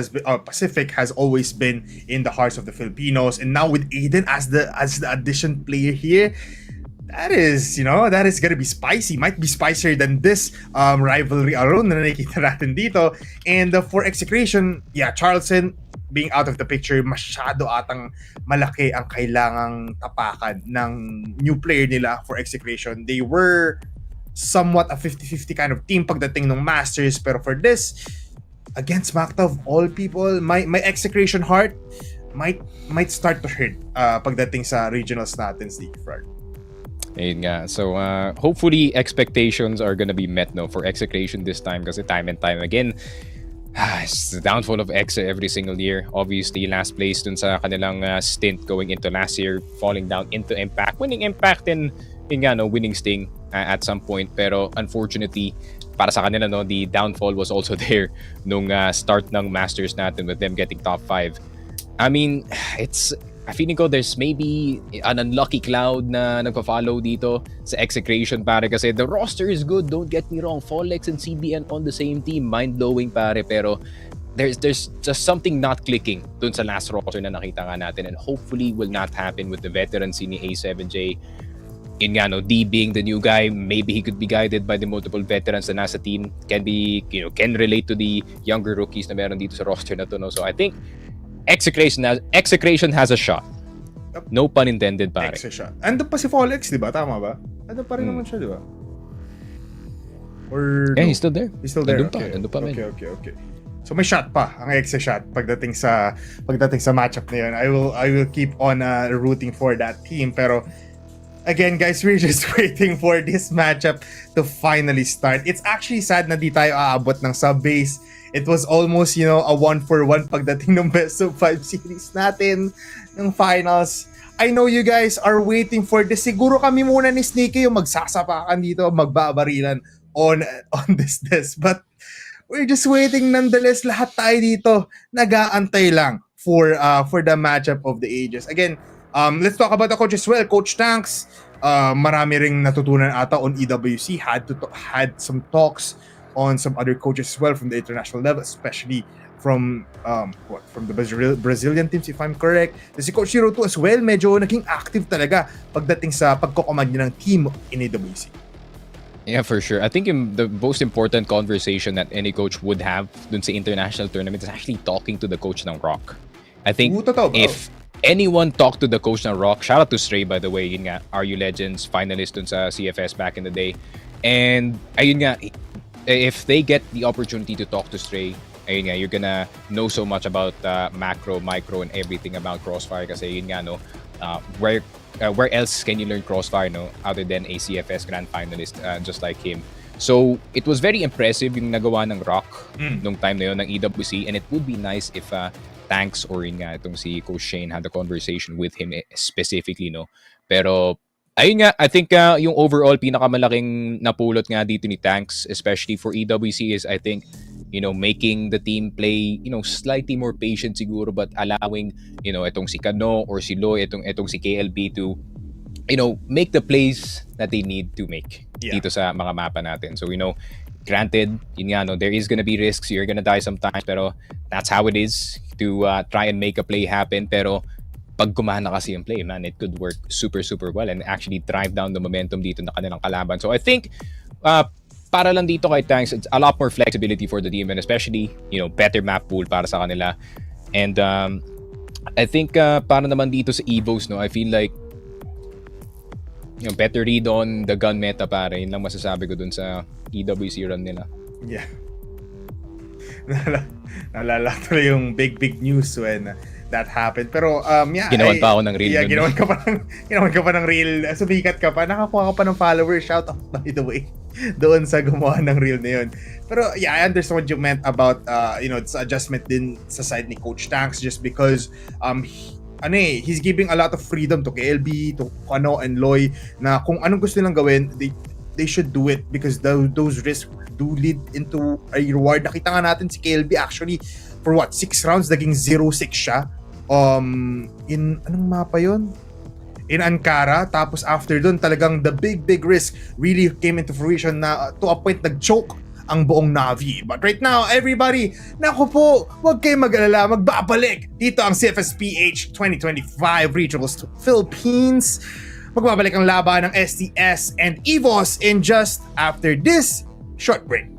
S5: Pacific has always been in the hearts of the Filipinos, and now with Aiden as the addition player here, that is gonna be spicy. Might be spicier than this rivalry alone na nakikita natin dito. And for Execration, yeah, Charleston being out of the picture, masyado atang malaki ang kailangang tapakan ng new player nila for Execration. They were somewhat a 50-50 kind of team pagdating ng Masters, pero for this, against Macta of all people, my Execration heart might start to hurt pagdating sa regionals natin, Sneaky Frog.
S6: Ayun nga. So, hopefully, expectations are gonna be met, no, for Execration this time kasi time and time again, it's the downfall of Exe every single year. Obviously, last place dun sa kanilang stint going into last year, falling down into Impact, winning Impact and yun nga, no, winning Sting at some point. Pero unfortunately, para sa kanila, no, the downfall was also there nung start ng Masters natin with them getting top 5. I mean, I feeling ko there's maybe an unlucky cloud na nagpa-follow dito sa Execration, pare, kasi the roster is good, don't get me wrong. Follex and CBN on the same team, mind-blowing, pare, pero there's just something not clicking dun sa last roster na nakita nga natin, and hopefully will not happen with the veterans ni A7J. Yun nga, no, D being the new guy, maybe he could be guided by the multiple veterans na nasa team, can relate to the younger rookies na meron dito sa roster na to, no? So I think Execration has a shot. No pun intended, pare.
S5: Execration. Ando pa si Follex, di ba? Tama ba? Ando pa rin naman siya, di ba? Or
S6: Yeah,
S5: no?
S6: he's still there.
S5: He's still there.
S6: Nandun pa, man.
S5: Okay. So may shot pa ang Exe shot pagdating sa matchup na yun. I will keep on rooting for that team, pero again, guys, we're just waiting for this matchup to finally start. It's actually sad na di tayo aabot ng sub-base. It was almost, a 1-for-1 pagdating ng best of 5 series natin ng finals. I know you guys are waiting for this. Siguro kami muna ni Sneaky yung magsasapakan dito, magbabarilan on this. But we're just waiting nonetheless. Lahat tayo dito nag-aantay lang for the matchup of the ages. Again, let's talk about the coach as well. Coach Tanks, marami ring natutunan ata on EWC. Had some talks on some other coaches as well from the international level, especially from the Brazilian teams, if I'm correct. Si Coach Hiro as well, medyo naging active talaga pagdating sa pagkocommand niya ng team in EWC.
S6: Yeah, for sure. I think the most important conversation that any coach would have dun sa international tournament is actually talking to the coach ng Rock. I think if anyone talked to the coach ng Rock, shout out to Stray, by the way, yun nga, RU Legends finalist dun sa CFS back in the day. And ayun nga, if they get the opportunity to talk to Stray, ayun nga, you're gonna know so much about macro, micro, and everything about Crossfire kasi yun nga, no, where else can you learn Crossfire, no, other than a CFS Grand Finalist just like him. So, it was very impressive yung nagawa ng Rock nung time na yun ng EWC, and it would be nice if Tanks or yun nga itong si Coach Shane had a conversation with him specifically, no? Pero ayun nga, I think yung overall pinakamalaking napulot nga dito ni Tanks, especially for EWC, is I think, you know, making the team play, you know, slightly more patient siguro, but allowing, you know, itong si Kano or si Loy, itong si KLB to, you know, make the plays that they need to make dito sa mga mapa natin. So, you know, granted, yun nga, no, there is gonna be risks, you're gonna die sometimes, pero that's how it is to try and make a play happen. Pero pag gumana kasi yung play, man, it could work super, super well and actually drive down the momentum dito na kanilang kalaban. So I think, para lang dito kay Tanks, it's a lot more flexibility for the team, and especially, you know, better map pool para sa kanila. And I think para naman dito sa EVOS, no, I feel like yung better read on the gun meta, pare. Yun lang masasabi ko dun sa EWC run nila.
S5: Yeah. Naalala ko na yung big news when that happened. Pero yeah,
S6: Ginawan pa ako ng reel.
S5: Yeah, ginawan ka pa ng reel. Sumikat ka pa. Nakakuha ka pa ng followers. Shout out, by the way, doon sa gumawa ng reel na yun. Pero yeah, I understand what you meant about you know, it's adjustment din sa side ni Coach Tanks, just because he's giving a lot of freedom to KLB, to Kano and Loy, na kung anong gusto nilang gawin, they should do it, because those risks do lead into a reward. Nakita nga natin si KLB actually for 6 rounds naging 0-6 siya in anong mapa yun? In Ankara. Tapos after dun talagang the big risk really came into fruition na to a point nag-choke ang buong Navi. But right now, everybody, naku po, huwag kayong mag-alala, magbabalik dito ang CFS PH 2025 Regionals to Philippines. Magbabalik ang laban ng STS and EVOS in just after this short break.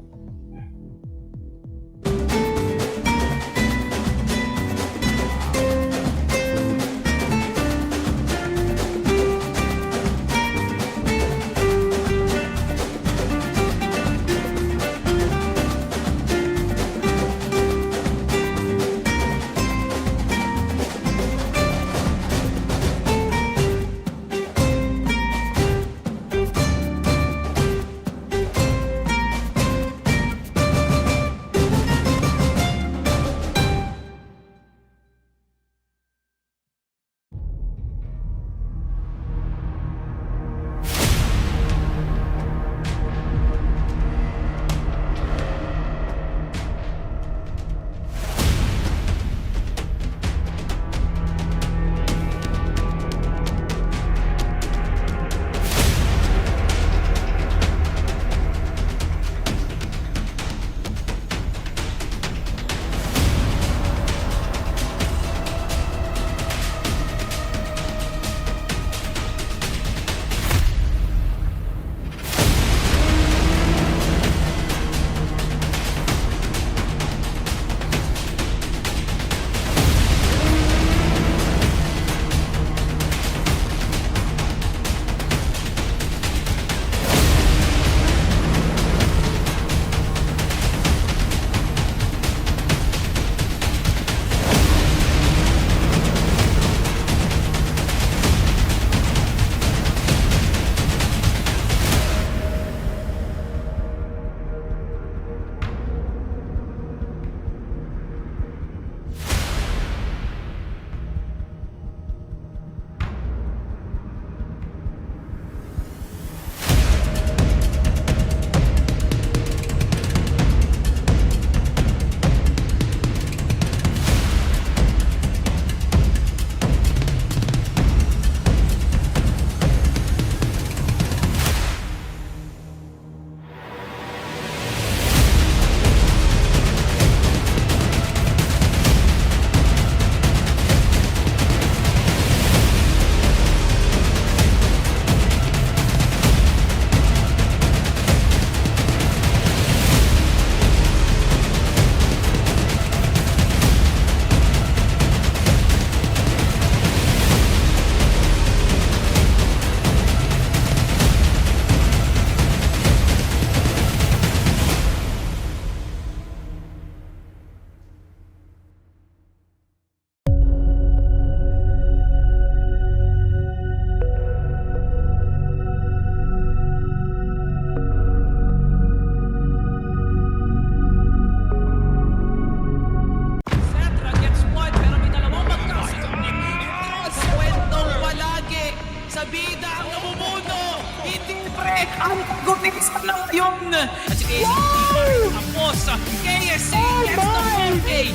S1: ang gutis na ngayon. At si KSC tapos KSC gets the monkey.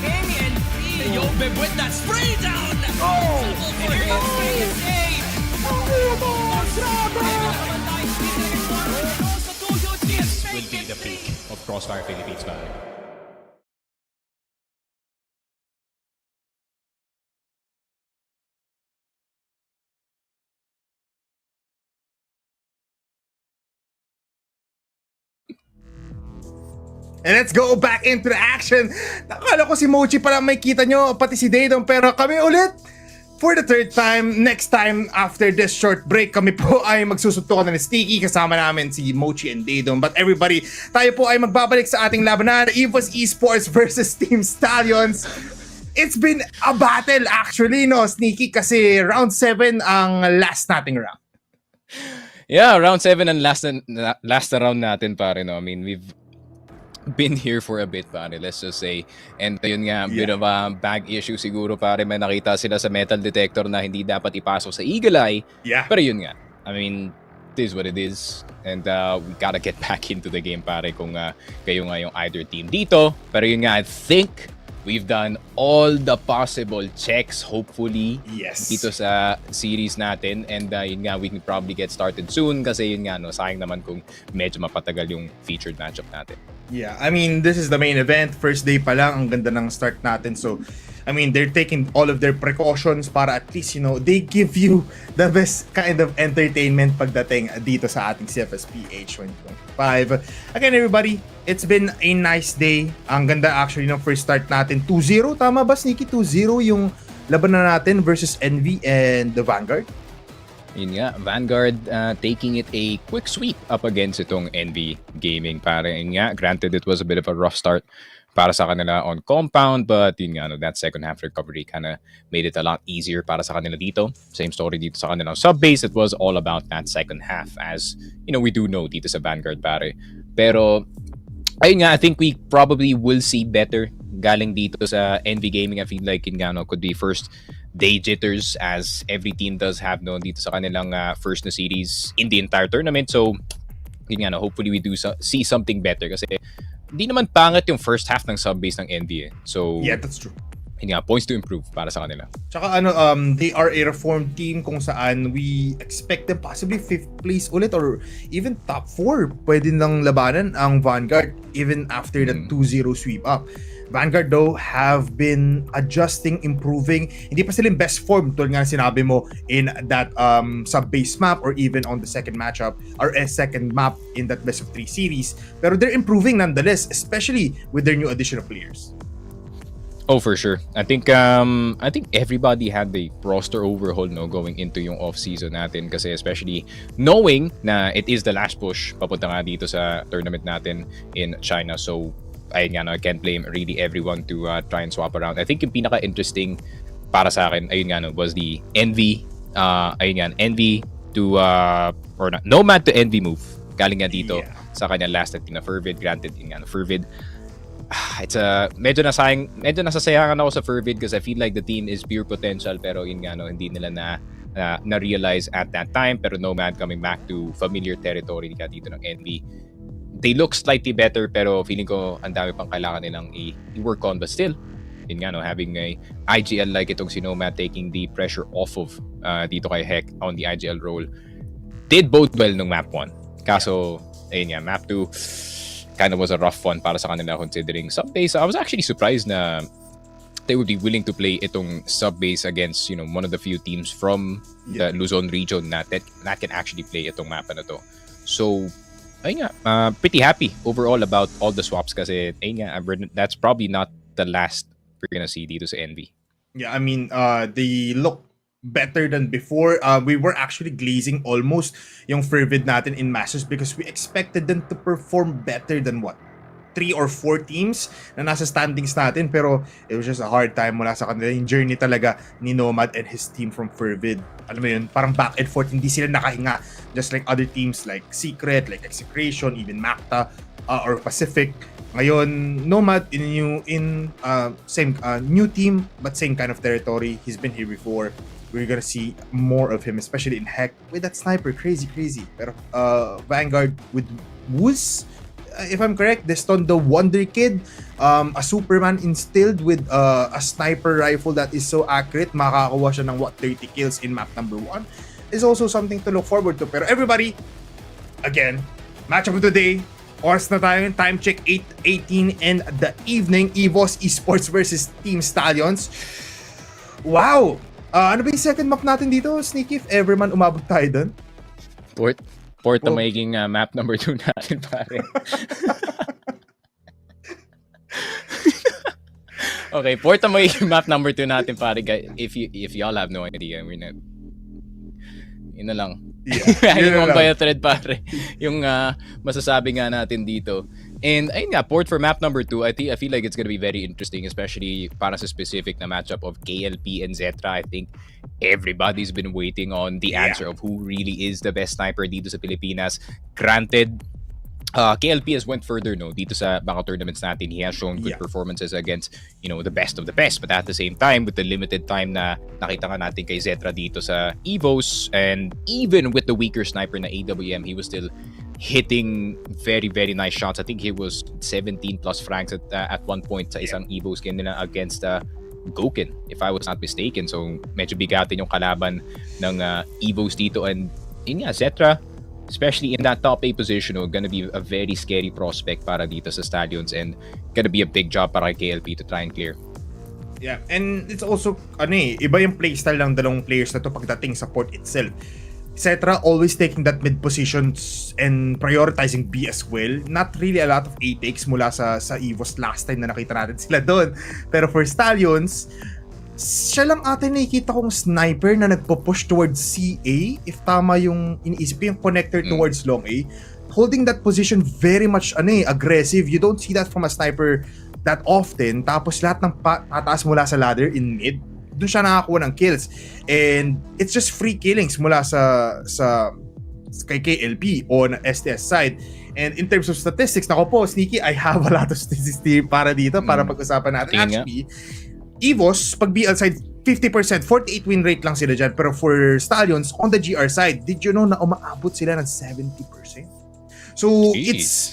S1: KNP, yo, babe, with that spray down. Oh, here comes KSC.
S2: Will be the peak of Crossfire Philippines pare.
S5: And let's go back into the action. Nakala ko si Mochi pala may kita nyo, pati si Daydon, pero kami ulit for the third time. Next time after this short break, kami po ay magsusuntukan ng Sticky. Kasama namin si Mochi and Daydon. But everybody, tayo po ay magbabalik sa ating labanan, EVOS Esports versus Team Stallions. It's been a battle actually, no, Sneaky, kasi round 7 ang last nating round.
S6: Yeah, round 7 and last na round natin pare, no. I mean, we've been here for a bit pare, let's just say. And yun nga, bit of a bag issue siguro pare. May nakita sila sa metal detector na hindi dapat ipasok sa Eagle Eye.
S5: Yeah.
S6: Pero yun nga, I mean, it is what it is. And we gotta get back into the game pare kung kayo nga yung either team dito. Pero yun nga, I think we've done all the possible checks, hopefully, dito sa series natin. And yun nga, we can probably get started soon kasi yun nga, no, sayang naman kung medyo mapatagal yung featured matchup natin.
S5: Yeah, I mean, this is the main event. First day pa lang, ang ganda ng start natin. So, I mean, they're taking all of their precautions para at least, you know, they give you the best kind of entertainment pagdating dito sa ating CFS PH 2025. Again, everybody, it's been a nice day. Ang ganda actually ng first start natin. 2-0, tama ba, Sneaky? 2-0 yung labanan natin versus Envy and the Vanguard.
S6: Yun nga, Vanguard taking it a quick sweep up against itong Envy Gaming. Pare, yun nga, granted it was a bit of a rough start para sa kanila on compound, but yun nga, no, that second half recovery kind of made it a lot easier para sa kanila dito. Same story dito sa kanilang sub-base. It was all about that second half, as, you know, we do know dito sa Vanguard, pare. Pero, ayun nga, I think we probably will see better galing dito sa Envy Gaming. I feel like yun nga, no, could be first day jitters, as every team does have, no, dito sa kanilang first na series in the entire tournament. So, yun nga, no, hopefully we do see something better kasi hindi naman pangit yung first half ng sub-base ng Envy. So,
S5: yeah, that's true.
S6: Yun nga, points to improve para sa kanila.
S5: Tsaka ano, they are a reformed team kung saan we expect them possibly 5th place ulit or even top 4. Pwede nang labanan ang Vanguard even after the 2-0 sweep up. Vanguard though have been adjusting, improving. Hindi pa sila in best form tulad nga sinabi mo in that sub-base map or even on the second matchup or a second map in that best of 3 series. Pero they're improving nonetheless, especially with their new addition of players.
S6: Oh, for sure. I think everybody had the roster overhaul, no, going into yung off-season natin kasi especially knowing na it is the last push papunta nga dito sa tournament natin in China. So, ayun nga, no, I can't blame really everyone to try and swap around. I think yung pinaka-interesting para sa akin, ayun nga, no, was the Envy, ayun nga, Envy to, or not, Nomad to Envy move. Galing nga dito sa kanyang last at na Fervid. Granted, yun nga, no, Fervid, it's medyo nasasayangan ako sa Fervid because I feel like the team is pure potential pero yun nga, no, hindi nila na-realize at that time. Pero Nomad coming back to familiar territory ka dito ng Envy. They look slightly better pero feeling ko ang dami pang kailangan nilang i-work on, but still, yun nga, no, having a IGL like itong si Nomad taking the pressure off of dito kay Heck on the IGL role did bode well nung map 1. Kaso, ayun nga, map 2 kind of was a rough one para sa kanila considering sub-base. I was actually surprised na they would be willing to play itong sub-base against, you know, one of the few teams from the Luzon region that can actually play itong map na to. So, ayun nga, pretty happy overall about all the swaps kasi ayun nga, that's probably not the last we're gonna see dito sa Envy.
S5: Yeah, I mean, they look better than before. We were actually glazing almost yung Fervid natin in Masters because we expected them to perform better than 3 or 4 teams na nasa standings natin, pero it was just a hard time mula sa kanila. Yung journey talaga ni Nomad and his team from Fervid, alam mo yun, parang back and forth, hindi sila nakahinga, just like other teams like Secret, like Execration, even MATTJESS or Pacific. Ngayon, Nomad in same new team but same kind of territory. He's been here before. we're gonna see more of him, especially in Heck with that sniper. Crazy. Pero Vanguard with Woos, if I'm correct, Deston the Wonder Kid, a Superman instilled with a sniper rifle that is so accurate, makakakuha siya ng 30 kills in map number 1, is also something to look forward to. Pero everybody, again, matchup of the day, oras na tayo, time check 8:18 in the evening, EVOS Esports versus Team Stallions. Wow! Ano ba yung second map natin dito, Sneaky, if ever man umabot tayo dun?
S6: Port ang magiging map number 2 natin, pare. Okay, Port ang magiging map number 2 natin, pare. If y'all have no idea, we're not... Yun na lang.
S5: Yeah,
S6: Yung Vampire thread, pare. Yung masasabi nga natin dito. And ayun nga, Port for map number 2, I feel like it's gonna be very interesting, especially para sa specific na matchup of KLP and Zetra. I think everybody's been waiting on the answer of who really is the best sniper dito sa Pilipinas. Granted, KLP has went further dito sa baka tournaments natin. He has shown good performances against, the best of the best. But at the same time, with the limited time na nakita nga natin kay Zetra dito sa EVOS, and even with the weaker sniper na AWM, he was still hitting very, very nice shots. I think he was 17 plus franks at one point sa isang EVOS game nila against Goken, if I was not mistaken. So medyo bigatin yung kalaban ng EVOS dito. And yun nga, Zetra, especially in that top 8 position, gonna be a very scary prospect para dito sa Stallions, and gonna be a big job para kay KLP to try and clear.
S5: Yeah, and it's also, iba yung playstyle ng dalawang players na to pagdating sa port itself. Cetra always taking that mid positions and prioritizing B as well. Not really a lot of A takes mula sa EVOS last time na nakita natin sila doon. Pero for Stallions, siya lang ata nakikita kong sniper na nagpo-push towards CA, if tama yung iniisip yung connector towards long A. Holding that position very much aggressive. You don't see that from a sniper that often. Tapos lahat ng tataas mula sa ladder in mid, doon siya nakakuha ng kills. And it's just free killings mula sa kay KLP on STS side. And in terms of statistics, nako po, Sneaky, I have a lot of statistics para dito, para pag-usapan natin. Actually, EVOS, pag BL side, 50%, 48 win rate lang sila dyan. Pero for Stallions, on the GR side, did you know na umaabot sila ng 70%? So, it's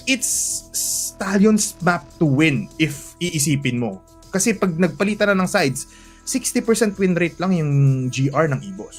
S5: Stallions map to win if iisipin mo. Kasi pag nagpalitan na ng sides, 60% win rate lang yung GR ng EVOS.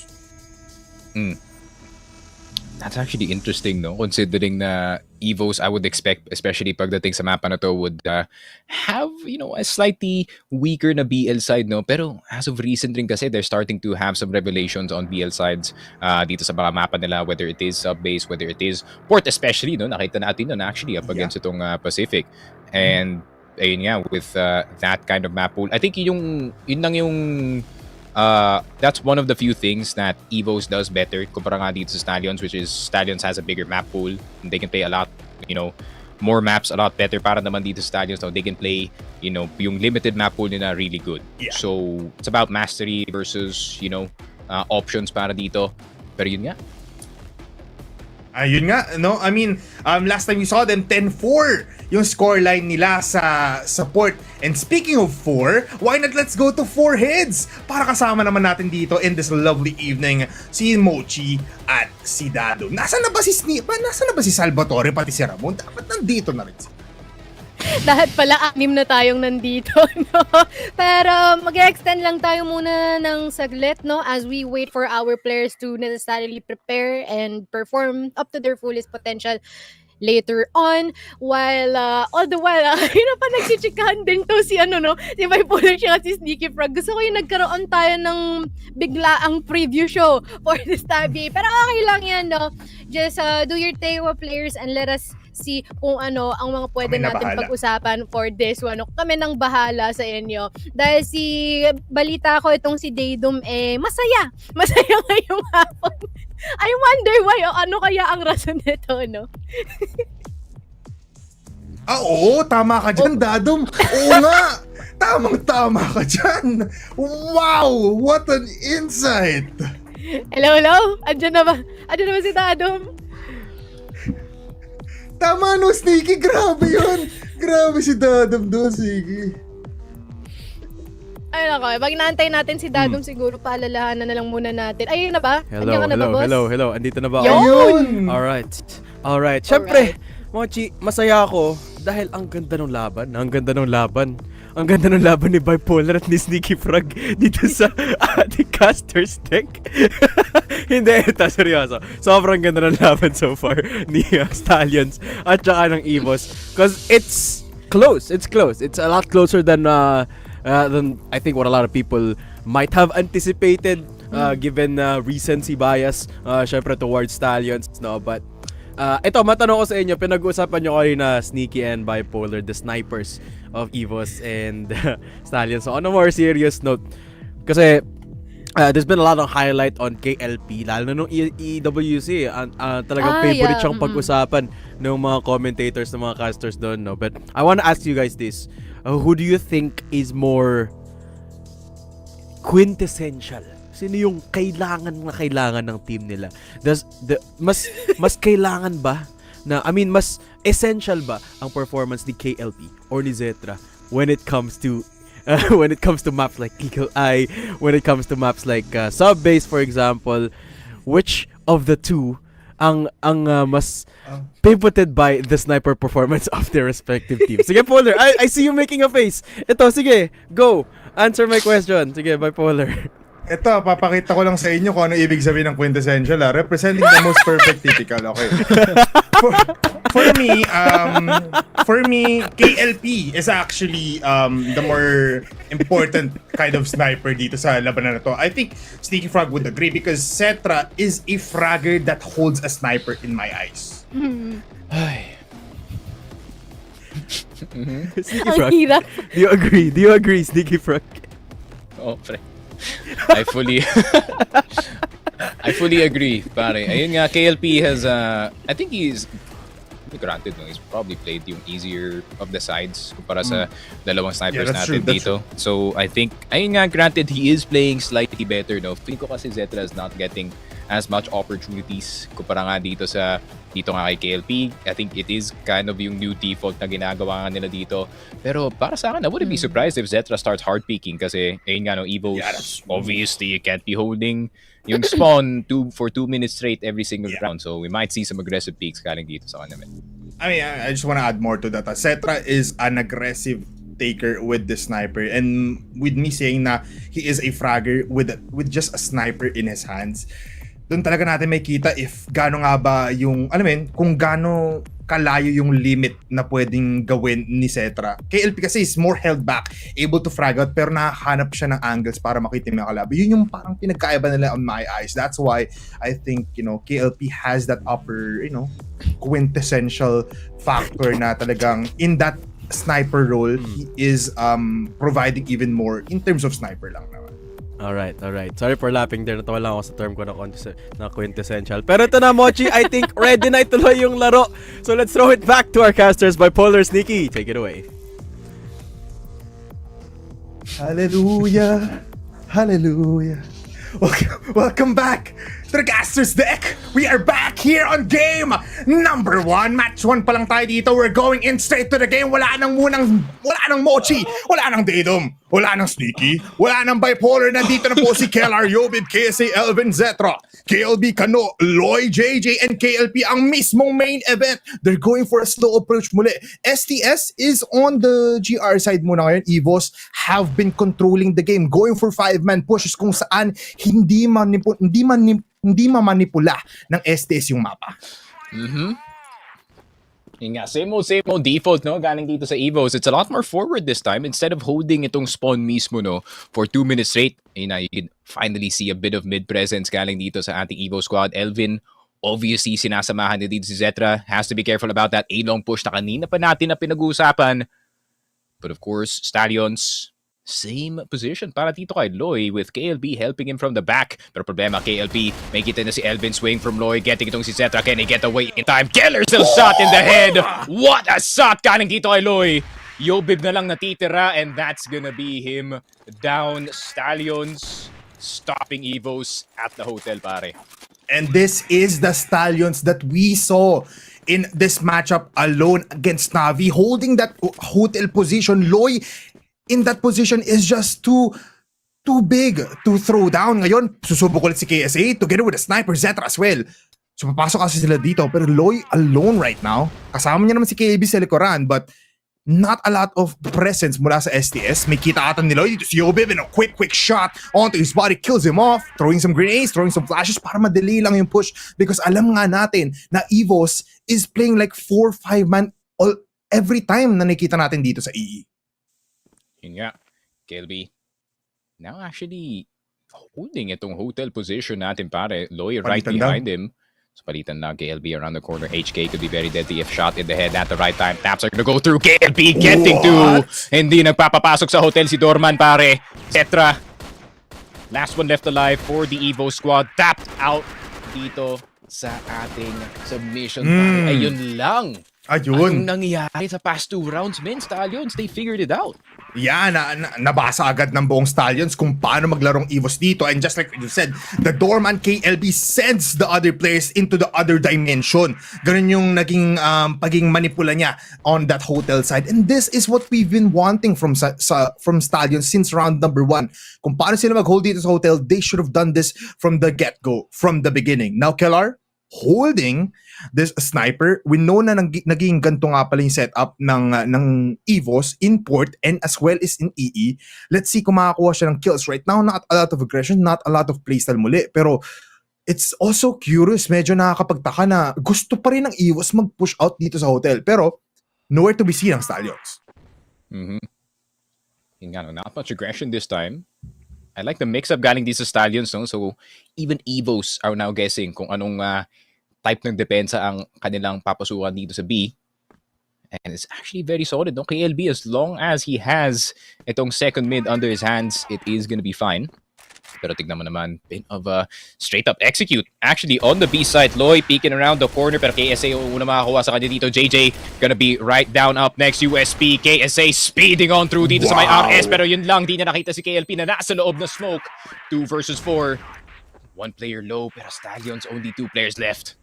S6: That's actually interesting, considering na EVOS, I would expect, especially pagdating sa mapa na to, would have, a slightly weaker na BL side, Pero as of recent rin kasi, they're starting to have some revelations on BL sides dito sa mga mapa nila, whether it is sub-base, whether it is port, especially, Nakita natin actually up against itong Pacific. And ayun nga, with that kind of map pool, I think yun lang yung that's one of the few things that EVOS does better kumpara nga dito sa Stallions, which is Stallions has a bigger map pool and they can play a lot, more maps a lot better. Para naman dito sa Stallions, they can play, yung limited map pool nila really good. So it's about mastery versus, options para dito. Pero yun nga.
S5: Ayun nga, I mean, last time we saw them, 10-4 yung scoreline nila sa port. And speaking of 4, why not let's go to 4 heads? Para kasama naman natin dito in this lovely evening si Mochi at si Dado. Nasaan na ba si Salvatore pati si Ramon? Dapat nandito na rin sila.
S3: Lahat pala 6 na tayong nandito, Pero mag-extend lang tayo muna ng saglit, as we wait for our players to necessarily prepare and perform up to their fullest potential later on. While all the while, pa nagchichikahan din to si si bipolar siya si Sneaky Frog. Gusto ko yung nagkaroon tayo ng biglaang preview show for this tabi. Pero okay lang yan, Just do your Tewa players and let us see kung ang mga pwede natin pag-usapan for this one. Kami nang bahala sa inyo. Dahil balita ko itong si Daydom masaya ngayong hapon. I wonder why, ano kaya ang rason nito,
S5: Oo, tama ka dyan, Dadom. Oo nga, tamang-tama ka dyan. Wow, what an insight.
S3: Hello? Andiyan na ba si Dadom?
S5: Tama Sneaky, grabe yun. Grabe si Dadom doon, sige.
S3: Ay nako, pag naantay natin si Dadong siguro paalalahanan na lang muna natin. Ayun na ba?
S4: Hello,
S3: Andiyan ka na ba, boss?
S4: hello. Andito na ba ako?
S3: Yun!
S4: Alright. Siyempre, Mochi, masaya ako dahil ang ganda ng laban. Ang ganda ng laban ni Bipolar at ni Sneaky Frog dito sa ating caster's deck. Hindi, ito, seryoso. Sobrang ganda ng laban so far ni Stallions at saka ng EVOS. Because it's close. It's a lot closer than I think what a lot of people might have anticipated given recency bias syempre towards Stallions, no? But ito, matanong ko sa inyo, pinag-uusapan nyo kanina Sneaky and Bipolar, the snipers of EVOS and Stallions. So on a more serious note, kasi there's been a lot of highlight on KLP, lalo na nung EWC. Talagang favorite siyang pag-usapan ng mga commentators, ng mga casters doon, no? But I wanna ask you guys this. Who do you think is more quintessential? Sino yung kailangan ng team nila? Mas kailangan ba na, mas essential ba ang performance ni KLP or ni Zetra when it comes to maps like Eagle Eye, when it comes to maps like Subbase, for example? Which of the two ang mas pivoted by the sniper performance of their respective teams? Sige, Polar, I see you making a face. Ito, sige, go. Answer my question. Sige, Bipolar.
S5: Ito, papakita ko lang sa inyo kung ano ibig sabihin ng quintessential. Representing the most perfect typical. Okay. For me, KLP is actually the more important kind of sniper dito sa labanan na to. I think Sneaky Frog would agree because Cetra is a fragger that holds a sniper in my eyes.
S4: Sneaky Frog.
S3: Ang hirap.
S4: Do you agree, Sneaky Frog?
S6: Oh, pre. I fully agree, pare. Ayun nga, KLP has I think granted, no, he's probably played yung easier of the sides kumpara sa dalawang snipers natin dito. So I think, ayun nga, granted, he is playing slightly better, no. Feeling ko kasi Zetra is not getting as much opportunities kumpara nga dito nga kay KLP. I think it is kind of yung new default na ginagawa nga nila dito. Pero para sa akin, I wouldn't be surprised if Zetra starts hard peeking kasi ayun nga, no, EVOS, obviously you can't be holding yung spawn for 2 minutes straight every single round. So we might see some aggressive peaks galing dito sa kanila.
S5: I just want to add more to that. Cetra is an aggressive taker with the sniper, and with me saying na he is a fragger with just a sniper in his hands, doon talaga natin may kita if gaano nga ba yung, kung gaano kalayo yung limit na pwedeng gawin ni Cetra. KLP kasi is more held back, able to frag out, pero nakahanap siya ng angles para makita yung kalaban. Yun yung parang pinagkaiba nila on my eyes. That's why I think, KLP has that upper, quintessential factor na talagang in that sniper role, he is providing even more in terms of sniper lang naman.
S4: Alright. Sorry for lapping there. Natawa lang ako sa term ko na quintessential. Pero ito na, Mochi. I think ready na ituloy yung laro. So let's throw it back to our casters. Bipolar, Sneaky, take it away.
S5: Hallelujah. Welcome back to the Casters deck. We are back here on game number 1. Match 1 pa lang tayo dito. We're going in straight to the game. Wala nang Mochi, wala nang Daedom, wala nang Sneaky, wala nang Bipolar. Nandito na po si Kellar, Yobib, KSA, Elvin, Zetra, KLB, Kano, Loy, JJ, and KLP ang mismong main event. They're going for a slow approach muli. STS is on the GR side muna ngayon. EVOS have been controlling the game, going for 5-man pushes kung saan hindi mamanipula ng STS yung mapa.
S6: Yung nga, same old default, no? Galing dito sa EVOS. It's a lot more forward this time. Instead of holding itong spawn mismo, no, for 2 minutes straight, you can finally see a bit of mid-presence galing dito sa ating EVOS squad. Elvin, obviously, sinasamahan na dito si Zetra. Has to be careful about that A-long push na kanina pa natin na pinag-uusapan. But of course, Stallions, same position para dito kay Loy with KLB helping him from the back. Pero problema, KLB, may kita na si Elvin swing from Loy, getting itong si Zetra. Can he get away in time? Killer still shot in the head. What a shot galing dito kay Loy. Yobib na lang natitira and that's gonna be him down. Stallions stopping EVOS at the hotel, pare.
S5: And this is the Stallions that we saw in this matchup alone against Navi, holding that hotel position. Loy in that position is just too big to throw down. Ngayon, susubok ulit si KSA together with a sniper Zetra as well. So papasok kasi sila dito, pero Loy alone right now. Kasama niya naman si KB sa likuran, but not a lot of presence mula sa STS. May kita ata ni Loy dito si Yobib and a quick shot onto his body, kills him off, throwing some grenades, throwing some flashes para madali lang yung push, because alam nga natin na EVOS is playing like 4-5 man every time na nakita natin dito sa EE.
S6: Yun nga, KLB. Now actually holding itong hotel position natin pare. Loy right
S5: Palitan
S6: behind him. So palitan na KLB around the corner. HK could be very deadly if shot in the head at the right time. Taps are gonna go through. KLB getting to. Hindi nagpapapasok sa hotel si Dorman pare. Cetra. Last one left alive for the EVO squad. Tapped out dito sa ating submission pare. Ayun lang.
S5: Ayun.
S6: Anong nangyayari sa past 2 rounds, men? Stallions, they figured it out.
S5: Yeah, nabasa agad ng buong Stallions kung paano maglarong EVOS dito. And just like you said, the Doorman KLB sends the other players into the other dimension. Ganun yung naging paging manipula niya on that hotel side. And this is what we've been wanting from Stallions since round number 1. Kung paano sila mag-hold dito sa hotel, they should have done this from the get-go, from the beginning. Now, Kellar, holding this sniper, we know na naging ganito nga pala yung setup ng EVOS in port and as well as in EE. Let's see kung makakuha siya ng kills. Right now, not a lot of aggression, not a lot of playstyle muli, pero it's also curious, medyo nakakapagtaka na gusto pa rin ng EVOS mag-push out dito sa hotel, pero nowhere to be seen ang Stallions.
S6: Yun nga, no, not much aggression this time. I like the mix-up galing dito sa Stallions, no? So even EVOS are now guessing kung anong type ng depensa ang kanilang papasukan dito sa B. And it's actually very solid, no? KLB, as long as he has itong second mid under his hands, it is gonna be fine. Pero tignan mo naman, bit of a straight-up execute. Actually, on the B side, Loy peeking around the corner, pero KSA una makakuha sa kanya dito. JJ gonna be right down up next. USP, KSA speeding on through dito sa may RS, pero yun lang, di na nakita si KLP na nasa loob na smoke. 2 versus 4. 1 player low, pero Stallions only 2 players left.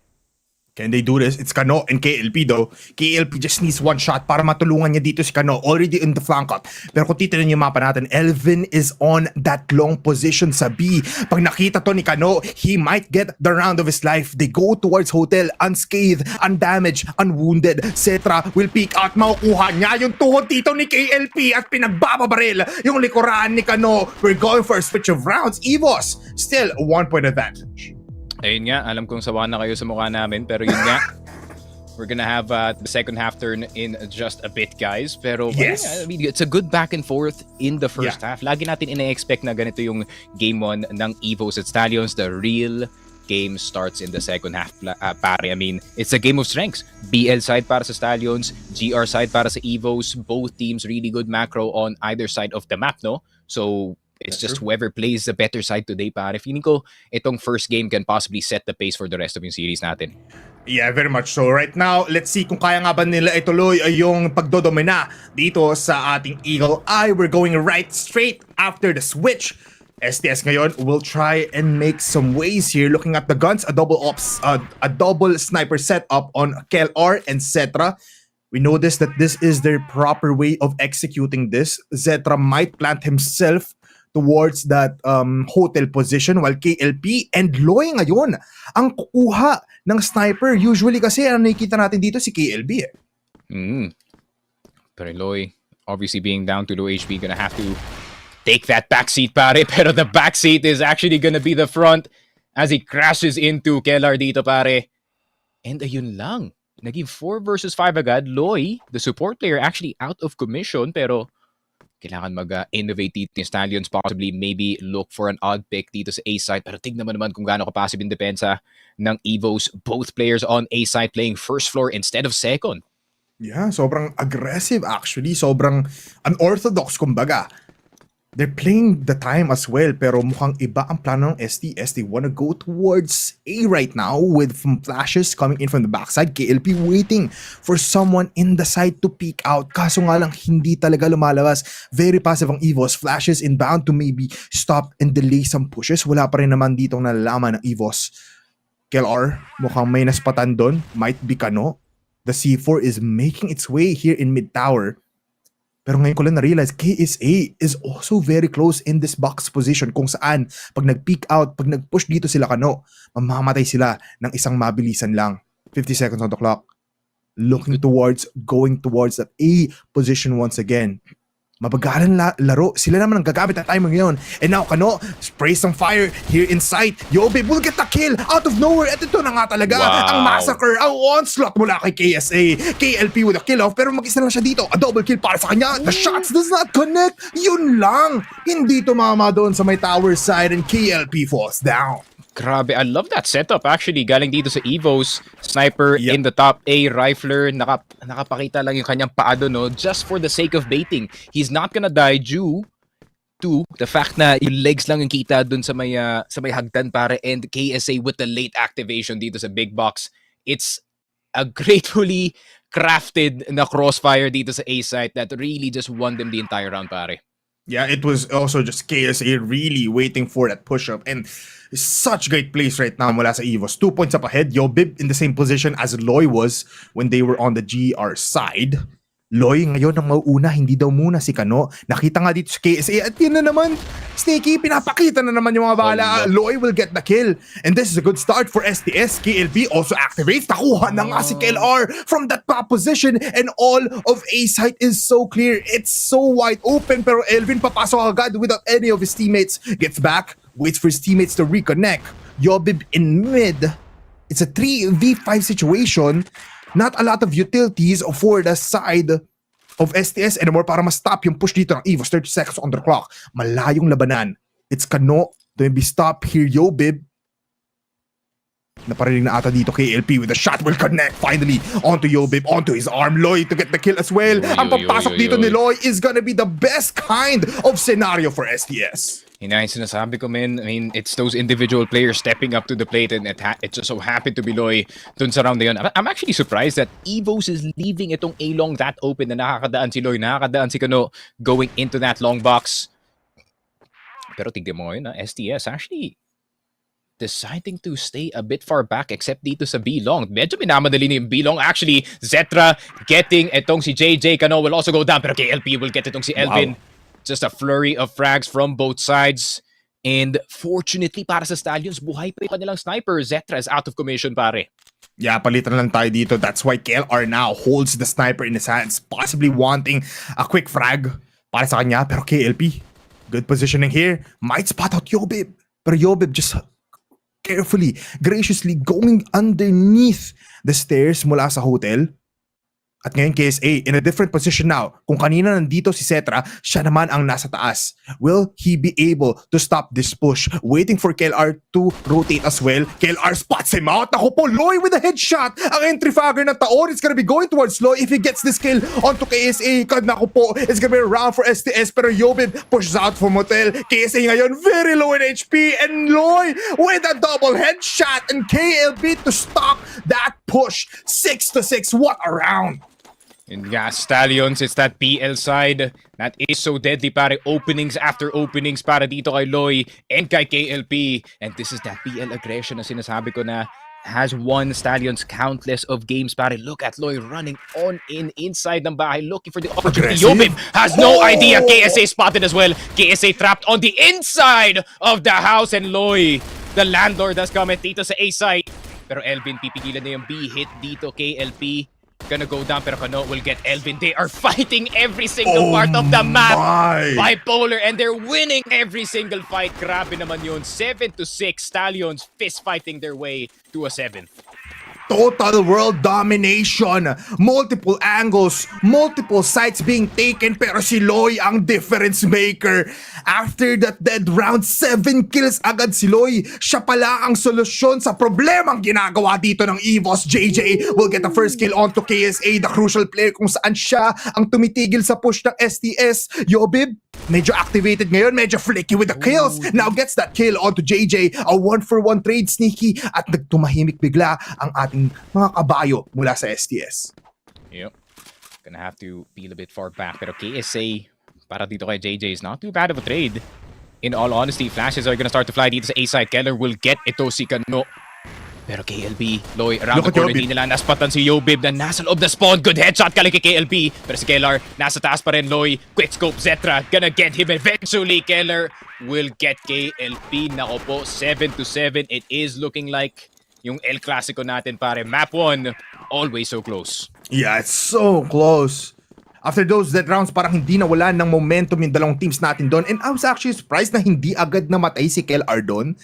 S5: Can they do this? It's Kano and KLP though. KLP just needs 1 shot para matulungan niya dito si Kano. Already in the flank up. Pero kung titignan niyo yung mapa natin, Elvin is on that long position sa B. Pag nakita to ni Kano, he might get the round of his life. They go towards hotel, unscathed, undamaged, unwounded. Cetra will peek out. Makukuha niya yung tuhod dito ni KLP at pinagbababaril yung likuran ni Kano. We're going for a switch of rounds. EVOS, still a 1-point advantage.
S6: Ayun nga, alam kong sawa na kayo sa mukha namin, pero yun nga, we're gonna have the second half turn in just a bit, guys. Pero
S5: yes,
S6: I mean, it's a good back and forth in the first half. Lagi natin ina-expect na ganito yung game 1 ng EVOS at Stallions. The real game starts in the second half, pare. I mean, it's a game of strengths. BL side para sa Stallions, GR side para sa EVOS. Both teams really good macro on either side of the map, no? So it's just whoever plays the better side today, pare. Feeling ko, itong first game can possibly set the pace for the rest of yung series natin.
S5: Yeah, very much so. Right now, let's see kung kaya nga ba nila ituloy yung pagdodomina dito sa ating Eagle Eye. We're going right straight after the switch. STS ngayon will try and make some ways here. Looking at the guns, a double sniper setup on KLR and Cetra. We notice that this is their proper way of executing this. Zetra might plant himself towards that hotel position while KLP and Loy ngayon ang kukuha ng sniper. Usually kasi ang nakikita natin dito si KLB eh.
S6: Pero Loy, obviously being down to low HP, gonna have to take that backseat, pare. Pero the backseat is actually gonna be the front as he crashes into Kellar dito, pare. And ayun lang. Naging 4 versus 5 agad. Loy, the support player, actually out of commission, pero kailangan mag-innovate dito ni Stallions, possibly maybe look for an odd pick dito sa A side. Pero tignan mo naman kung gaano ka-passive in depensa ng EVOS. Both players on A side playing first floor instead of second.
S5: Yeah, sobrang aggressive actually. Sobrang unorthodox kumbaga. They're playing the time as well, pero mukhang iba ang plano ng STS. They wanna go towards A right now with flashes coming in from the backside. KLP waiting for someone in the side to peek out. Kaso nga lang, hindi talaga lumalabas. Very passive ang EVOS. Flashes inbound to maybe stop and delay some pushes. Wala pa rin naman ditong nalalaman ng EVOS. KLR, mukhang may naspatan doon. Might be Kano. The C4 is making its way here in mid-tower. Pero ngayon ko lang na-realize, KSA is also very close in this box position kung saan pag nag-peek out, pag nag-push dito sila Kano, mamamatay sila ng isang mabilisan lang. 50 seconds on the clock. Looking towards, going towards that A position once again. Mabagalan laro. Sila naman ang gagamit ng timer ngayon. And now, Kano, spray some fire here in sight. Yobe will get the kill out of nowhere. At ito na nga talaga.
S6: Wow.
S5: Ang massacre, ang onslaught mula kay KSA. KLP with a kill off, pero mag-isa lang siya dito. A double kill para sa kanya. The shots does not connect. Yun lang. Hindi tumama doon sa may tower side and KLP falls down.
S6: Grabe, I love that setup actually. Galing dito sa EVOS, sniper in the top A, rifler, nakapakita lang yung kanyang paado, no? Just for the sake of baiting. He's not gonna die due to the fact na yung legs lang yung kita dun sa may hagdan pare, and KSA with the late activation dito sa big box. It's a gratefully crafted na crossfire dito sa A site that really just won them the entire round pare.
S5: Yeah, it was also just KSA really waiting for that push-up. And such great place right now mula sa EVOS. 2 points up ahead. Yobib in the same position as Loy was when they were on the GR side. Loy ngayon ang mauuna, hindi daw muna si Kano. Nakita nga dito sa KSA at yun na naman, Sneaky, pinapakita na naman yung mga bala. Loy will get the kill. And this is a good start for STS. KLP also activates. Nakuha na nga si KLR from that top position and all of A site is so clear. It's so wide open pero Elvin papasok agad without any of his teammates. Gets back, waits for his teammates to reconnect. Yobib in mid. It's a 3v5 situation. Not a lot of utilities for the side of STS anymore para ma-stop yung push dito ng EVOS. 30 seconds on the clock. Malayong labanan. It's Kano. Don't be stop here, Yobib. Naparinig na ata dito KLP with a shot will connect finally onto Yobib, onto his arm. Loy to get the kill as well. Ang papasok dito ni Loy is gonna be the best kind of scenario for STS.
S6: Yun na yung sinasabi ko, man. I mean, it's those individual players stepping up to the plate and it just so happened to be Loy dun sa round na yun. I'm actually surprised that EVOS is leaving itong A-long that open na nakakadaan si Loy, nakakadaan si Kano going into that long box. Pero tignan mo yun, STS actually deciding to stay a bit far back except dito sa B-long. Medyo minamadali na yung B-long. Actually, Zetra getting itong si JJ. Kano will also go down pero KLP will get itong si Elvin. Wow. Just a flurry of frags from both sides. And fortunately para sa Stallions, buhay pa yung kanilang sniper. Zetra is out of commission, pare.
S5: Yeah, palitan lang tayo dito. That's why KLR now holds the sniper in his hands, possibly wanting a quick frag para sa kanya. Pero KLP, good positioning here. Might spot out Yobib. Pero Yobib just carefully, graciously going underneath the stairs mula sa hotel. At ngayon KSA in a different position now. Kung kanina nandito si Zetra, siya naman ang nasa taas. Will he be able to stop this push? Waiting for KLR to rotate as well. KLR spots him out. Naku po, Loy with a headshot. Ang entry fagger ng Taon is gonna be going towards Loy if he gets this kill onto KSA. Naku po, it's gonna be a round for STS pero Yobib pushes out from hotel. KSA ngayon very low in HP and Loy with a double headshot and KLB to stop that push. 6-6. What a round.
S6: And yeah, Stallions, it's that PL side that is so deadly, pare. Openings after openings para dito kay Loy and kay KLP. And this is that PL aggression na sinasabi ko na has won Stallions countless of games, pare. Look at Loy running on inside ng bahay looking for the opportunity. Yobib has no idea. KSA spotted as well. KSA trapped on the inside of the house and Loy, the landlord, has come dito sa A side. Pero Elvin, pipigilan na yung B hit dito. KLP gonna go down pero Kano will get Elvin. They are fighting every single part of the map. Bipolar and they're winning every single fight. Grabe naman yun. 7-6 Stallions fist fighting their way to a 7th.
S5: Total world domination. Multiple angles, multiple sites being taken pero si Loy ang difference maker. After that dead round, 7 kills agad si Loy. Siya pala ang solusyon sa problemang ginagawa dito ng EVOS. JJ will get the first kill onto KSA, the crucial player kung saan siya ang tumitigil sa push ng STS. Yobib, medyo activated ngayon, medyo flicky with the kills. Now gets that kill onto JJ. A 1-for-1 trade, Sneaky. At nagtumahimik bigla ang ating mga kabayo mula sa STS.
S6: Yep. Gonna have to feel a bit far back. Pero KSA, para dito kay JJ, is not too bad of a trade. In all honesty, flashes are gonna start to fly dito sa A-side. Keller will get ito si Kano. Pero KLB, Loy, around
S5: Look
S6: the
S5: at
S6: corner,
S5: Yobib.
S6: di nila naspatan si Yobib na nasa loob na spawn. Good headshot kali kay KLB. Pero si Kellar, nasa taas pa rin, Loy. Quick scope, Zetra, gonna get him eventually. Kellar will get KLB. Nako po, 7-7. It is looking like yung El Clasico natin, pare. Map 1, always so close.
S5: Yeah, it's so close. After those dead rounds, parang hindi nawala ng momentum yung dalawang teams natin doon. And I was actually surprised na hindi agad namatay si KLR doon.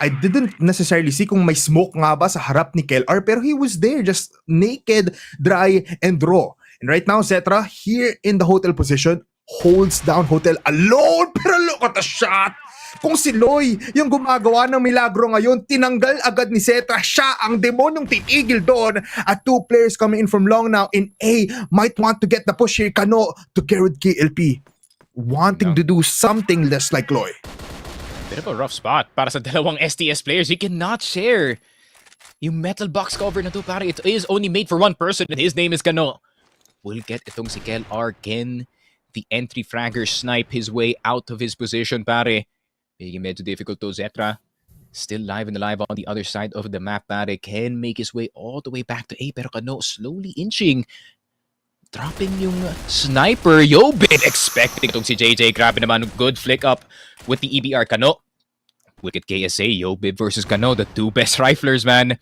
S5: I didn't necessarily see kung may smoke nga ba sa harap ni KLR, pero he was there, just naked, dry, and raw. And right now, Zetra, here in the hotel position, holds down hotel alone. Pero look at the shot! Kung si Loy yung gumagawa ng milagro ngayon, tinanggal agad ni Zetra. Siya ang demonyong titigil doon. At two players coming in from long now in A might want to get the push here. Kano to Garrett KLP. Wanting to do something less like Loy.
S6: Bit of a rough spot para sa dalawang STS players. You cannot share yung metal box cover na to, pare. It is only made for one person and his name is Kano. Will get itong si KLR. Can the entry fragger snipe his way out of his position, pare? Making medyo difficult to Zetra. Still live and alive on the other side of the map, pare. Can make his way all the way back to A, pero Kano slowly inching. Dropping yung sniper. Yobib expecting itong si JJ. Grabe naman. Good flick up with the EBR. Kano. Look at KSA. Yobib versus Kano. The two best riflers, man.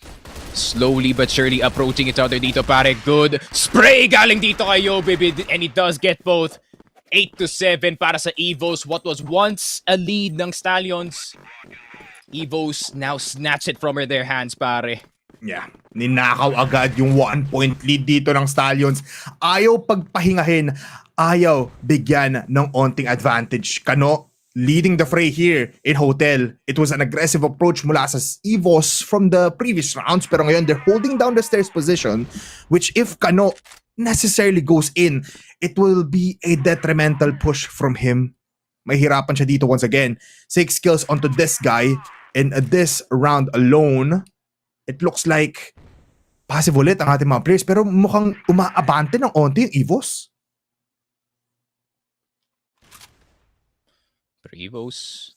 S6: Slowly but surely approaching each other dito, pare. Good spray galing dito kay Yobib. And he does get both. 8-7 para sa EVOS. What was once a lead ng Stallions. EVOS now snatch it from their hands, pare.
S5: Yeah, ninakaw agad yung 1-point lead dito ng Stallions. Ayaw pagpahingahin, ayaw bigyan ng onting advantage. Kano leading the fray here in Hotel. It was an aggressive approach mula sa EVOS from the previous rounds, pero ngayon they're holding down the stairs position, which if Kano necessarily goes in, it will be a detrimental push from him. Mahirapan siya dito once again. 6 kills onto this guy, and this round alone, it looks like passive ulit ang ating mga players, pero mukhang umaabante ng onti yung EVOS.
S6: Pero EVOS,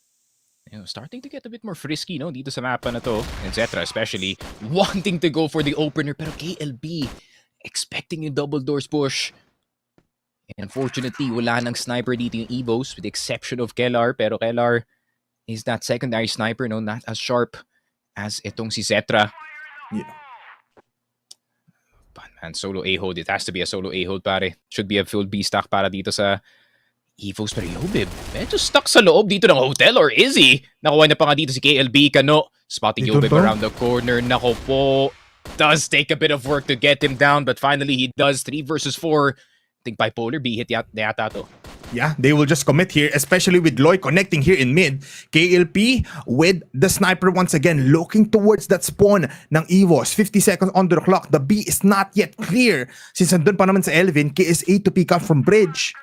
S6: starting to get a bit more frisky, no? Dito sa mapa na to. And Zetra especially, wanting to go for the opener. Pero KLB, expecting yung double doors push. And unfortunately, wala nang sniper dito yung EVOS, with the exception of Kellar. Pero Kellar is that secondary sniper, no? Not as sharp as itong si Zetra.
S5: Yeah.
S6: But man, solo A-hold. It has to be a solo A-hold, pare. Should be a full B-stack para dito sa EVOS. Pero Yobib, medyo stuck sa loob dito ng hotel, or is he? Nakuha na pa nga dito si KLB. Kano, spotting
S5: Dito
S6: Yobib
S5: to?
S6: around the corner. Nako po, does take a bit of work to get him down, but finally he does. 3 versus 4. I think bipolar B hit yata to.
S5: Yeah, they will just commit here, especially with Loy connecting here in mid. KLP with the sniper once again, looking towards that spawn ng EVOS. 50 seconds on the clock. The B is not yet clear. Since nandun pa naman sa Elvin, KSA to pick up from bridge.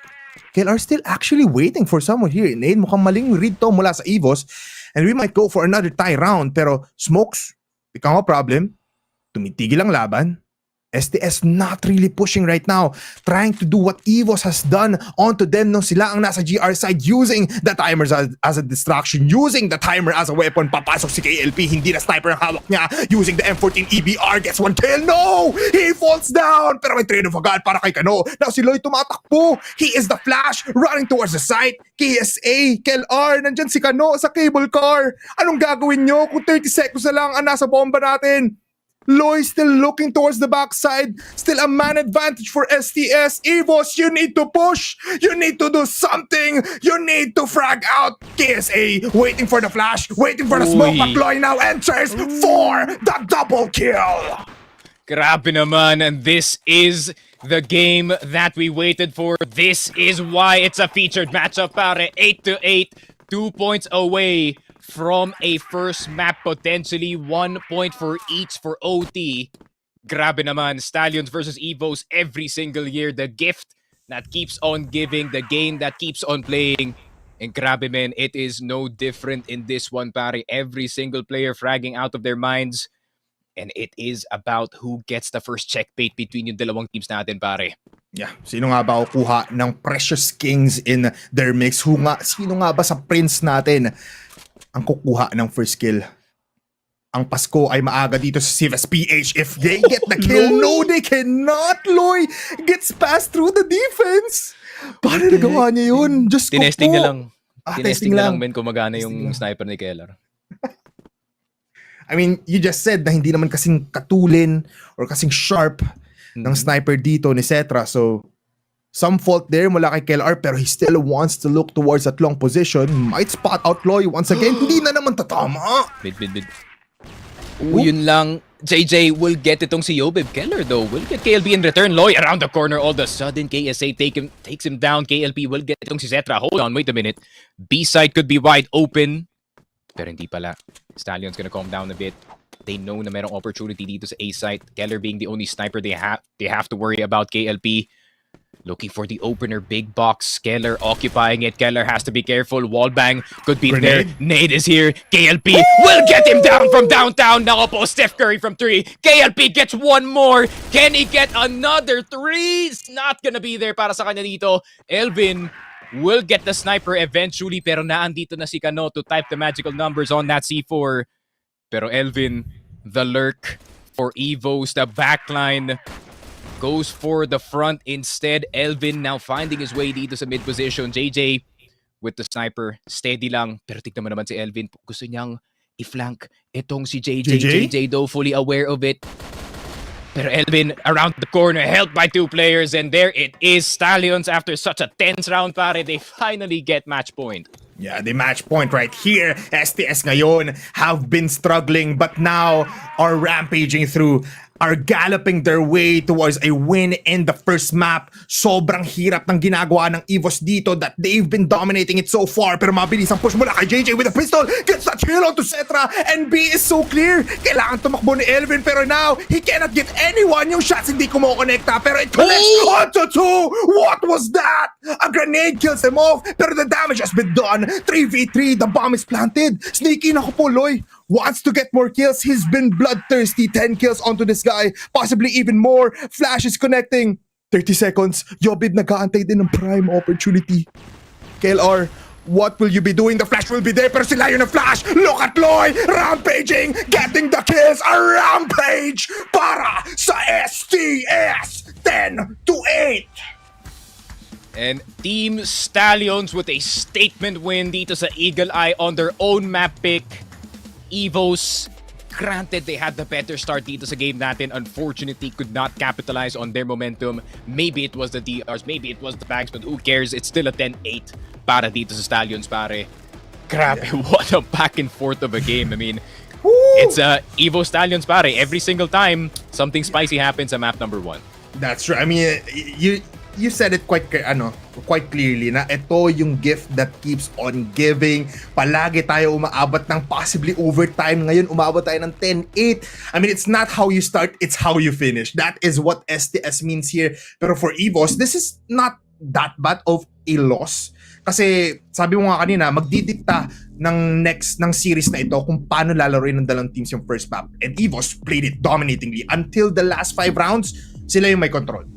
S5: KLR still actually waiting for someone here in A. Mukhang maling read to mula sa EVOS. And we might go for another tie round. Pero smokes, become a problem. Tumitigil ang laban. STS not really pushing right now, trying to do what EVOS has done onto them nung sila ang nasa GR side, using the timers as a distraction, using the timer as a weapon. Papasok si KLP, hindi na sniper ang hawak niya, using the M14 EBR, gets 1 kill. No! He falls down! Pero may train of agad para kay Kano. Now si Loy tumatakbo. He is the flash, running towards the site. KSA, KLR, nandyan si Kano sa cable car. Anong gagawin nyo kung 30 seconds na lang ang nasa bomba natin? Loy still looking towards the backside. Still a man advantage for STS. EVOS, you need to push. You need to do something. You need to frag out. KSA waiting for the flash, waiting for the smoke. But Loy now enters for the double kill.
S6: Grabe naman, and this is the game that we waited for. This is why it's a featured matchup, pare. 8-8, 2 points away from a first map, potentially 1 point for each for OT. Grabe naman, Stallions versus EVOS every single year. The gift that keeps on giving, the game that keeps on playing. And grabe men, it is no different in this one, pare. Every single player fragging out of their minds. And it is about who gets the first checkmate between yung dalawang teams natin, pare.
S5: Yeah, sino nga ba kukuha ng precious kings in their mix? Sino nga ba sa prince natin ang kukuha ng first kill? ang Pasko ay maaga dito sa CFS PH. If they get the kill, no, they cannot. Loy gets passed through the defense. Paano nagawa niya yun? Just
S6: Tinesting na lang.
S5: Tinesting
S6: Tinesting na lang,
S5: lang.
S6: men, kung magana yung
S5: Testing lang.
S6: sniper ni Keller.
S5: I mean, you just said na hindi naman kasing katulin or kasing sharp ng sniper dito ni Cetra. So, some fault there mula kay KLR, pero he still wants to look towards that long position. Might spot out Loy once again. Hindi na naman tatama.
S6: Mid. Yun lang. JJ will get itong si Yobib. Keller though will get KLB in return. Loy around the corner. All of a sudden, KSA takes him down. KLB will get itong si Zetra. Hold on, wait a minute. B side could be wide open. Pero hindi pala. Stallions gonna calm down a bit. They know na merong opportunity dito sa A side. Keller being the only sniper they have to worry about. KLP looking for the opener, big box. Keller occupying it. Keller has to be careful. Wallbang could be there. Nade is here. KLP will get him down from downtown. Now po, Steph Curry from 3. KLP gets one more. Can he get another 3? It's not gonna be there para sa kanya dito. Elvin will get the sniper eventually, pero naandito na si Kano to type the magical numbers on that C4. Pero Elvin, the lurk for EVOS, the backline goes for the front instead. Elvin now finding his way dito sa mid position. JJ with the sniper, steady lang. Pero tignan mo naman si Elvin, gusto niyang i-flank itong si JJ. JJ though fully aware of it. Pero Elvin around the corner, helped by 2 players, and there it is. Stallions, after such a tense round, pare, they finally get match point.
S5: Yeah, the match point right here. STS ngayon have been struggling, but now are rampaging through, are galloping their way towards a win in the first map. Sobrang hirap ng ginagawa ng EVOS dito that they've been dominating it so far. Pero mabilis ang push mula kay JJ with a pistol. Gets that kill onto Cetra, and B is so clear. Kailangan tumakbo ni Elvin, pero now he cannot get anyone. Yung shots hindi kumokonekta, pero it connects onto 2. What was that? A grenade kills him off, pero the damage has been done. 3v3, the bomb is planted. Sneaky na ko po, Loy. Wants to get more kills. He's been bloodthirsty. 10 kills onto this guy. Possibly even more. Flash is connecting. 30 seconds. Yobib nag-aantay din ng prime opportunity. KLR, what will you be doing? The flash will be there, pero sila yun ang flash. Look at Loy, rampaging, getting the kills. A rampage para sa STS. 10-8.
S6: And Team Stallions with a statement win dito sa Eagle Eye on their own map pick. EVOS, granted they had the better start dito sa game natin. Unfortunately, could not capitalize on their momentum. Maybe it was the DRs, maybe it was the bags, but who cares? It's still a 10-8 para dito sa Stallions, pare. Grabe, what a back and forth of a game. I mean, it's EVO Stallions, pare. Every single time, something spicy happens at map number 1.
S5: That's true. I mean, you said it quite clearly na ito yung gift that keeps on giving. Palagi tayo umaabot ng possibly overtime. Ngayon, umabot tayo ng 10-8. I mean, it's not how you start, it's how you finish. That is what STS means here. Pero for EVOS, this is not that bad of a loss. Kasi sabi mo nga kanina, magdidikta ng series na ito kung paano lalaroin ng dalawang teams yung first map. And EVOS played it dominatingly until the last 5 rounds. Sila yung may control.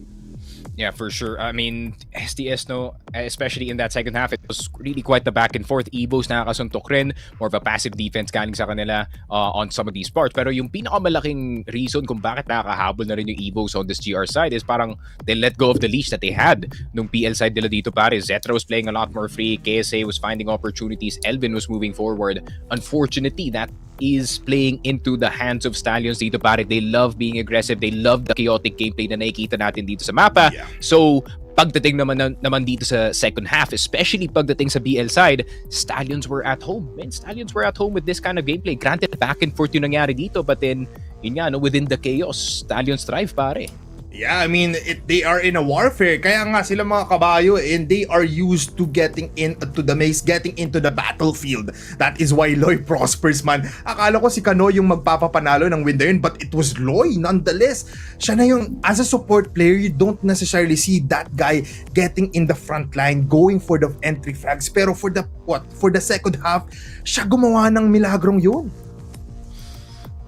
S6: Yeah, for sure. I mean, STS, no, especially in that second half, it was really quite the back and forth. EVOS nakakasuntok rin. More of a passive defense galing sa kanila on some of these parts. Pero yung pinakamalaking reason kung bakit nakakahabol na rin yung EVOS on this GR side is parang they let go of the leash that they had nung PL side nila dito, pare. Zetra was playing a lot more free. KSA was finding opportunities. Elvin was moving forward. Unfortunately, that is playing into the hands of Stallions dito, pare. They love being aggressive. They love the chaotic gameplay na nakikita natin dito sa mapa.
S5: Yeah.
S6: So, pagdating naman dito sa second half, especially pagdating sa BL side, Stallions were at home. Man, Stallions were at home with this kind of gameplay. Granted, back and forth yung nangyari dito, but then, yun nga, no, within the chaos, Stallions thrive, pare.
S5: Yeah, I mean, they are in a warfare. Kaya nga sila mga kabayo, and they are used to getting into the maze, getting into the battlefield. That is why Loy prospers, man. Akala ko si Kano yung magpapapanalo ng win na yun, but it was Loy nonetheless. Siya na yung, as a support player, you don't necessarily see that guy getting in the front line, going for the entry frags. Pero for the second half, siya gumawa ng milagrong yun.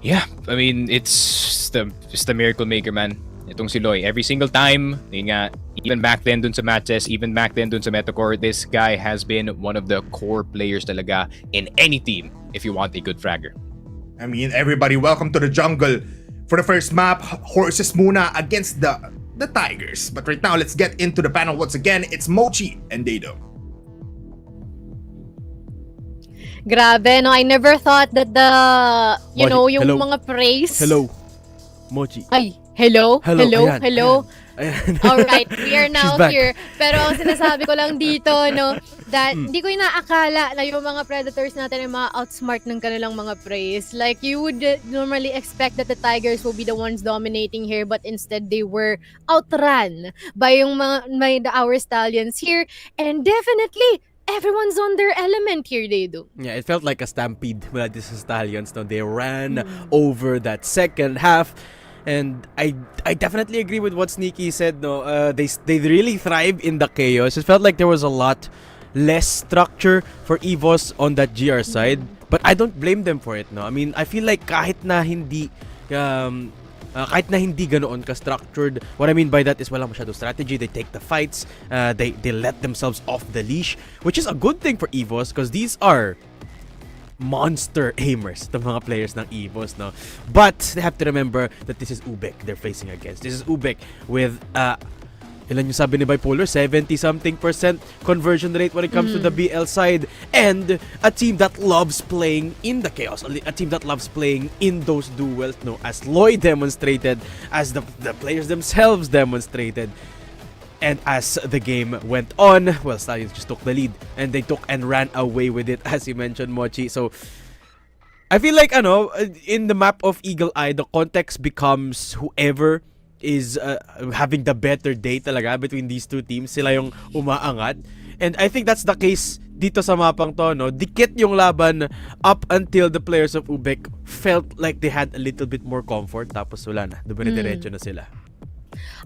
S6: Yeah, I mean, it's the miracle maker, man. Itong si Loy, every single time, yun nga, even back then dun sa MATTJESS, even back then dun sa Metacore, this guy has been one of the core players talaga in any team if you want a good fragger.
S5: I mean, everybody, welcome to the jungle. For the first map, horses muna against the tigers. But right now, let's get into the panel once again. It's Mochi and Dado.
S3: Grabe, no? I never thought that
S4: Mochi,
S3: yung
S4: hello.
S3: mga praise.
S4: Hello, Mochi.
S3: Ay, hello? Hello?
S4: Ayan,
S3: Hello?
S4: ayan.
S3: Alright, we are now
S4: She's back.
S3: here. Pero ang sinasabi ko lang dito, no, that hindi ko inaakala na yung mga Predators natin ay mga outsmart ng kanilang mga praise. Like, you would normally expect that the Tigers will be the ones dominating here, but instead they were outrun by our Stallions here. And definitely, everyone's on their element here, they do.
S4: Yeah, it felt like a stampede mula dito sa Stallions. No? They ran over that second half. And I definitely agree with what Sneaky said. No, they really thrive in the chaos. It felt like there was a lot less structure for EVOS on that GR side, but I don't blame them for it. No, I mean, I feel like kahit na hindi ganoon ka-structured, what I mean by that is wala masyado strategy. They take the fights, they let themselves off the leash, which is a good thing for EVOS because these are monster aimers, the mga players ng EVOS, no? But they have to remember that this is Ubek they're facing against. This is Ubek with ilan yung sabi ni Bipolar, 70-something% conversion rate when it comes to the BL side, and a team that loves playing in the chaos, a team that loves playing in those duels, no? As Loy demonstrated, as the players themselves demonstrated. And as the game went on, well, Stallions just took the lead and they took and ran away with it, as you mentioned, Mochi. So I feel like in the map of Eagle Eye, the context becomes whoever is having the better day talaga between these two teams. Sila yung umaangat. And I think that's the case dito sa mapang to, no? Dikit yung laban up until the players of Ubek felt like they had a little bit more comfort. Tapos wala na. Dumire-diretso na sila.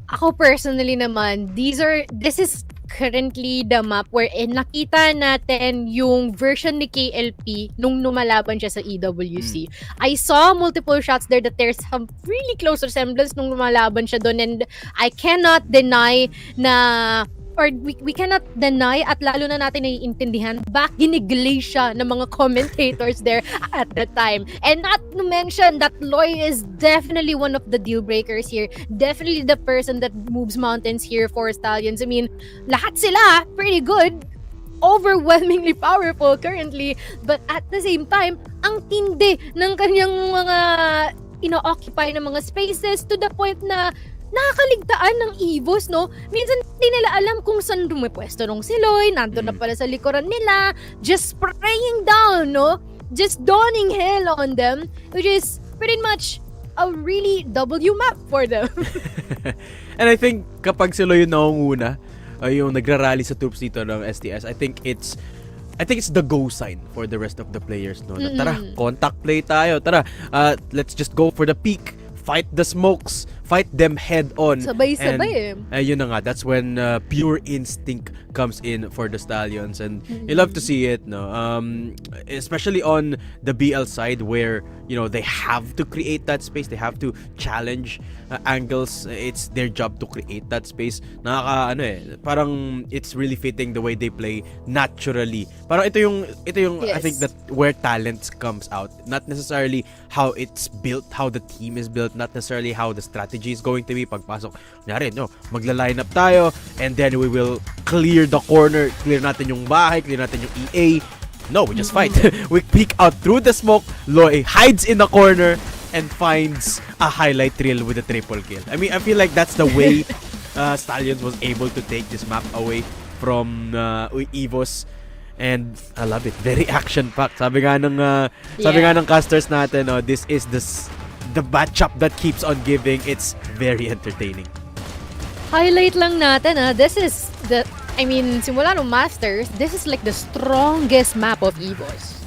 S3: Ako personally naman, this is currently the map wherein nakita natin yung version ni KLP nung lumalaban siya sa EWC. I saw multiple shots there that there's some really close resemblance nung lumalaban siya doon, and I cannot deny na we cannot deny at lalo na natin naiintindihan bakit ginigilay siya ng mga commentators there at the time. And not to mention that Loy is definitely one of the deal breakers here. Definitely the person that moves mountains here for Stallions. I mean, lahat sila pretty good. Overwhelmingly powerful currently. But at the same time, ang tindi ng kanyang mga ino-occupy ng mga spaces to the point na nakakaligtaan ng EVOS, no? Minsan hindi nila alam kung saan rumipwesto nung si Loy, nandun na pala sa likuran nila, just spraying down, no? Just dawning hell on them, which is pretty much a really W map for them.
S4: And I think kapag si Loy yung naunguna, yung nagrarally sa troops dito ng STS, I think it's the go sign for the rest of the players, no? Na, tara, contact play tayo. Tara, let's just go for the peak. Fight the smokes, fight them head on.
S3: Sabay-sabay
S4: yun na nga, that's when pure instinct comes in for the Stallions, and you love to see it, no? Especially on the BL side where they have to create that space, they have to challenge angles. It's their job to create that space. Parang it's really fitting the way they play naturally. Parang ito yung
S3: yes.
S4: I think that where talent comes out, not necessarily how it's built, how the team is built, not necessarily how the strategy is going to be. Pagpasok, magla-line up tayo, and then we will clear the corner, clear natin yung bahay, clear natin yung EA. No, we just fight. We peek out through the smoke. Loy hides in the corner and finds a highlight reel with a triple kill. I mean, I feel like that's the way Stallions was able to take this map away from EVOS. And I love it. Very action-packed. Sabi nga ng casters natin, this is the matchup that keeps on giving. It's very entertaining.
S3: Highlight lang natin, this is simula nung Masters, this is like the strongest map of EVOS.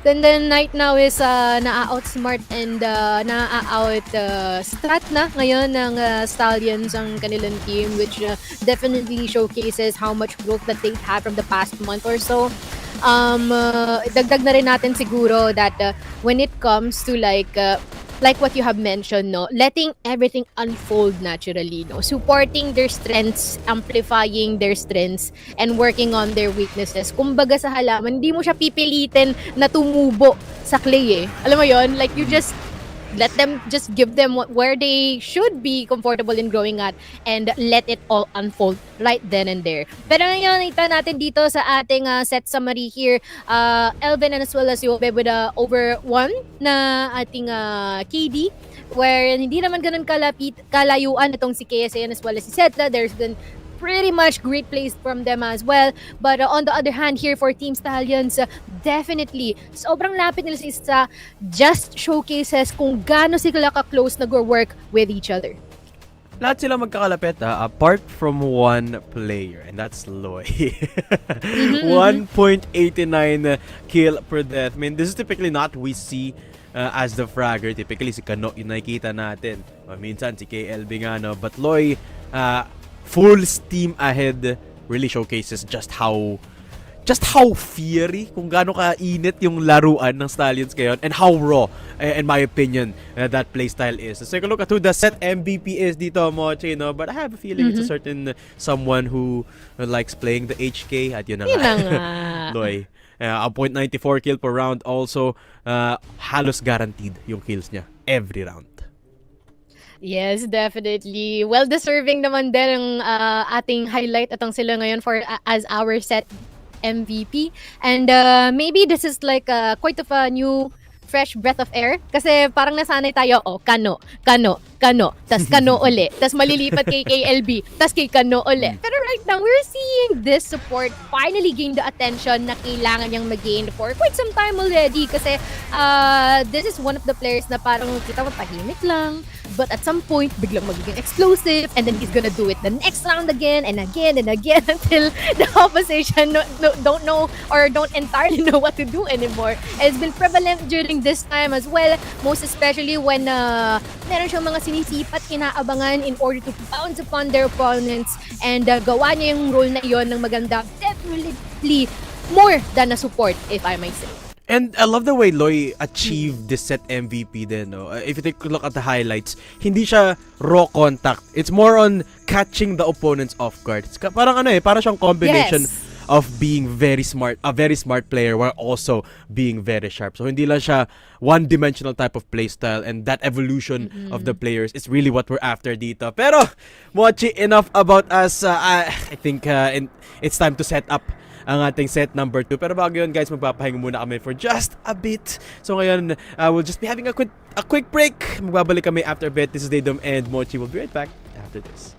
S3: Then right now is na-outsmart and na-out strat na ngayon ng Stallions ang kanilang team, which definitely showcases how much growth that they've had from the past month or so. Dagdag na rin natin siguro that when it comes to like what you have mentioned, no, letting everything unfold naturally, no, supporting their strengths, amplifying their strengths, and working on their weaknesses. Kumbaga sa halaman, hindi mo siya pipilitin na tumubo sa clay eh. Alam mo yon, like you just let them, just give them where they should be comfortable in growing at, and let it all unfold right then and there. Pero ngayon, ito natin dito sa ating set summary here, Elvin and as well as Yobe with over 1 na ating KD, where hindi naman ganun kalayuan itong si KSA and as well as si Sept. There's been pretty much great plays from them as well. But on the other hand here for Team Stallions, definitely, sobrang lapit nila sa isa, just showcases kung gaano sila ka-close nag-work with each other.
S4: Lahat sila magkakalapit apart from one player, and that's Loy. 1.89 kill per death. I mean, this is typically not we see as the fragger. Typically si Kano yung nakikita natin. Minsan si KLB nga, no? But Loy, full steam ahead, really showcases just how fiery, kung gaano ka-init yung laruan ng Stallions ngayon, and how raw, in my opinion, that playstyle is. Let's take a look at who the set MVP is dito, Mochi, no? But I have a feeling it's a certain someone who likes playing the HK, at yun na nga. Loy. A 0.94 kill per round also, halos guaranteed yung kills niya every round.
S3: Yes, definitely. Well-deserving naman din ang ating highlight atong sila ngayon for as our set MVP. And maybe this is like quite of a new fresh breath of air. Kasi parang nasanay tayo, Kano, tas Kano uli, tas malilipat kay KLB, tas kay Kano uli. Pero right now, we're seeing this support finally gain the attention na kailangan niyang mag-gain for quite some time already. Kasi this is one of the players na parang kita mo tahimik lang, but at some point, biglang magiging explosive, and then he's gonna do it the next round again and again and again until the opposition don't know or don't entirely know what to do anymore. It's been prevalent during this time as well, most especially when meron siyang mga sinisipat, inaabangan in order to bounce upon their opponents, and gawa niya yung role na iyon ng maganda. Definitely more than a support, if I may say.
S4: And I love the way Loy achieved this set MVP din, no? If you take a look at the highlights, hindi siya raw contact. It's more on catching the opponents off guard. It's parang parang siyang combination of being very smart, a very smart player while also being very sharp. So hindi lang siya one-dimensional type of playstyle, and that evolution of the players is really what we're after dito. Pero, Mochi, enough about us. I think it's time to set up ang ating set number 2. Pero bago yun, guys, magpapahinga muna kami for just a bit. So ngayon, we'll just be having a quick break. Magbabalik kami after a bit. This is Daydom and Mochi. We'll be right back after this.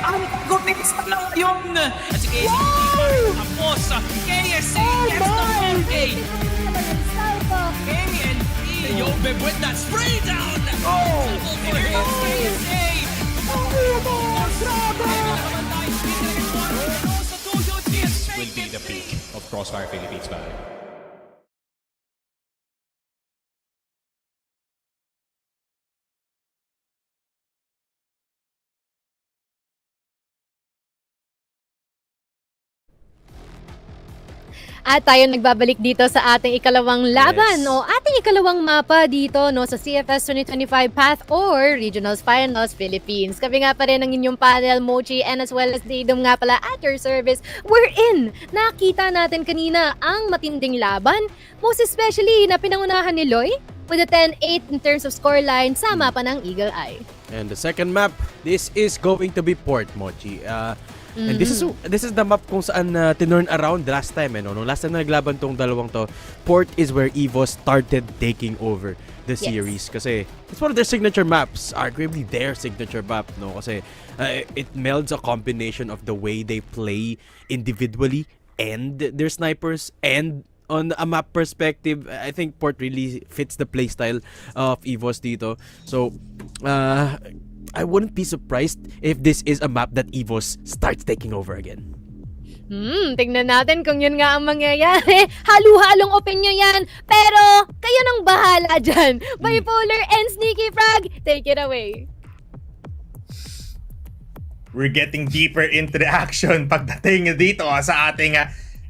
S1: ang gutis na ngayon. At si KSA tapos KSA gets the monkey. KNP, yo, babe, with that spray down. Oh, here is KSA.
S2: Will be the peak of Crossfire Philippines battle.
S3: At tayo nagbabalik dito sa ating ikalawang laban
S4: Yes.
S3: o ating ikalawang mapa dito no sa CFS 2025 Path or Regionals Finals Philippines. Kami nga pa rin ang inyong panel, Mochi, and as well as Daedom nga pala at your service. We're in! Nakita natin kanina ang matinding laban, most especially na pinangunahan ni Loy with a 10-8 in terms of scoreline sa mapa ng Eagle Eye.
S4: And the second map, this is going to be Port, Mochi. And this is the map kung saan tinurn around last time. No? Nung last time na naglaban tong dalawang to, Port is where EVOS started taking over the series. Kasi it's one of their signature maps. Arguably their signature map. No? Kasi it melds a combination of the way they play individually and their snipers, and on a map perspective, I think Port really fits the playstyle of EVOS dito. So, I wouldn't be surprised if this is a map that EVOS starts taking over again.
S3: Tingnan natin kung yun nga ang mangyayari. Halu-halong opinion yan. Pero, kayo nang bahala dyan. Bipolar and Sneaky Frog, take it away.
S5: We're getting deeper into the action pagdating dito sa ating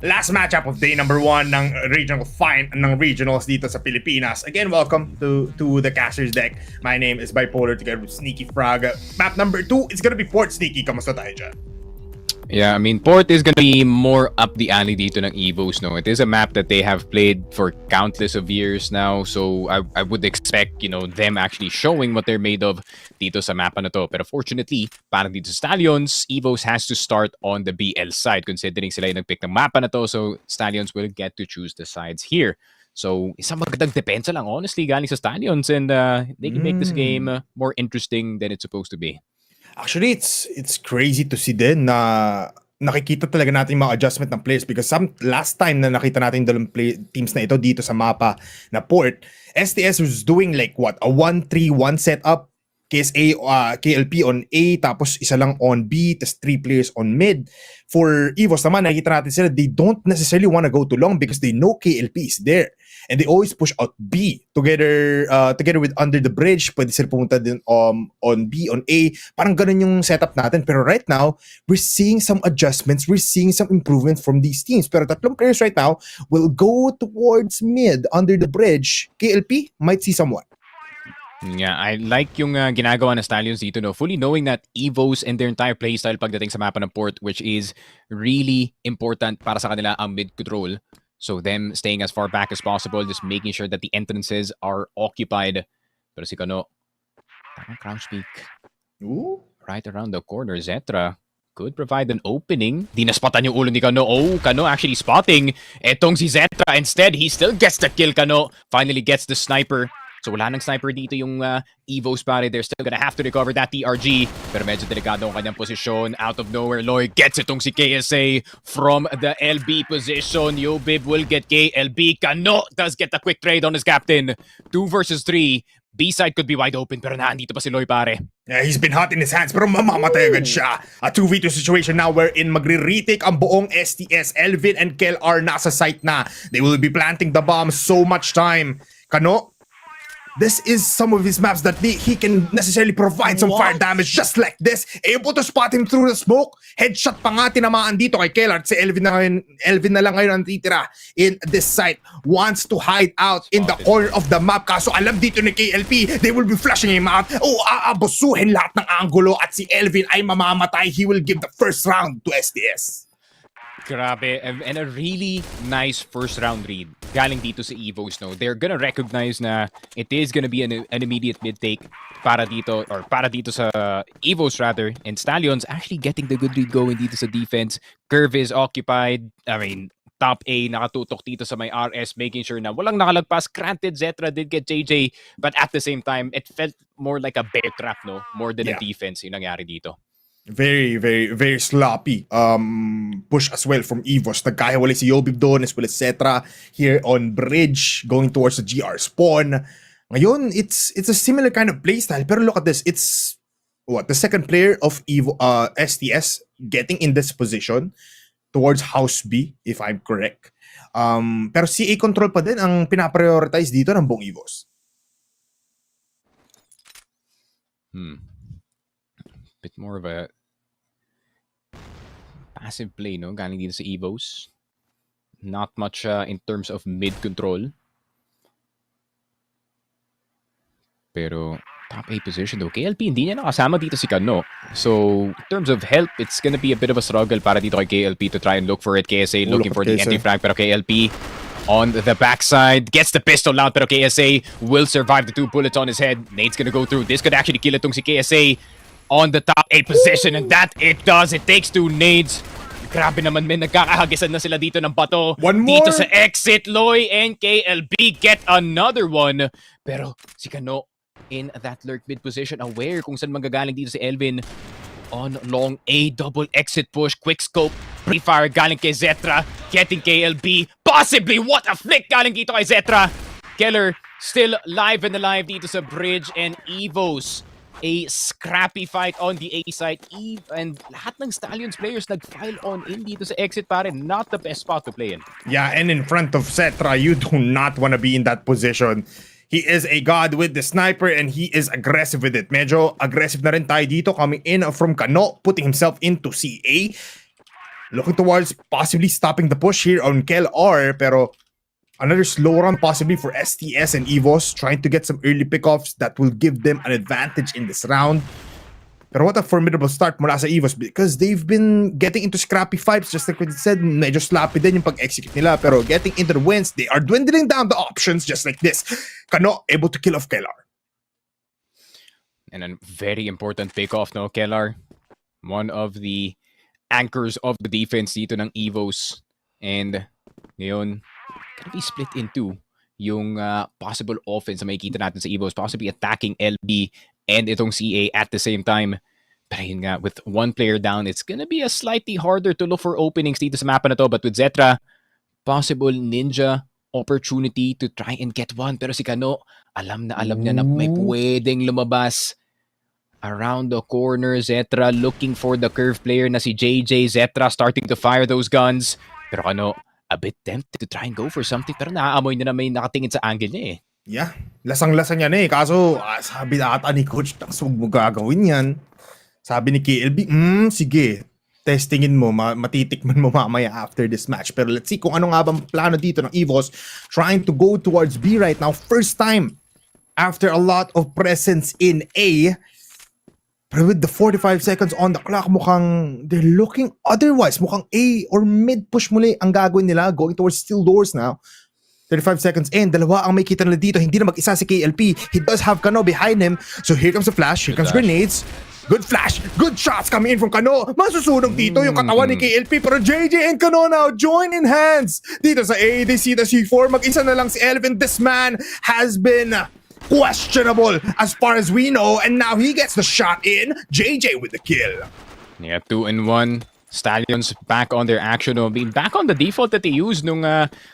S5: last matchup of day number 1 ng regionals dito sa Pilipinas. Again, welcome to the Casters deck. My name is Bipolar together with Sneaky Frog. Map number 2 is gonna be Port. Sneaky, kamusta tayo dyan?
S6: Yeah, I mean, Port is gonna be more up the alley dito ng EVOS, no? It is a map that they have played for countless of years now, so I would expect, them actually showing what they're made of dito sa mapa na to. Pero fortunately, para dito sa Stallions, EVOS has to start on the BL side, considering sila yung nag-pick ng mapa na to, so Stallions will get to choose the sides here. So, isang magandang depensa lang, honestly, galing sa Stallions, and they can make this game more interesting than it's supposed to be.
S5: Actually, it's crazy to see din na nakikita talaga natin yung mga adjustment ng players because last time na nakita natin yung dalawang teams na ito dito sa mapa na Port, STS was doing like what, a 1-3-1 setup, KSA, KLP on A, tapos isa lang on B, tas 3 players on mid. For EVOS naman, nakikita natin sila, they don't necessarily want to go too long because they know KLP is there. And they always push out B together with Under the Bridge. Pwede sila pumunta din on B, on A. Parang ganun yung setup natin. Pero right now, we're seeing some adjustments. We're seeing some improvement from these teams. Pero tatlong players right now will go towards mid, Under the Bridge. KLP might see somewhat.
S6: Yeah, I like yung ginagawa ng Stallions dito, no? Fully knowing that EVOS and their entire playstyle pagdating sa mapa ng Port, which is really important para sa kanila ang mid control. So them staying as far back as possible, just making sure that the entrances are occupied. Pero si Kano, tamang crouch peek.
S5: Ooh.
S6: Right around the corner, Zetra could provide an opening. Di naspatan yung ulo ni Kano. Oh, Kano actually spotting etong si Zetra. Instead, he still gets the kill, Kano. Finally gets the sniper. So wala nang sniper dito yung EVOS pare. They're still gonna have to recover that TRG. Pero medyo delikado ang kanyang posisyon. Out of nowhere, Loy gets itong si KSA from the LB position. Yo, Bib will get KLB. Kano does get a quick trade on his captain. 2 versus 3. B-side could be wide open pero naandito pa si Loy pare.
S5: Yeah, he's been hot in his hands pero mamamatay agad siya. A 2v2 situation now wherein magre-retake ang buong STS. Elvin and Kel are nasa site na. They will be planting the bomb so much time. Kano, this is some of his maps that he can necessarily provide some fire damage just like this. Able to spot him through the smoke. Headshot pa nga tinamaan dito kay Kellard. Si Elvin na lang ngayon ang titira in this site. Wants to hide out in the corner of the map. Kaso alam dito ni KLP, they will be flashing him out. Oh, aabusuhin lahat ng angulo at si Elvin ay mamamatay. He will give the first round to SDS.
S6: Grabe, and a really nice first round read galing dito sa EVOS, no? They're gonna recognize na it is gonna be an immediate mid take para dito sa EVOS rather, and Stallions actually getting the good read going dito sa defense. Curve is occupied. I mean, top A nakatutok dito sa may RS, making sure na walang nakalagpas. Granted, Zetra did get JJ, but at the same time, it felt more like a bear trap, no? More than a defense yung nangyari dito.
S5: Very, very, very sloppy push as well from EVOS. Nagkahiwalay si Yobib doon as well as Cetra here on bridge going towards the GR spawn. Ngayon, it's a similar kind of playstyle. Pero look at this. It's the second player of STS getting in this position towards House B, if I'm correct. Pero CA control pa din ang pinaprioritize dito ng buong EVOS.
S6: Bit more of a passive play, no? Galing dito sa EVOS. Not much in terms of mid control. Pero top 8 position though. KLP, hindi niya nakasama dito si Kano. So, in terms of help, it's gonna be a bit of a struggle para dito kay KLP to try and look for it. KSA looking for the anti-frag, pero KLP on the backside gets the pistol out, pero KSA will survive the 2 bullets on his head. Nate's gonna go through. This could actually kill itong si KSA on the top 8 position, and that it does. It takes 2 nades. Grabe naman, men. Nagkakahagisan na sila dito ng bato.
S5: One more.
S6: Dito sa exit, Loy and KLB get another one. Pero si Kano in that lurk mid position, aware kung saan manggagaling dito si Elvin. On long A, double exit push, quick scope, pre-fire galing kay Zetra, getting KLB. Possibly, what a flick galing dito kay Zetra. Keller still live and alive dito sa bridge, and EVOS. A scrappy fight on the A side. And lahat ng Stallions players nag-file on in dito sa exit, pare. Not the best spot to play in.
S5: Yeah, and in front of Cetra, you do not want to be in that position. He is a god with the sniper and he is aggressive with it. Medyo aggressive na rin tayo dito, coming in from Kano, putting himself into CA. Looking towards possibly stopping the push here on Kel R, pero another slow run possibly for STS and EVOS, trying to get some early pickoffs that will give them an advantage in this round. Pero what a formidable start mula sa EVOS, because they've been getting into scrappy fights, just like what it said, medyo sloppy din yung pag-execute nila, pero getting into the wins, they are dwindling down the options just like this. Kano able to kill off Kellar.
S6: And a very important pickoff, no? Kellar, one of the anchors of the defense dito ng EVOS. And ngayon, gonna be split in two yung possible offense na makikita natin sa EVOS, possibly attacking LB and itong CA at the same time. Pero yun nga, with one player down, it's gonna be a slightly harder to look for openings dito sa mapa na to. But with Zetra, possible ninja opportunity to try and get one. Pero si Kano, alam niya na may pwedeng lumabas around the corner. Zetra looking for the curve player na si JJ. Zetra starting to fire those guns. Pero Kano, a bit tempted to try and go for something, pero naaamoy na may nakatingin sa angle niya eh.
S5: Yeah, lasang-lasa niya na eh. Kaso, sabi na ata ni Coach, huwag mo gagawin yan. Sabi ni KLB, sige, testingin mo, matitikman mo mamaya after this match. Pero let's see kung ano nga bang plano dito ng EVOS, trying to go towards B right now. First time after a lot of presence in A. Pero with the 45 seconds on the clock, mukhang they're looking otherwise. Mukhang A or mid push muli ang gagawin nila, going towards steel doors now. 35 seconds in, dalawa ang may kita nila dito. Hindi na mag-isa si KLP. He does have Kano behind him. So here comes the flash, here comes grenades. Good flash, good shots coming in from Kano. Masusunog dito yung katawan ni KLP. Pero JJ and Kano now join in hands. Dito sa A, they see the C4. Mag-isa na lang si Elvin. This man has been questionable as far as we know, and now he gets the shot in. JJ with the kill.
S6: Yeah, 2 and 1. Stallions back on their action, no? Being back on the default that they used nung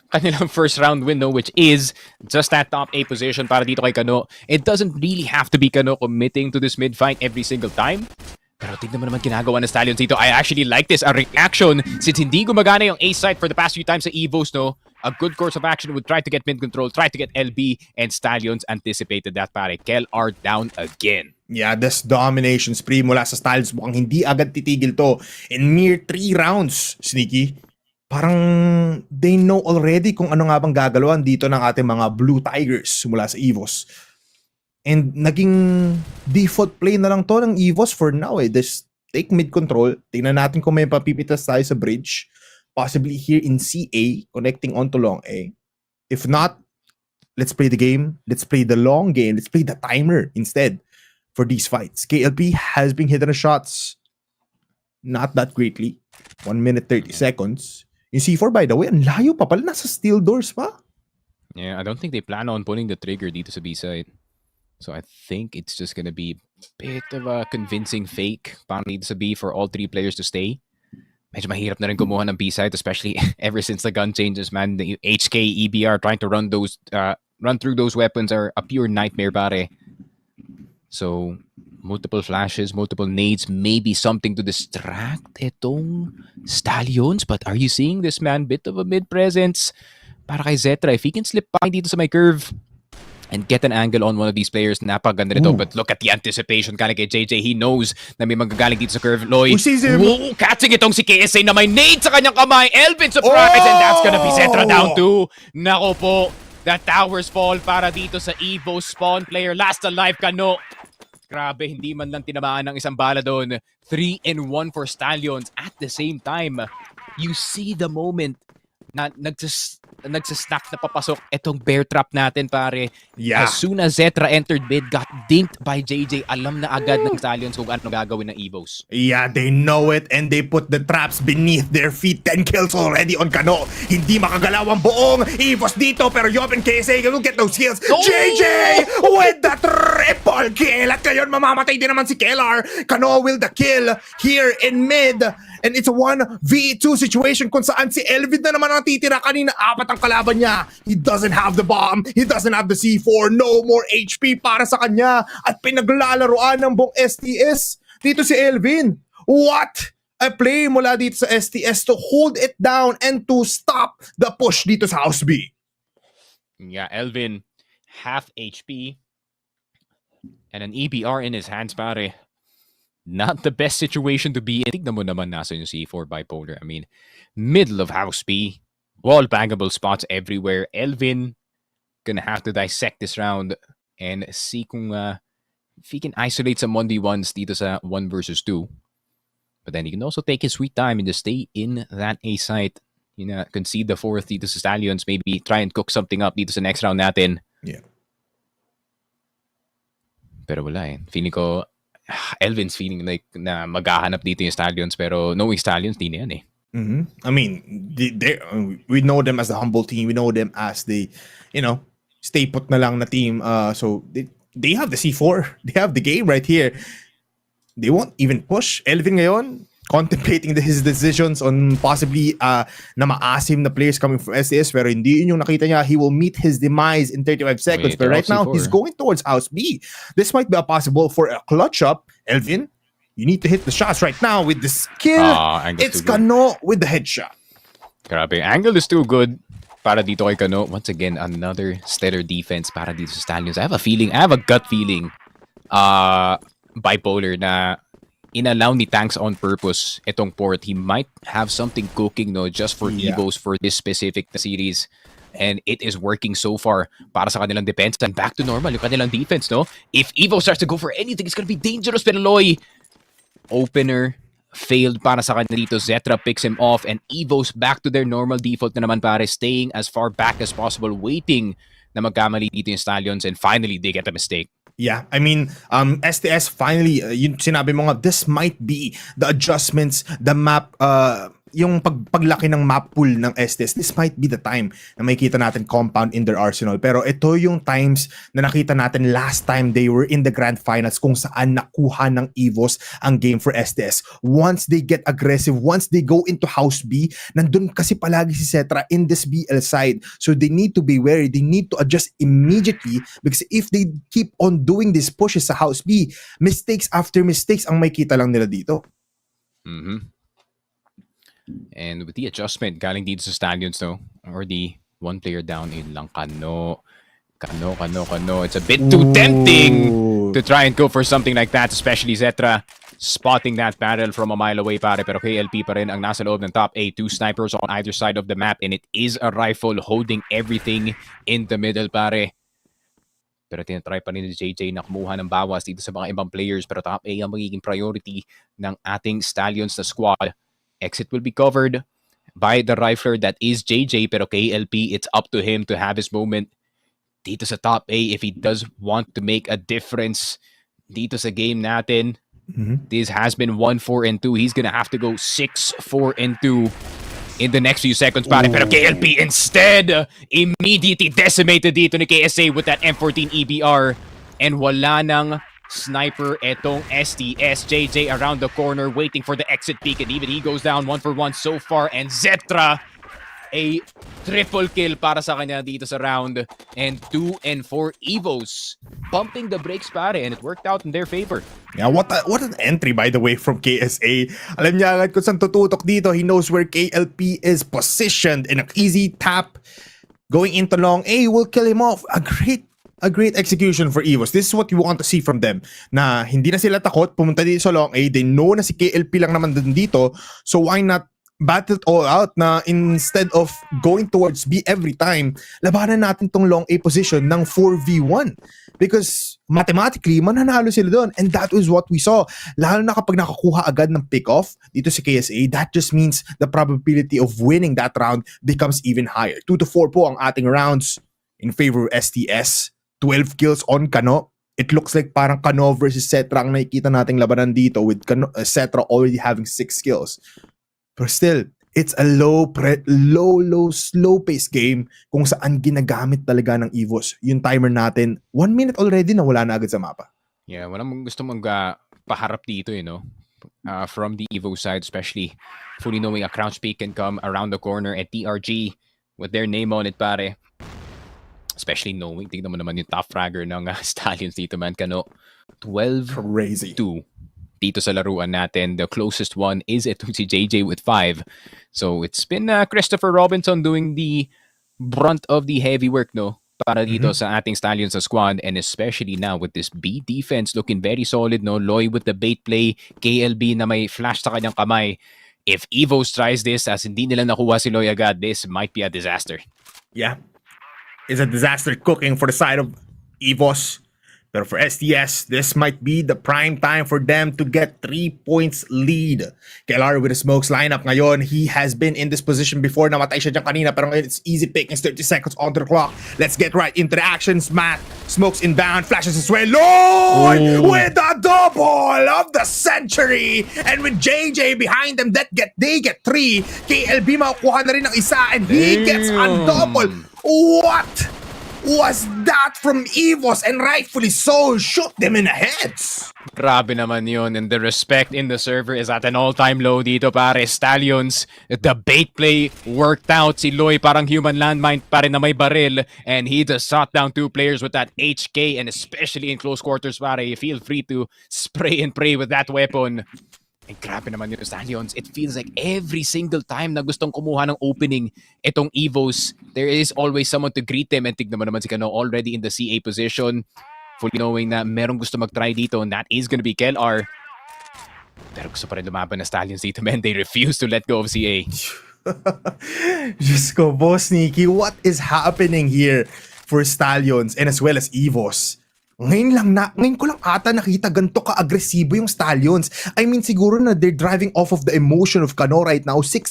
S6: kanilang first round win, no? Which is just that top 8 position para dito kay Kano. It doesn't really have to be Kano committing to this mid fight every single time. Pero tignan mo naman ginagawa ng Stallions dito. I actually like this, a reaction, since hindi gumagana yung A site for the past few times sa EVOS, no? A good course of action would try to get mid control, try to get LB, and Stallions anticipated that, pare. Kel are down again.
S5: Yeah, this domination spree mula sa Stallions, mukhang hindi agad titigil to. In mere 3 rounds, Sneaky, parang they know already kung ano nga bang gagalawan dito ng ating mga Blue Tigers mula sa EVOS. And naging default play na lang to ng EVOS for now eh. Just take mid control. Tingnan natin kung may papipitas tayo sa bridge. Possibly here in CA, connecting onto long A. If not, let's play the game. Let's play the long game. Let's play the timer instead for these fights. KLP has been hitting the shots not that greatly. 1 minute 30 seconds. Yung C4, by the way, ang layo pa pala. Nasa steel doors pa.
S6: Yeah, I don't think they plan on pulling the trigger dito sa B side. So I think it's just gonna be a bit of a convincing fake para dito sa B for all three players to stay. Medyo mahirap na rin kumuha ng B-side, especially ever since the gun changes, man. The HK, EBR trying to run through those weapons are a pure nightmare, pare. So, multiple flashes, multiple nades, maybe something to distract itong Stallions. But are you seeing this, man? Bit of a mid-presence para kay Zetra. If he can slip by dito sa my curve and get an angle on one of these players, napaganda nito. But look at the anticipation kind of kay JJ. He knows na may magagaling dito sa curve. Lloyd, catching itong si KSA na may nade sa kanyang kamay. Elvin surprise, and that's gonna be Zetra down too. Nako po, the towers fall para dito sa EVOS spawn player. Last alive, Kano. Grabe, hindi man lang tinamaan ng isang bala doon. 3-1 for Stallions. At the same time, you see the moment na nagsasnack na papasok itong bear trap natin, pare.
S5: Yeah.
S6: As soon as Zetra entered mid, got dinked by JJ, alam na agad ng Stallions kung ano gagawin ng EVOS.
S5: Yeah, they know it and they put the traps beneath their feet. 10 kills already on Kano. Hindi makagalaw ang buong EVOS dito, pero Yop and KSA will get those kills.
S6: Oh!
S5: JJ with the triple kill. At ngayon, mamamatay din naman si Kellar. Kano will the kill here in mid. And it's a 1v2 situation kung saan si Elvid na naman ang titira. Kanina, 4 ang kalaban niya. He doesn't have the bomb. He doesn't have the C4. No more HP para sa kanya. At pinaglalaroan ng buong STS. Dito si Elvin. What a play mula dito sa STS to hold it down and to stop the push dito sa House B.
S6: Yeah, Elvin, half HP and an EBR in his hands, pare. Not the best situation to be in. Tignan mo naman nasa yung C4 bipolar. I mean, middle of House B, wall bangable spots everywhere. Elvin gonna have to dissect this round and see kung if he can isolate some 1v1s dito sa 1 versus 2. But then he can also take his sweet time and just stay in that A site. Concede the 4th dito sa Stallions. Maybe try and cook something up dito sa next round natin.
S5: Yeah.
S6: Pero wala eh. Feeling ko, Elvin's feeling like na maghahanap dito yung Stallions, pero knowing Stallions, di na yan eh.
S5: Mm-hmm. I mean, we know them as the humble team. We know them as the, stay put na lang na team. So they have the C4. They have the game right here. They won't even push. Elvin ngayon, contemplating his decisions on possibly na maasim na players coming from STS, pero hindi yun yung nakita niya. He will meet his demise in 35 seconds. But right now, he's going towards House B. This might be a possible for a clutch up. Elvin, you need to hit the shots right now with the skill. It's Kano with the headshot.
S6: Grabe. Angle is too good para dito kay Kano. Once again, another stellar defense para dito sa Stallions. I have a gut feeling, bipolar, na inallow ni Tanks on purpose itong port. He might have something cooking, no, just for EVOS for this specific series. And it is working so far para sa kanilang defense. And back to normal yung kanilang defense, no? If EVOS starts to go for anything, it's gonna be dangerous. Pero Loy, opener failed para sa kanila dito. Zetra picks him off and EVOS back to their normal default na naman, pare, staying as far back as possible, waiting na magkamali dito yung Stallions, and finally they get a mistake.
S5: Yeah, I mean, STS finally, yun sinabi mo nga, this might be the adjustments, the map, yung paglaki ng map pool ng STS. This might be the time na makikita natin compound in their arsenal. Pero ito yung times na nakita natin last time they were in the grand finals kung saan nakuha ng EVOS ang game for STS. Once they get aggressive, once they go into House B, nandun kasi palagi si Zetra in this BL side. So they need to be wary. They need to adjust immediately, because if they keep on doing these pushes sa House B, mistakes after mistakes ang makikita lang nila dito.
S6: Mm-hmm. And with the adjustment, galing dito sa Stallions, no? Already one player down in lang. Kano. It's a bit too tempting to try and go for something like that, especially Zetra spotting that barrel from a mile away, pare. Pero KLP pa rin ang nasa loob ng top A. 2 snipers on either side of the map, and it is a rifle holding everything in the middle, pare. Pero tinatry pa rin ni JJ na kumuha ng bawas dito sa mga ibang players. Pero top A ang magiging priority ng ating Stallions na squad. Exit will be covered by the rifler that is JJ, pero KLP, it's up to him to have his moment dito sa top A if he does want to make a difference dito sa game natin. This has been 1-4-2. He's gonna have to go 6-4-2 in the next few seconds, pare. Pero KLP instead immediately decimated dito ni KSA with that M14 EBR. and wala nang sniper etong STS. JJ around the corner waiting for the exit peek, and even he goes down 1-for-1 so far, and Zetra a triple kill para sa kanya dito sa round, and 2 and 4 EVOS pumping the brakes pare, and it worked out in their favor.
S5: Yeah, what an entry by the way from KSA. Alam niya agad kung saan tututok dito. He knows where KLP is positioned, and an easy tap going into long A will kill him off. A great execution for EVOS. This is what you want to see from them. Na hindi na sila takot pumunta dito sa long A. They know na si KLP lang naman din dito. So why not battle it all out na instead of going towards B every time, labanan natin tong long A position ng 4v1. Because mathematically, mananalo sila doon. And that is what we saw. Lalo na kapag nakakuha agad ng pick-off dito si KSA, that just means the probability of winning that round becomes even higher. 2-4 po ang ating rounds in favor of STS. 12 kills on Kano. It looks like parang Kano versus Setra ang nakikita nating labanan dito, with Setra already having 6 kills. But still, it's a slow-paced game kung saan ginagamit talaga ng EVOS yung timer natin. 1 minute already na wala na agad sa mapa.
S6: Yeah, walang gusto paharap dito, from the EVO side, especially fully knowing a crouch peek can come around the corner at TRG with their name on it, pare. Especially knowing, tignan mo naman yung top fragger ng Stallions dito, man. Kano, 12-2
S5: Crazy.
S6: dito sa laruan natin. The closest one is itong si JJ with 5. So it's been Christopher Robinson doing the brunt of the heavy work, no? Para dito sa ating Stallions sa squad, and especially now with this B defense looking very solid, no? Loy with the bait play, KLB na may flash sa kanyang kamay. If EVOS tries this, as hindi nila nakuha si Loy agad, this might be a disaster.
S5: Yeah. It's a disaster cooking for the side of EVOS. But for STS, this might be the prime time for them to get 3 points lead. KLR with the smokes lineup ngayon. He has been in this position before. Namatay siya dyan kanina, pero ngayon it's easy pick. It's 30 seconds on the clock. Let's get right into the actions. Matt, smokes inbound, flashes as well. Lloyd with the double of the century. And with JJ behind them, they get 3. KLB makukuha na rin ng isa, and he gets a double. What was that from EVOS? And rightfully so, shoot them in the heads.
S6: Grabe naman yun, and the respect in the server is at an all-time low dito, pare. Stallions, the bait play worked out. Si Loy parang human landmine pare na may baril, and he just shot down 2 players with that HK, and especially in close quarters, pare, feel free to spray and pray with that weapon. And grabe naman yung Stallions. It feels like every single time na gustong kumuha ng opening itong EVOS, there is always someone to greet them. And tignan mo naman si Kano already in the CA position, fully knowing na merong gusto mag-try dito, and that is gonna be KLR. Pero gusto pa rin lumaban na Stallions dito, man. They refuse to let go of CA.
S5: Just go, Boss Nikki. What is happening here for Stallions and as well as EVOS? Ngayon ko lang ata nakita ganito ka-agresibo yung Stallions. I mean, siguro na they're driving off of the emotion of Kano right now. 12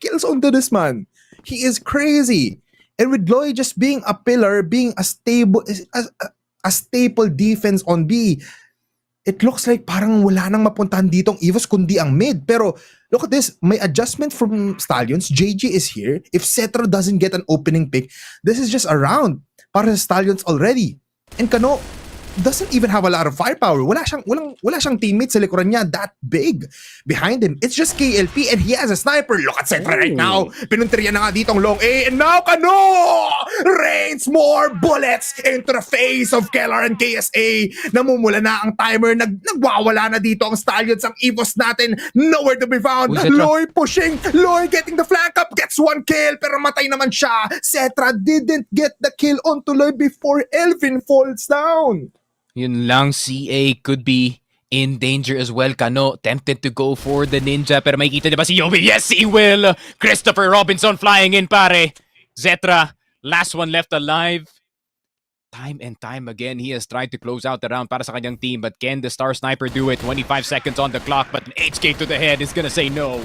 S5: kills onto this man. He is crazy. And with Loy just being a pillar, being a staple defense on B, it looks like parang wala nang mapuntahan ditong EVOS kundi ang mid. Pero look at this, may adjustment from Stallions. JJ is here. If Setra doesn't get an opening pick, this is just a round para sa Stallions already. And Kano doesn't even have a lot of firepower. Wala siyang teammates sa likuran niya that big behind him. It's just KLP, and he has a sniper. Look at Setra right now. Pinunteriya na nga ditong long A, and now Kano rains more bullets into the face of KLR and KSA. Namumula na ang timer. Nagwawala na dito ang Stallions. Ang EVOS natin nowhere to be found. Loy pushing. Loy getting the flank up. Gets 1 kill, pero matay naman siya. Setra didn't get the kill onto Loy before Elvin falls down.
S6: Yun lang, CA could be in danger as well. Kano tempted to go for the ninja, pero makikita niya ba si Yobi? Yes, he will! Christopher Robinson flying in, pare. Zetra, last one left alive. Time and time again, he has tried to close out the round para sa kanyang team, but can the Star Sniper do it? 25 seconds on the clock, but an HK to the head is gonna say no.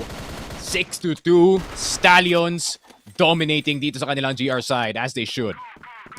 S6: 6-2, Stallions dominating dito sa kanilang GR side, as they should.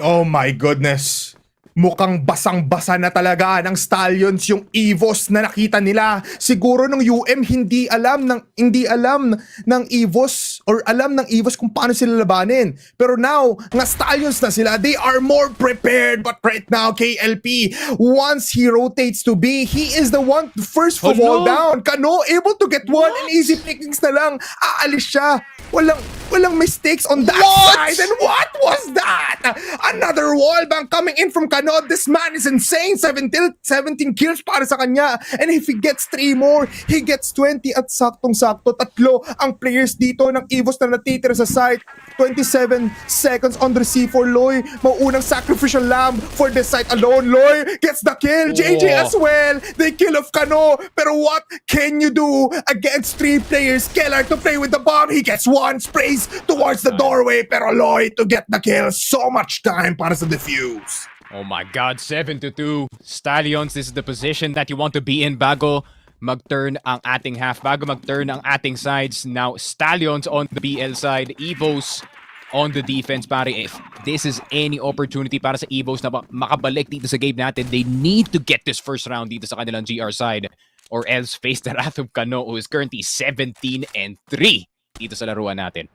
S5: Oh my goodness. Mukhang basang-basa na talaga ng Stallions yung EVOS na nakita nila. Siguro ng UM hindi alam ng EVOS or alam ng EVOS kung paano sila labanin. Pero now, nga Stallions na sila, they are more prepared. But right now, KLP, once he rotates to B, he is the one first to fall down. Kano, able to get one and easy pickings na lang. Aalis siya. Walang mistakes on that side. And what was that? Another wall bang coming in from Kano. This man is insane. 17 kills para sa kanya. And if he gets 3 more, he gets 20 at saktong-sakto. Tatlo ang players dito ng EVOS na natitira sa site. 27 seconds on the C4 Loy. Mauunang sacrificial lamb for this site alone. Loy gets the kill. JJ as well. They kill off Kano. Pero what can you do against 3 players? Keller to play with the bomb. He gets 1 sprays towards the doorway. Pero Loy to get the kill. So much time para sa defuse.
S6: Oh my god, 7-2. Stallions, this is the position that you want to be in bago mag-turn ang ating half, bago mag-turn ang ating sides. Now, Stallions on the BL side, EVOS on the defense, pare. If this is any opportunity para sa EVOS na makabalik dito sa game natin, they need to get this first round dito sa kanilang GR side or else face the wrath of Kano, who is currently 17-3 dito sa laruan natin.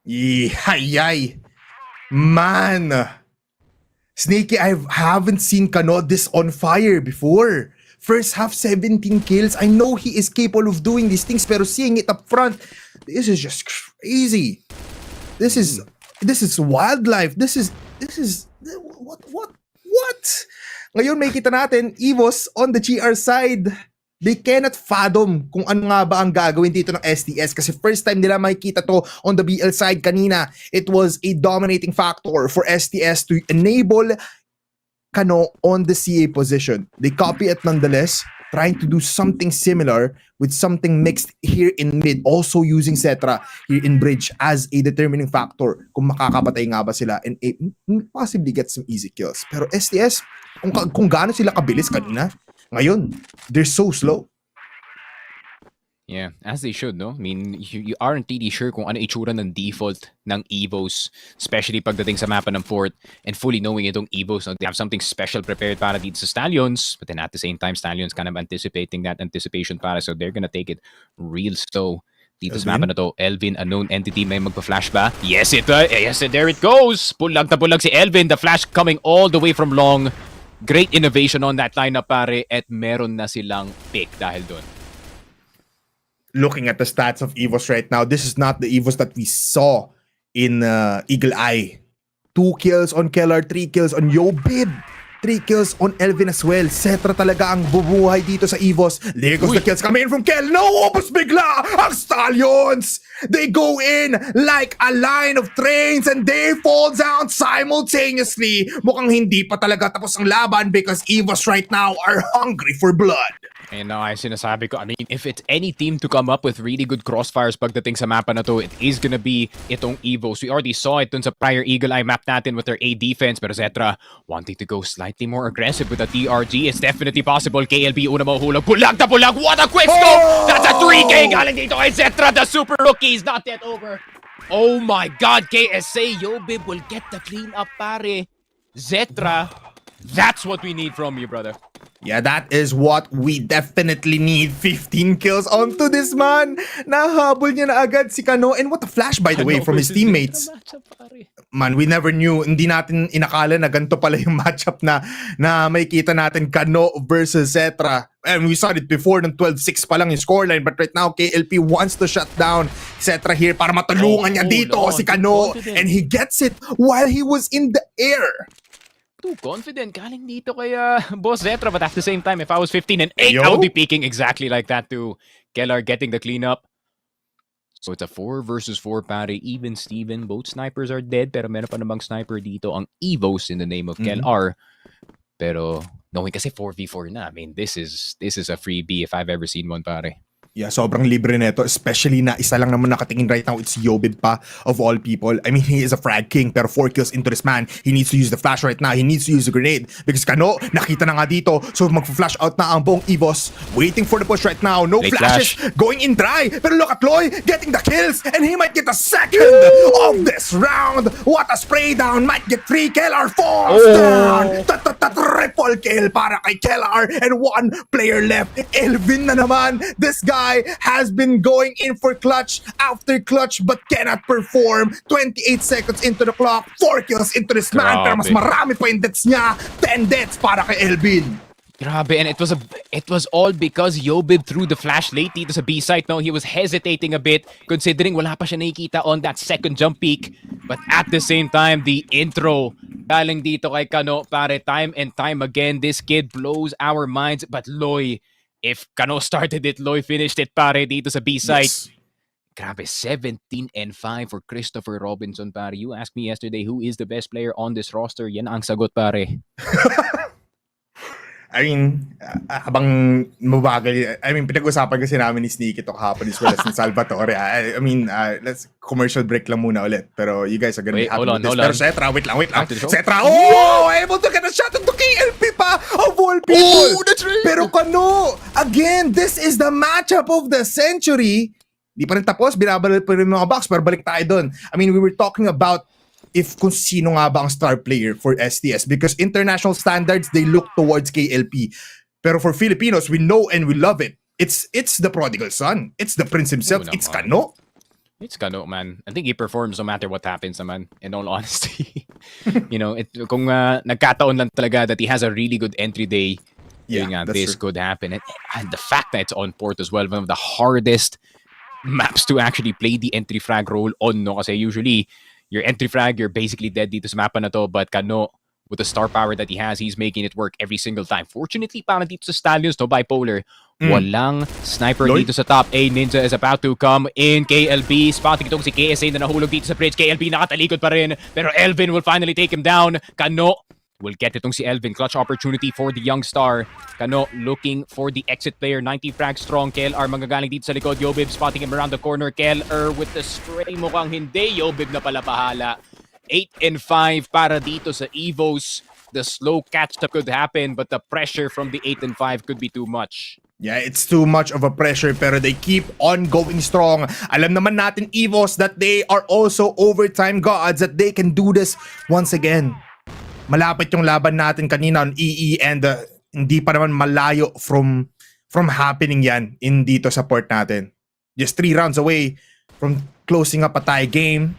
S5: Yay! Man! Snakey, I haven't seen Kano this on fire before. First half, 17 kills. I know he is capable of doing these things, pero seeing it up front, this is just crazy. This is wildlife. This is what? Ngayon may kita natin, EVOS on the GR side. They cannot fathom kung ano nga ba ang gagawin dito ng STS kasi first time nila makikita to on the BL side kanina. It was a dominating factor for STS to enable Kano on the CA position. They copy it nonetheless, trying to do something similar with something mixed here in mid, also using Cetra here in bridge as a determining factor kung makakapatay nga ba sila and possibly get some easy kills. Pero STS, kung gaano sila kabilis kanina, ngayon, they're so slow.
S6: Yeah, as they should, no? I mean, you aren't really sure kung ano itsura ng default ng EVOS, especially pagdating sa mapa ng fort, and fully knowing itong EVOS, no? They have something special prepared para dito sa Stallions, but then at the same time, Stallions kind of anticipating that anticipation para, so they're gonna take it real slow. Dito sa mapa na to, Elvin, a known entity, may magpa-flash ba? Yes, there it goes! Bulag na bulag si Elvin, the flash coming all the way from long. Great innovation on that lineup, pare, at meron na silang pick dahil doon.
S5: Looking at the stats of EVOS right now, this is not the EVOS that we saw in Eagle Eye. 2 kills on Keller, 3 kills on Yobib, 3 kills on Elvin as well. Cetra talaga ang bubuhay dito sa EVOS. There goes the kills coming in from Kel. No, opus bigla ang Stallions. They go in like a line of trains and they fall down simultaneously. Mukhang hindi pa talaga tapos ang laban because EVOS right now are hungry for blood.
S6: And now, ay sinasabi ko, I mean, if it's any team to come up with really good crossfires pagdating sa mapa na to, it is gonna be itong EVOS. We already saw it dun sa prior Eagle Eye map natin with their A defense, pero Cetra wanting to go slightly more aggressive with the DRG. It's definitely possible. KLB una mahuhulog. Bulag na bulag! What a quick scope! That's a 3K galing dito kay Cetra. The super rookie is not yet over. Oh my God, KSA, Yobib will get the clean up, pare. Cetra, that's what we need from you, brother.
S5: Yeah, that is what we definitely need. 15 kills onto this man. Nahabol niya na agad si Kano. And what a flash, by the way, from his teammates. Man, we never knew. Hindi natin inakala na ganito pala yung matchup na makikita natin Kano versus Cetra. And we saw it before ng 12-6 pa lang yung scoreline. But right now, KLP wants to shut down Cetra here para matulungan niya dito si Kano. And he gets it while he was in the air.
S6: Too confident galing dito kay Boss Cetra, but at the same time, if I was 15 and 8, I would be peaking exactly like that too. Keller getting the cleanup. So it's a 4 versus 4, pare. Even Steven, both snipers are dead, pero meron pa namang sniper dito ang EVOS in the name of Keller. Pero knowing kasi 4v4 na, I mean, this is a freebie if I've ever seen one, pare.
S5: Yeah, sobrang libre neto. Especially na isa lang naman nakatingin right now. It's Yobib pa, of all people. I mean, he is a frag king, pero 4 kills into this man. He needs to use the flash right now. He needs to use the grenade. Because Kano, nakita na nga dito. So mag-flash out na ang buong EVOS. Waiting for the push right now. No flashes. Going in dry. Pero look at Loy getting the kills. And he might get a second of this round. What a spray down. Might get 3 kill or 4 down. Triple kill para kay Keller. And 1 player left. Elvin na naman. This guy Sky has been going in for clutch after clutch but cannot perform. 28 seconds into the clock, 4 kills into this man, pero mas
S6: Grabe.
S5: marami pa yung deaths niya. 10 deaths para kay Elvin.
S6: Grabe, and it was all because Yobib threw the flash late dito sa B site. No, he was hesitating a bit considering wala pa siya nakikita on that second jump peak. But at the same time, the intro galing dito kay Kano, pare, time and time again, this kid blows our minds. But Loy, if Kano started it, Loy finished it, pare, dito sa B site.
S5: Yes.
S6: Grabe, 17-5 for Christopher Robinson, pare. You asked me yesterday who is the best player on this roster. Yan ang sagot, pare.
S5: I mean, habang mabagal, pinag-usapan kasi namin ni Sneaky to kahapon as well as ni Salvatore. I mean, let's commercial break lang muna ulit. Pero you guys are gonna be happy with this. Pero Setra, wait lang.
S6: Back to the show.
S5: Setra, able to get a shot into KLP pa of all people.
S6: Oh, that's right.
S5: Pero Kano, again, this is the matchup of the century. Di pa rin tapos, binabalot pa rin mga box, pero balik tayo dun. I mean, we were talking about kung sino nga ba ang star player for STS because international standards, they look towards KLP. Pero for Filipinos, we know and we love it. It's the prodigal son. It's the prince himself.
S6: Oo
S5: It's
S6: naman.
S5: Kano.
S6: It's Kano, man. I think he performs no matter what happens, naman. In all honesty, kung nagkataon lang talaga that he has a really good entry day,
S5: Yeah,
S6: yun nga,
S5: that's
S6: this
S5: true.
S6: could happen. And the fact that it's on port as well, one of the hardest maps to actually play the entry frag role on, no? Kasi usually, your entry frag, you're basically dead dito sa mapa na to, but Kano, with the star power that he has, he's making it work every single time. Fortunately, parang dito sa Stallions, no, bipolar, walang sniper
S5: Lloyd?
S6: dito sa top. A Ninja is about to come in. KLB, spotting itong si KSA na nahulog dito sa bridge. KLB nakatalikod pa rin, pero Elvin will finally take him down. Kano will get itong si Elvin. Clutch opportunity for the young star. Kano looking for the exit player. 90 frag strong. KLR magagaling dito sa likod. Yobib spotting him around the corner. KLR with the spray. Mukhang hindi. Yobib na pala bahala. 8-5 para dito sa EVOS. The slow catch-up could happen, but the pressure from the 8-5 could be too much.
S5: Yeah, it's too much of a pressure pero they keep on going strong. Alam naman natin, EVOS, that they are also overtime gods, that they can do this once again. Malapit yung laban natin kanina on EE and hindi pa naman malayo from happening yan in dito sa port natin. Just 3 rounds away from closing up a tie game.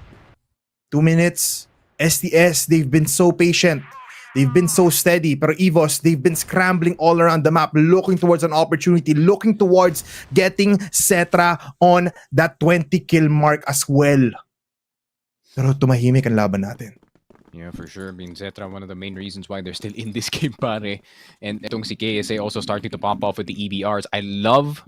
S5: 2 minutes. STS, they've been so patient. They've been so steady. Pero EVOS, they've been scrambling all around the map, looking towards an opportunity, looking towards getting Setra on that 20 kill mark as well. Pero tumahimik ang laban natin.
S6: Yeah, for sure. I mean, Zetra, one of the main reasons why they're still in this game, pare. And itong si KSA also starting to pop off with the EBRs. I love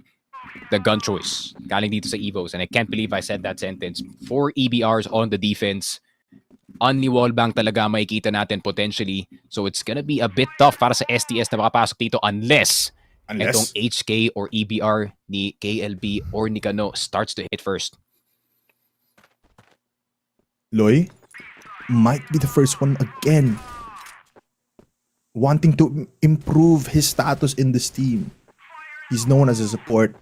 S6: the gun choice galing dito sa EVOS. And I can't believe I said that sentence. 4 EBRs on the defense. Only wallbang talaga makikita natin potentially. So it's gonna be a bit tough para sa STS na makapasok dito unless itong HK or EBR ni KLB or ni Kano starts to hit first.
S5: Loy might be the first one again wanting to improve his status in this team. He's known as a support,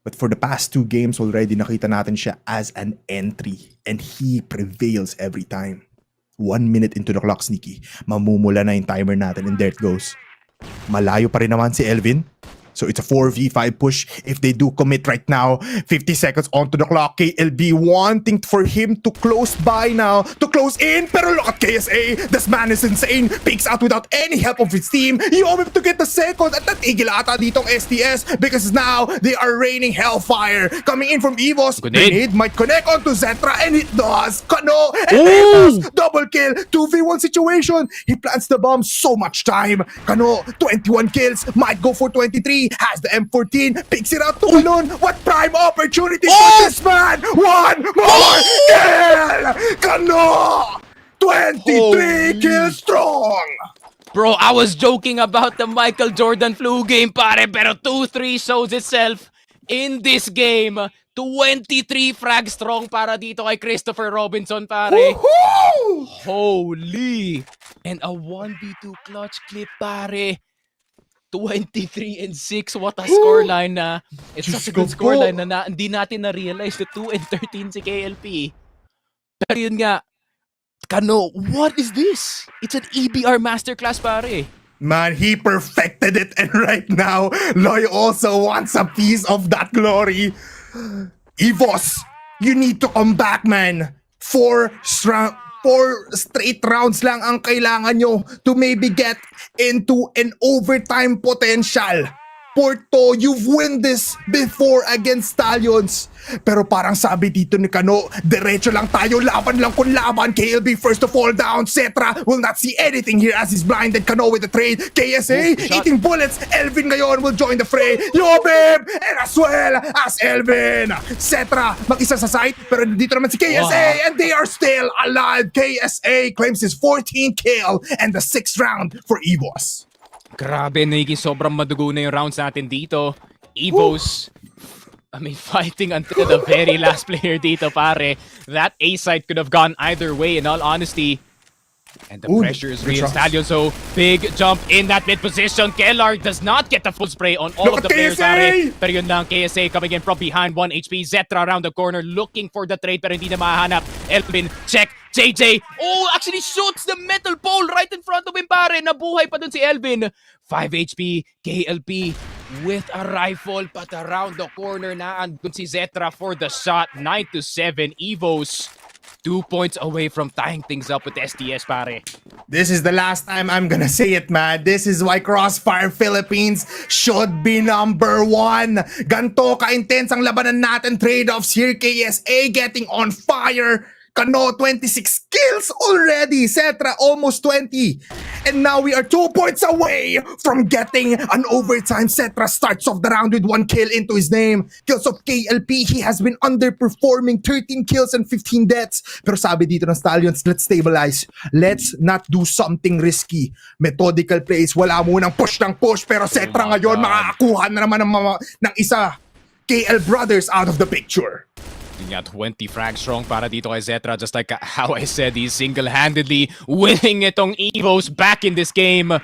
S5: but for the past 2 games already, nakita natin siya as an entry and he prevails every time. 1 minute into the clock, Sneaky. Mamumula na yung timer natin and there it goes. Malayo pa rin naman si Elvin. So it's a 4v5 push if they do commit right now. 50 seconds onto the clock. KLB wanting for him to close by now, to close in. Pero look at KSA. This man is insane. Peeks out without any help of his team. He hoping to get the second. At natigil ata ditong STS because now they are raining hellfire. Coming in from EVOS. Grenade might connect onto Zetra and it does. Kano and EVOS. Double kill. 2v1 situation. He plants the bomb so much time. Kano, 21 kills. Might go for 23. Has the M14, picks it up to Alon. What prime opportunity for this man! 1 more kill! Kano! 23 kills strong!
S6: Bro, I was joking about the Michael Jordan flu game, pare, pero 2-3 shows itself in this game. 23 frag strong para dito kay Christopher Robinson, pare.
S5: Woohoo!
S6: Holy! And a 1v2 clutch clip, pare. 23-6, what a scoreline na. It's such a good scoreline na hindi natin na-realize na 2-13 si KLP. Pero yun nga, Kano, what is this? It's an EBR masterclass, pare.
S5: Man, he perfected it, and right now, Loy also wants a piece of that glory. EVOS, you need to come back, man. Four straight rounds lang ang kailangan nyo to maybe get into an overtime potential. Porto, you've won this before against Stallions. Pero parang sabi dito ni Kano, diretso lang tayo, laban lang kung laban. KLB first to fall down. Setra will not see anything here as he's blinded. Kano with the trade. KSA eating bullets. Elvin ngayon will join the fray. Yobib! And as well as Elvin. Setra, mag-isa sa site. Pero dito naman si KSA and they are still alive. KSA claims his 14th kill and the 6th round for EVOS.
S6: Grabe, nagiging sobrang madugo na yung rounds natin dito. EVOS, I mean, fighting until the very last player dito, pare. That A side could have gone either way, in all honesty. And the pressure is real. Stallions, so big jump in that mid position. Kellar does not get the full spray on all of the players, pare. Pero yun lang, KSA coming in from behind, 1 HP. Zetra around the corner, looking for the trade, pero hindi na mahanap. Elvin, check. JJ, oh, actually shoots the metal pole right in front of him, pare. Nabuhay pa dun si Elvin. 5 HP, KLP with a rifle, but around the corner na andun si Zetra for the shot. 9-7, EVOS. 2 points away from tying things up with STS, pare.
S5: This is the last time I'm gonna say it, man. This is why Crossfire Philippines should be number 1. Ganto ka-intense ang labanan natin. Trade-offs here. KSA getting on fire. Kano, 26 kills already. Setra, almost 20. And now we are 2 points away from getting an overtime. Setra starts off the round with 1 kill into his name. Kills of KLP, he has been underperforming. 13 kills and 15 deaths. Pero sabi dito ng Stallions, let's stabilize. Let's not do something risky. Methodical plays. Wala munang push ng push. Pero Setra ngayon, makakakuha na naman ng isa. KL Brothers out of the picture.
S6: Yun nga, 20 frag strong para dito kay Zetra. Just like how I said, he's single-handedly winning itong EVOS back in this game.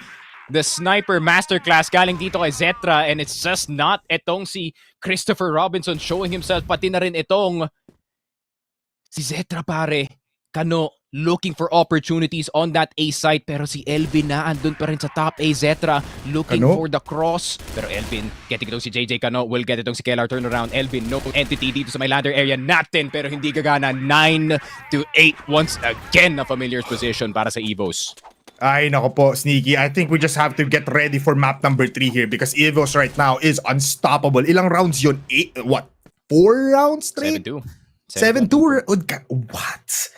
S6: The sniper masterclass galing dito kay Zetra, and it's just not itong si Christopher Robinson showing himself, pati na rin itong si Zetra, pare. Kano looking for opportunities on that A site, pero si Elvin na andun pa rin sa top A. Zetra looking for the cross, pero Elvin getting itong si JJ Kano will get itong si Kellar turnaround. Elvin no entity dito sa may ladder area natin, pero hindi gagana. 9-8 once again na familiar position para sa EVOS.
S5: Ay, nako po, Sneaky. I think we just have to get ready for map number 3 here because EVOS right now is unstoppable. Ilang rounds yun? 8, what? 4 rounds straight?
S6: 7-2.
S5: 7-2? What?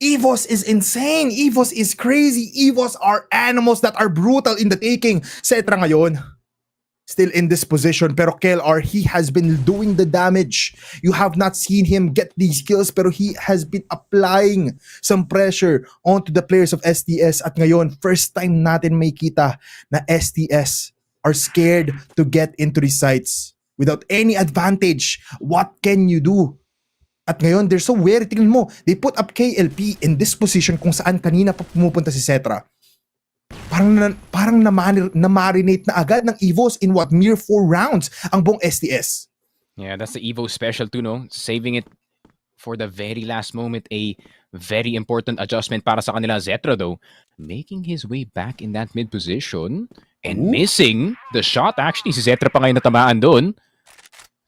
S5: EVOS is insane. EVOS is crazy. EVOS are animals that are brutal in the taking. Setra ngayon, still in this position. Pero KLR, he has been doing the damage. You have not seen him get these kills, pero he has been applying some pressure onto the players of STS. At ngayon, first time natin may kita na STS are scared to get into these sites. Without any advantage, what can you do? At ngayon, they're so wary. Tingnan mo, they put up KLP in this position kung saan kanina pa pumupunta si Setra. Parang na-marinate na agad ng EVOS in what, mere 4 rounds ang buong STS.
S6: Yeah, that's the EVOS special too, no? Saving it for the very last moment. A very important adjustment para sa kanila. Zetra, though, making his way back in that mid position and missing the shot. Actually, si Zetra pa ngayon natamaan doon.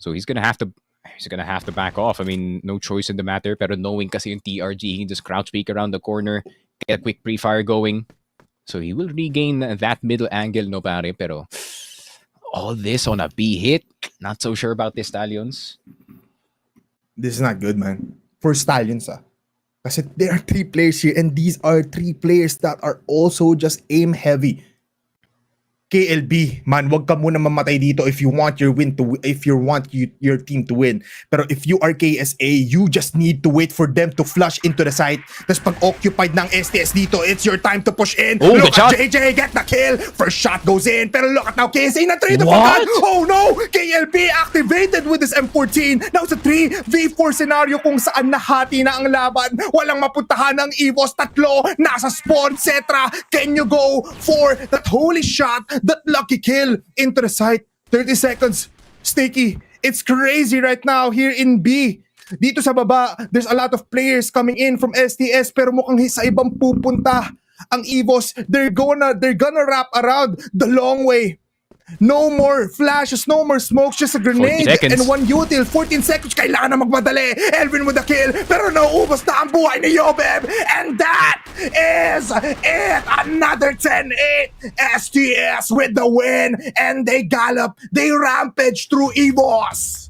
S6: So he's gonna have to back off. I mean, no choice in the matter. Pero knowing kasi yung TRG, he can just crouch peek around the corner, get a quick pre-fire going. So he will regain that middle angle, no pare. Pero all this on a B hit, not so sure about this, Stallions.
S5: This is not good, man. For Stallions, Kasi there are 3 players here and these are 3 players that are also just aim heavy. KLB, man, wag ka muna mamatay dito if you want your your team to win. Pero if you are KSA, you just need to wait for them to flush into the site. Tapos pag occupied ng STS dito, it's your time to push in.
S6: Oh,
S5: look
S6: good
S5: at
S6: shot.
S5: JJ, get the kill. First shot goes in. Pero look at now, KSA na 3 to 4. Oh no! KLB activated with this M14. Now it's a 3v4 scenario kung saan nahati na ang laban. Walang mapuntahan ng EVOS. Tatlo nasa spawn, etc. Can you go for that holy shot? That lucky kill into the site. 30 seconds. Sticky. It's crazy right now here in B. Dito sa baba, there's a lot of players coming in from STS pero mukhang sa ibang pupunta ang EVOS, they're gonna wrap around the long way. No more flashes, no more smokes, just a
S6: 40
S5: grenade
S6: seconds.
S5: and one util. 14 seconds, kailangan na magmadali. Elvin with the kill, pero nauubos na ang buhay ni Yobeb. And that is it. Another 10-8. STS with the win. And they gallop, they rampage through EVOS.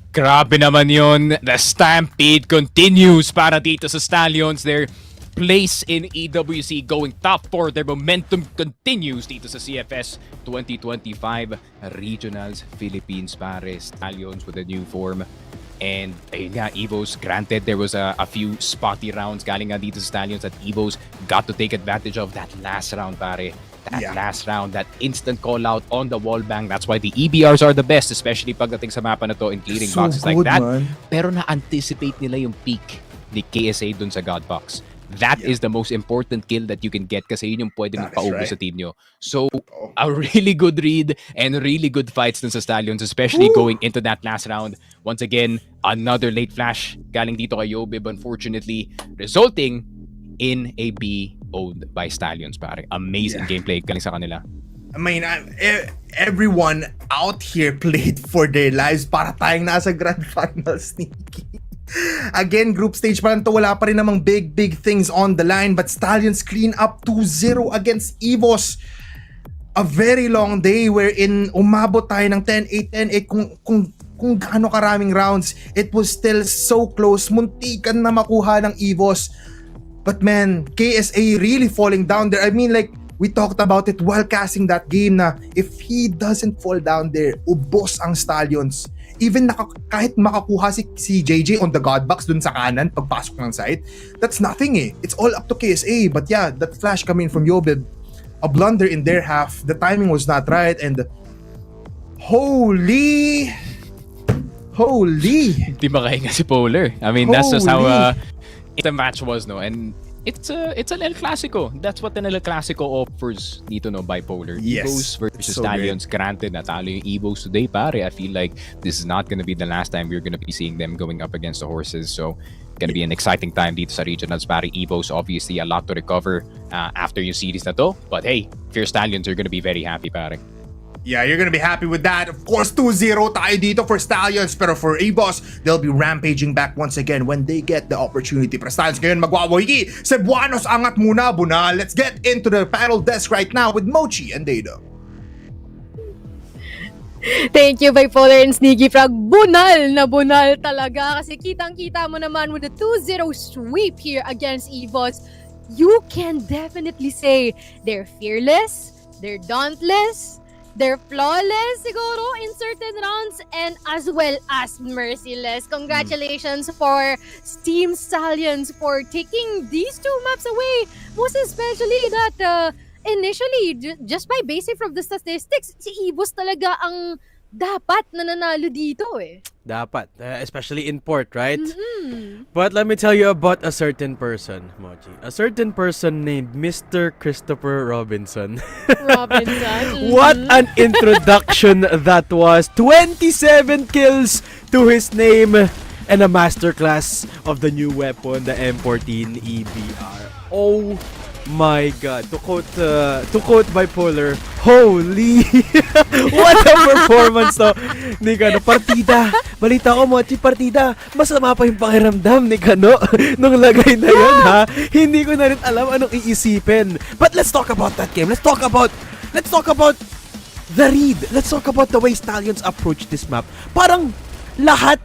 S6: Grabe naman yun. The stampede continues para dito sa Stallions. Their place in EWC going top 4. Their momentum continues dito sa CFS 2025 Regionals Philippines pare. Stallions with a new form. And ayun nga, EVOS, granted there was a few spotty rounds galing nga dito sa Stallions at EVOS got to take advantage of that last round pare. That last round, that instant call out on the wall bang. That's why the EBRs are the best, especially pagdating sa mapa na to in clearing
S5: So
S6: boxes like
S5: good,
S6: that.
S5: man.
S6: Pero na-anticipate nila yung peak ni KSA dun sa God Box. That is the most important kill that you can get kasi yun yung pwedeng
S5: That is
S6: magpaubos
S5: right.
S6: sa team nyo. So, a really good read and really good fights dun sa Stallions, especially going into that last round. Once again, another late flash galing dito kay Yobib, unfortunately, resulting in a B owned by Stallions, pare. Amazing gameplay galing sa kanila.
S5: I mean, everyone out here played for their lives para tayong nasa Grand Finals, Sneaky. Again, group stage pa lang to, wala pa rin namang big things on the line, but Stallions clean up 2-0 against EVOS. A very long day wherein umabot tayo ng 10-8, 10-8 kung gaano karaming rounds. It was still so close, muntikan na makuha ng EVOS. But man, KSA really falling down there. I mean, like, we talked about it while casting that game na if he doesn't fall down there, ubos ang Stallions. Even kahit makakuha si JJ on the God Box dun sa kanan pagpasok ng site, that's nothing eh. It's all up to KSA. But yeah, that flash coming from Yobib, a blunder in their half. The timing was not right and holy.
S6: Di makahinga si Polar. I mean, that's just how the match was, no? And it's an El Clasico. That's what an El Clasico offers dito, no, bipolar.
S5: Yes.
S6: EVOS versus
S5: So
S6: Stallions. Granted, natalo yung EVOS today, pare. I feel like this is not gonna be the last time we're gonna be seeing them going up against the horses. So, gonna be an exciting time dito sa regionals, pare. EVOS, obviously, a lot to recover after yung series na to. But hey, if you're Stallions, you're gonna be very happy, pare.
S5: Yeah, you're gonna be happy with that. Of course, 2-0 tayo dito for Stallions. Pero for EVOS, they'll be rampaging back once again when they get the opportunity. Pero Stallions ngayon magwawiki. Cebuanos angat muna, Bunal. Let's get into the panel desk right now with Mochi and Dado.
S3: Thank you, Bipolar and Sneaky Frog. Bunal na bunal talaga. Kasi kitang-kita mo naman with the 2-0 sweep here against EVOS. You can definitely say they're fearless, they're dauntless, they're flawless siguro in certain rounds and as well as merciless. Congratulations for Team Stallions for taking these two maps away. Most especially that initially, just by basic from the statistics, si EVOS talaga ang dapat nananalo dito eh.
S4: Dapat, especially in port, right? But let me tell you about a certain person, Mochi. A certain person named Mr. Christopher Robinson.
S3: Robinson.
S4: What an introduction that was. 27 kills to his name and a masterclass of the new weapon, the M14 EBR. Oh my god. To quote Bipolar, holy what a performance to. Ni Kano, partida. Balita ko, Mochi, partida. Masama pa yung pakiramdam ni Kano nung lagay na yun, ha? Hindi ko na rin alam anong iisipin. But let's talk about that game. Let's talk about the read. Let's talk about the way Stallions approach this map. Parang lahat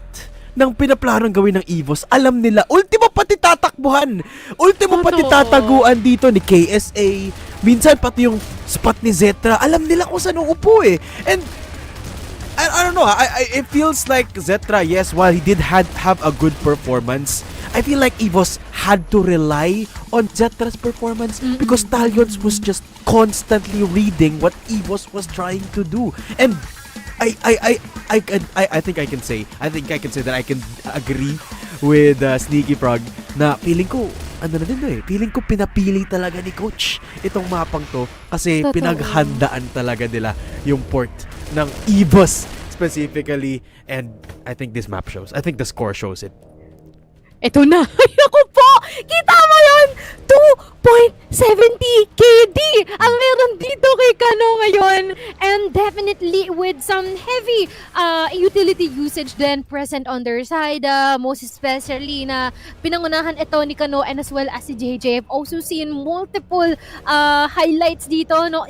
S4: ng pinaplanong gawin ng EVOS, alam nila. Ultimo pati tatakbuhan. Ultimo pati tataguan dito ni KSA. Minsan pati yung spot ni Zetra. Alam nila kung saan uupo eh. And I don't know. It feels like Zetra, yes, while he did have a good performance, I feel like EVOS had to rely on Zetra's performance because Stallions was just constantly reading what EVOS was trying to do. And I think I can say that I can agree with Sneaky Frog na feeling ko feeling ko pinapili talaga ni coach itong mapang to kasi
S3: Totoo.
S4: pinaghandaan talaga nila yung port ng EVOS specifically, and I think this map shows. I think the score shows it.
S3: Ito na. Ako po! Kita mo yun? 2.70 KD ang meron dito kay Kano ngayon. And definitely with some heavy utility usage then present on their side. Most especially na pinangunahan ito ni Kano and as well as si JJ. I've also seen multiple highlights dito, no?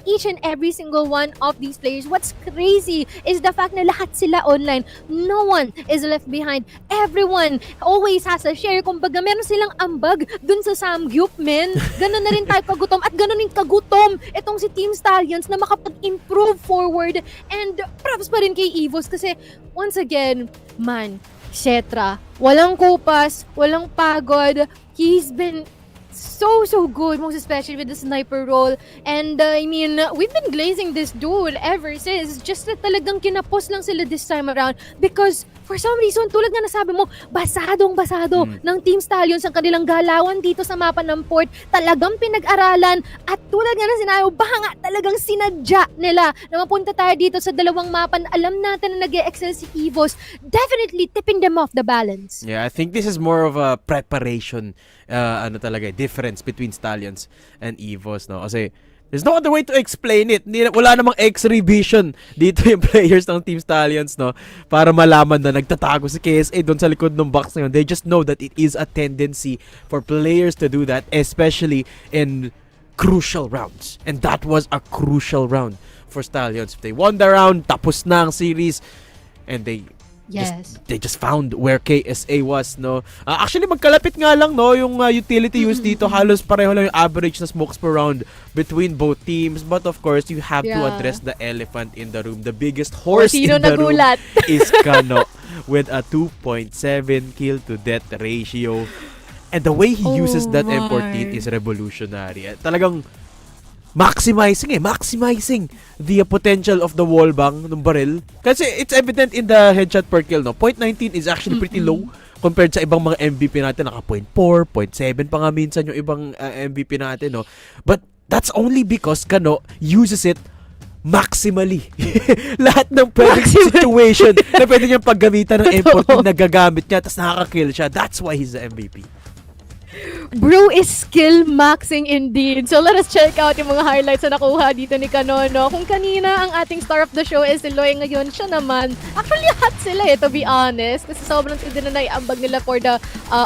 S3: Each and every single one of these players. What's crazy is the fact na lahat sila online. No one is left behind. Everyone always has a share. Kumbaga, meron silang ambag dun sa Samgyup, men. Ganon na rin tayo kagutom. At ganon din kagutom itong si Team Stallions na makapag-improve forward. And props pa rin kay EVOS kasi, once again, man, Cetra, walang kupas, walang pagod. He's been so good, most especially with the sniper role. And I mean, we've been glazing this duel ever since. Just that talagang kinapos lang sila this time around because for some reason, tulad nga nasabi mo, basadong-basado ng Team Stallions ang kanilang galawan dito sa mapa ng port. Talagang pinag-aralan at tulad nga na sinayo, baka nga talagang sinadya nila na mapunta tayo dito sa dalawang mapa na alam natin na nag-e-excel si EVOS. Definitely tipping them off the balance.
S4: Yeah, I think this is more of a preparation difference between Stallions and EVOS, no? Kasi there's no other way to explain it. Wala namang X-ray vision dito yung players ng Team Stallions, no? Para malaman na nagtatago si KSA doon sa likod ng box na yun. They just know that it is a tendency for players to do that, especially in crucial rounds. And that was a crucial round for Stallions. If they won the round, tapos na ang series, and they just found where KSA was, no? Actually, magkalapit nga lang, no? Yung utility use dito, halos pareho lang yung average na smokes per round between both teams. But of course, you have to address the elephant in the room. The biggest horse in the room is Kano with a 2.7 kill to death ratio. And the way he uses that M14 is revolutionary. Talagang maximizing the potential of the wall bang ng barrel. Kasi it's evident in the headshot per kill, no? 0.19 is actually pretty low compared sa ibang mga MVP natin. Naka 0.4, 0.7 pa nga minsan yung ibang MVP natin, no? But that's only because Kano uses it maximally. Lahat ng pwedeng situation na pwede niyang paggamitan ng M14 na gagamit niya tapos nakaka-kill siya. That's why he's the MVP.
S3: Bro is skill maxing indeed. So let us check out yung mga highlights na nakuha dito ni Kanono. Kung kanina ang ating star of the show is si Loy, ngayon siya naman. Actually, hot sila to be honest. Kasi sobrang tindi na naiambag nila for the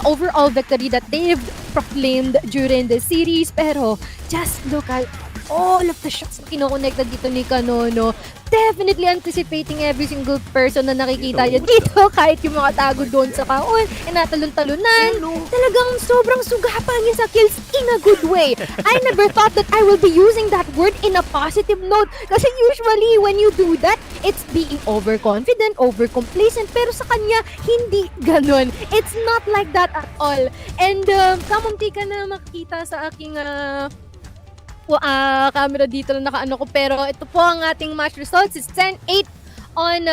S3: overall victory that they've proclaimed during the series. Pero just look at all of the shots na kinokonekta dito ni Kanono. Definitely anticipating every single person na nakikita niya dito, kahit yung mga tago doon sa kaon, natalon-talunan. Talagang sobrang sugapan niya sa kills in a good way. I never thought that I will be using that word in a positive note kasi usually when you do that, it's being overconfident, overcomplacent, pero sa kanya, hindi ganun. It's not like that at all. And kamunti ka na makikita sa aking camera dito na nakaano ko, pero ito po ang ating match results. It's 10-8 on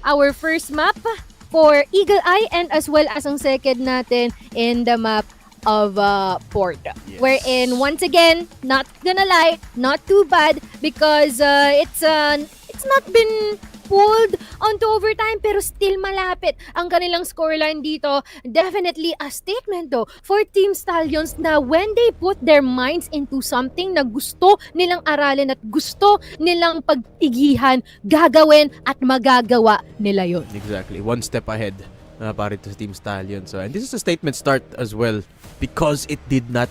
S3: our first map for Eagle Eye and as well as ang second natin in the map of Port. Yes. Wherein once again, not gonna lie, not too bad because it's not been pulled onto overtime pero still malapit ang kanilang scoreline dito. Definitely a statement though for Team Stallions na when they put their minds into something na gusto nilang aralin at gusto nilang pag-igihan, gagawin at magagawa nila yun.
S4: Exactly. One step ahead para to Team Stallions. And this is a statement start as well because it did not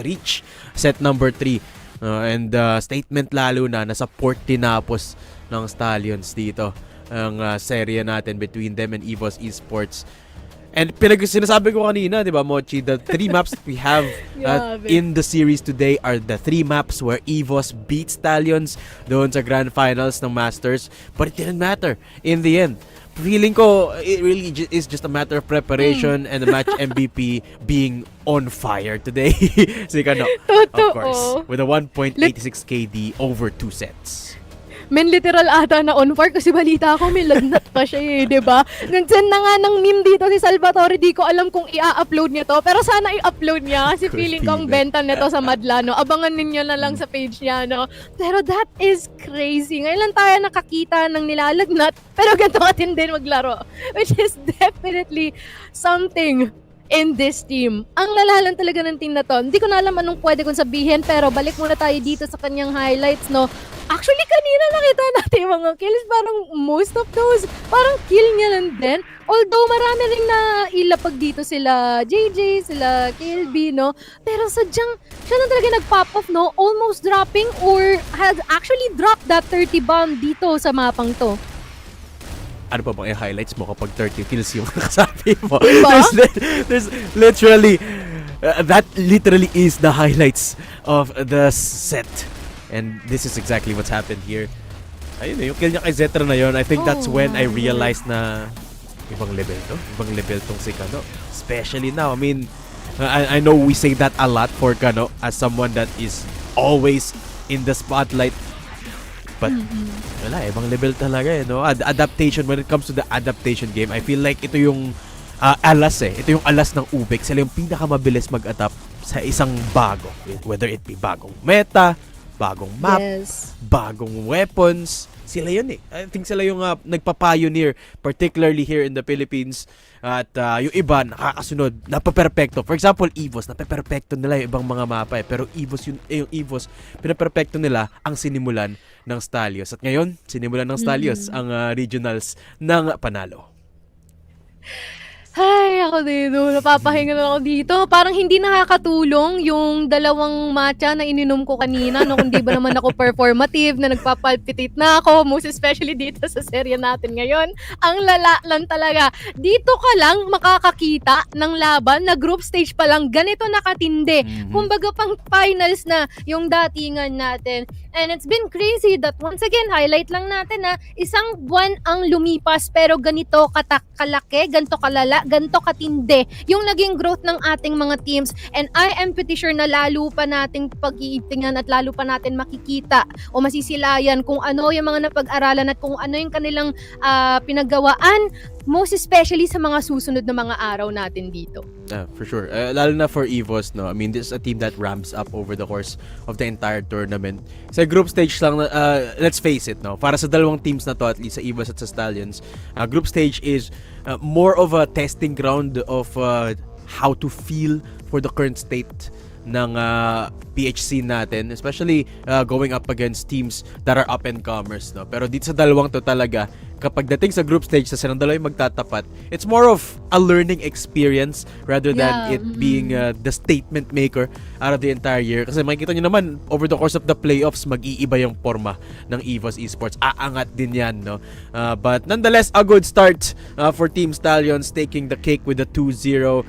S4: reach set number 3. And statement lalo na nasa port tinapos ng Stallions dito ang serye natin between them and EVOS Esports. And sinasabi ko kanina, di ba, Mochi, the 3 maps that we have in the series today are the 3 maps where EVOS beat Stallions doon sa Grand Finals ng Masters. But it didn't matter in the end. Feeling ko, it really is just a matter of preparation and the match MVP being on fire today. Si Kano, of course, with a 1.86 KD over 2 sets.
S3: Men, literal ata na on fire kasi balita ko may lagnat pa siya diba? Nag-send na nga ng meme dito si Salvatore, di ko alam kung i-upload niya to, pero sana i-upload niya kasi feeling ko ang benta nito sa Madla, no? Abangan ninyo na lang sa page niya, no? Pero that is crazy. Ngayon lang tayo nakakita ng nilalagnat, pero ganito atin din maglaro, which is definitely something in this team. Ang lalalan talaga ng team na to. Hindi ko na alam anong pwede kong sabihin, pero balik muna tayo dito sa kanyang highlights, no? Actually, kanina nakita natin yung mga kills. Parang most of those, parang kill niya lang din. Although marami rin na ilapag dito sila JJ, sila KLB, no? Pero sadyang siya na talaga nag-pop off, no? Almost dropping or has actually dropped that 30 bomb dito sa mapang to.
S4: Ano pa bang i-highlights mo kapag 30 kills yung kasabi mo?
S3: Diba?
S4: There's literally, that literally is the highlights of the set. And this is exactly what's happened here. Ayun, yung kill niya kay Zetra na yun, I think that's when I realized na ibang level to. Ibang level tong si Kano. Especially now, I mean, I know we say that a lot for Kano as someone that is always in the spotlight. But wala, ibang level talaga eh, no? Adaptation, when it comes to the adaptation game, I feel like ito yung alas eh. Ito yung alas ng Ubik. Sila yung pinakamabilis mag-adapt sa isang bago. Whether it be bagong meta, bagong map, bagong weapons. Sila yun eh. I think sila yung nagpa-pioneer, particularly here in the Philippines. At yung iba, nakakasunod, napaperfecto. For example, EVOS, napaperfecto nila yung ibang mga mapa eh. Pero EVOS, yung EVOS, pinaperfecto nila ang sinimulan ng Stallions. At ngayon, sinimulan ng Stallions ang regionals ng panalo.
S3: Ay, ako dito. Napapahinga na ako dito. Parang hindi nakakatulong yung dalawang matcha na ininom ko kanina. No, kung di ba naman ako performative na nagpapalpitate na ako. Most especially dito sa serye natin ngayon. Ang lala lang talaga. Dito ka lang makakakita ng laban na group stage pa lang. Ganito nakatindi. Kumbaga pang finals na yung datingan natin. And it's been crazy that once again, highlight lang natin na isang buwan ang lumipas pero ganito kalaki, ganito kalala, ganito katindi yung naging growth ng ating mga teams. And I am pretty sure na lalo pa nating pag-iitingan at lalo pa natin makikita o masisilayan kung ano yung mga napag-aralan at kung ano yung kanilang pinaggawaan, most especially sa mga susunod na mga araw natin dito.
S4: For sure. Lalo na for EVOS, no? I mean, this is a team that ramps up over the course of the entire tournament. Sa group stage lang, let's face it, no? Para sa dalawang teams na to, at least sa EVOS at sa Stallions, group stage is more of a testing ground of how to feel for the current state ng PHC natin, especially going up against teams that are up and comers, no? Pero dito sa dalawang to talaga, kapag dating sa group stage sa silang dalawa yung magtatapat, it's more of a learning experience rather than it being the statement maker out of the entire year. Kasi makikita nyo naman, over the course of the playoffs, mag-iiba yung forma ng EVOS Esports. Aangat din yan, no? But nonetheless, a good start for Team Stallions, taking the cake with a 2-0.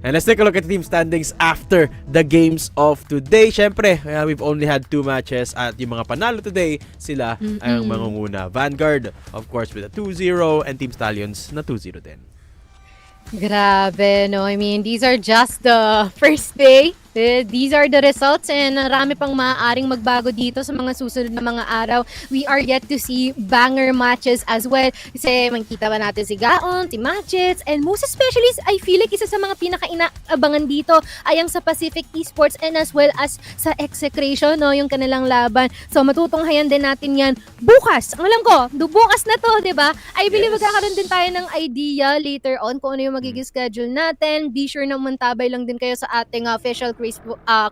S4: And let's take a look at the team standings after the games of today. Syempre, we've only had 2 matches at yung mga panalo today, sila ang mangunguna. Vanguard, of course, with a 2-0 and Team Stallions na 2-0 din.
S3: Grabe, no? I mean, these are just the first day. These are the results and marami pang maaaring magbago dito sa mga susunod na mga araw. We are yet to see banger matches as well. Kasi makikita ba natin si Gaon, si MATTJESS, and most especially, I feel like isa sa mga pinaka-inaabangan dito ay ang sa Pacific Esports and as well as sa Execration, no? Yung kanilang laban. So matutunghayan din natin yan bukas. Ang alam ko, bukas na to, di ba? I believe magkakaroon din tayo ng idea later on kung ano yung magiging schedule natin. Be sure na mantabay lang din kayo sa ating official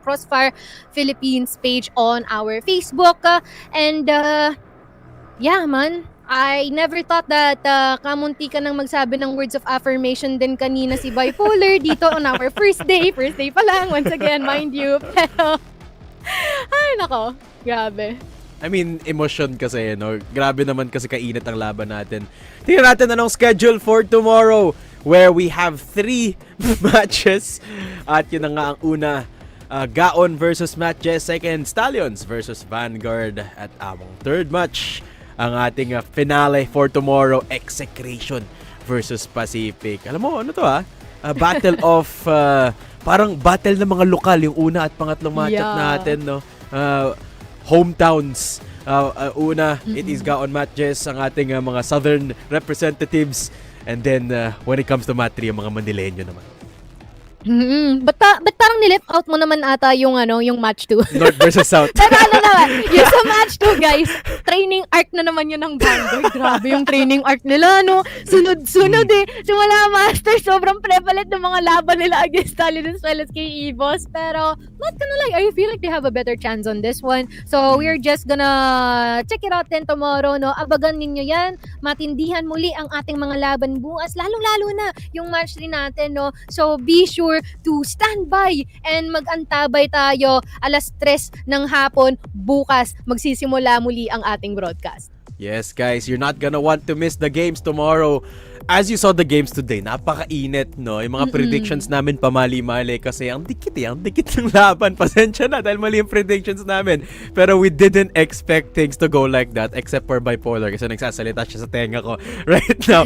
S3: Crossfire Philippines page on our Facebook. And yeah, man, I never thought that kamunti ka nang magsabi ng words of affirmation din kanina si Bipolar dito on our first day pa lang, once again, mind you. Pero, ay nako, grabe.
S4: I mean, emotion kasi, no? Grabe naman kasi kainit ang laban natin. Tingnan natin anong schedule for tomorrow, where we have 3 matches. At yun na nga ang una, Gaon versus MATTJESS. Second, Stallions versus Vanguard. At among third match, ang ating finale for tomorrow, Execration versus Pacific. Alam mo, ano to battle of, parang battle ng mga lokal, yung una at pangatlong matchup natin, no? Hometowns. Una, it is Gaon MATTJESS, ang ating mga southern representatives. And then, when it comes to Mat 3, ang mga Manileño naman.
S3: Ba't parang nileft out mo naman ata yung yung match 2?
S4: North versus South.
S3: Pero naman, yung sa match 2 guys, training arc na naman yun ng Vanguard. Grabe yung training arc nila, no? Sunod-sunod eh. Simula Master, sobrang prevalent ng mga laban nila against Stallions as well as kay EVOS. Pero, not gonna lie, I feel like they have a better chance on this one. So, we're just gonna check it out then tomorrow, no? Abagan ninyo yan. Matindihan muli ang ating mga laban bukas. Lalong-lalo na yung match 3 natin, no? So, be sure to stand by and mag-antabay tayo 3:00 ng hapon bukas magsisimula muli ang ating broadcast.
S4: Yes, guys, you're not gonna want to miss the games tomorrow. As you saw the games today, napakainit, no? Yung mga predictions namin pamali-mali kasi ang dikit ng laban. Pasensya na dahil mali yung predictions namin. Pero we didn't expect things to go like that except for bipolar kasi nagsasalita siya sa tenga ko right now.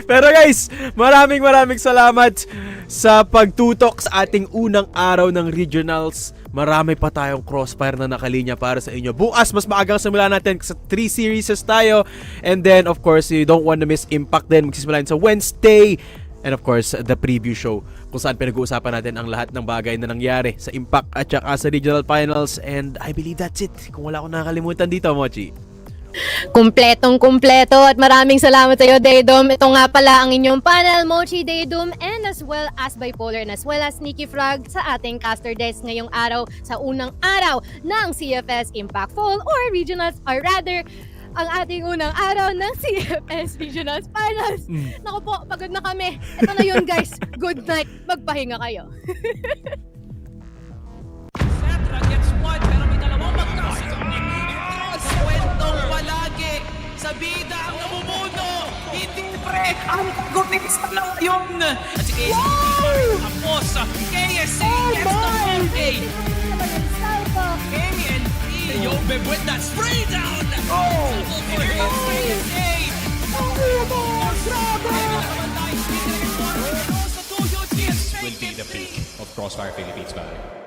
S4: Pero guys, maraming salamat sa pagtutok sa ating unang araw ng regionals. Marami pa tayong Crossfire na nakalinya para sa inyo. Bukas, mas maagang simula natin sa 3 series tayo. And then, of course, you don't want to miss Impact din. Magsisimula sa Wednesday. And of course, the preview show kung saan pinag-uusapan natin ang lahat ng bagay na nangyari sa Impact at saka sa Regional Finals. And I believe that's it. Kung wala akong nakakalimutan dito, Mochi.
S3: Kumpletong-kumpleto at maraming salamat sa iyo, Daydom. Ito nga pala ang inyong panel, Mochi, Daydom, and as well as Bipolar and as well as Sneaky Frog sa ating caster desk ngayong araw sa unang araw ng CFS Impact Fall or Regionals or rather ang ating unang araw ng CFS Regionals Finals. Naku po, pagod na kami. Ito na yun guys. Good night. Magpahinga kayo.
S1: Setra gets one, pero may dalawang magkasabay. Sa kwentong palagi, sa bida ang namumuno. Hindi pre, ang gutis na yun. At si KSC, tapos KSC gets the okay. KNP, Yobe with that spray down. Oh!
S2: Will be the peak of Crossfire Philippines battle.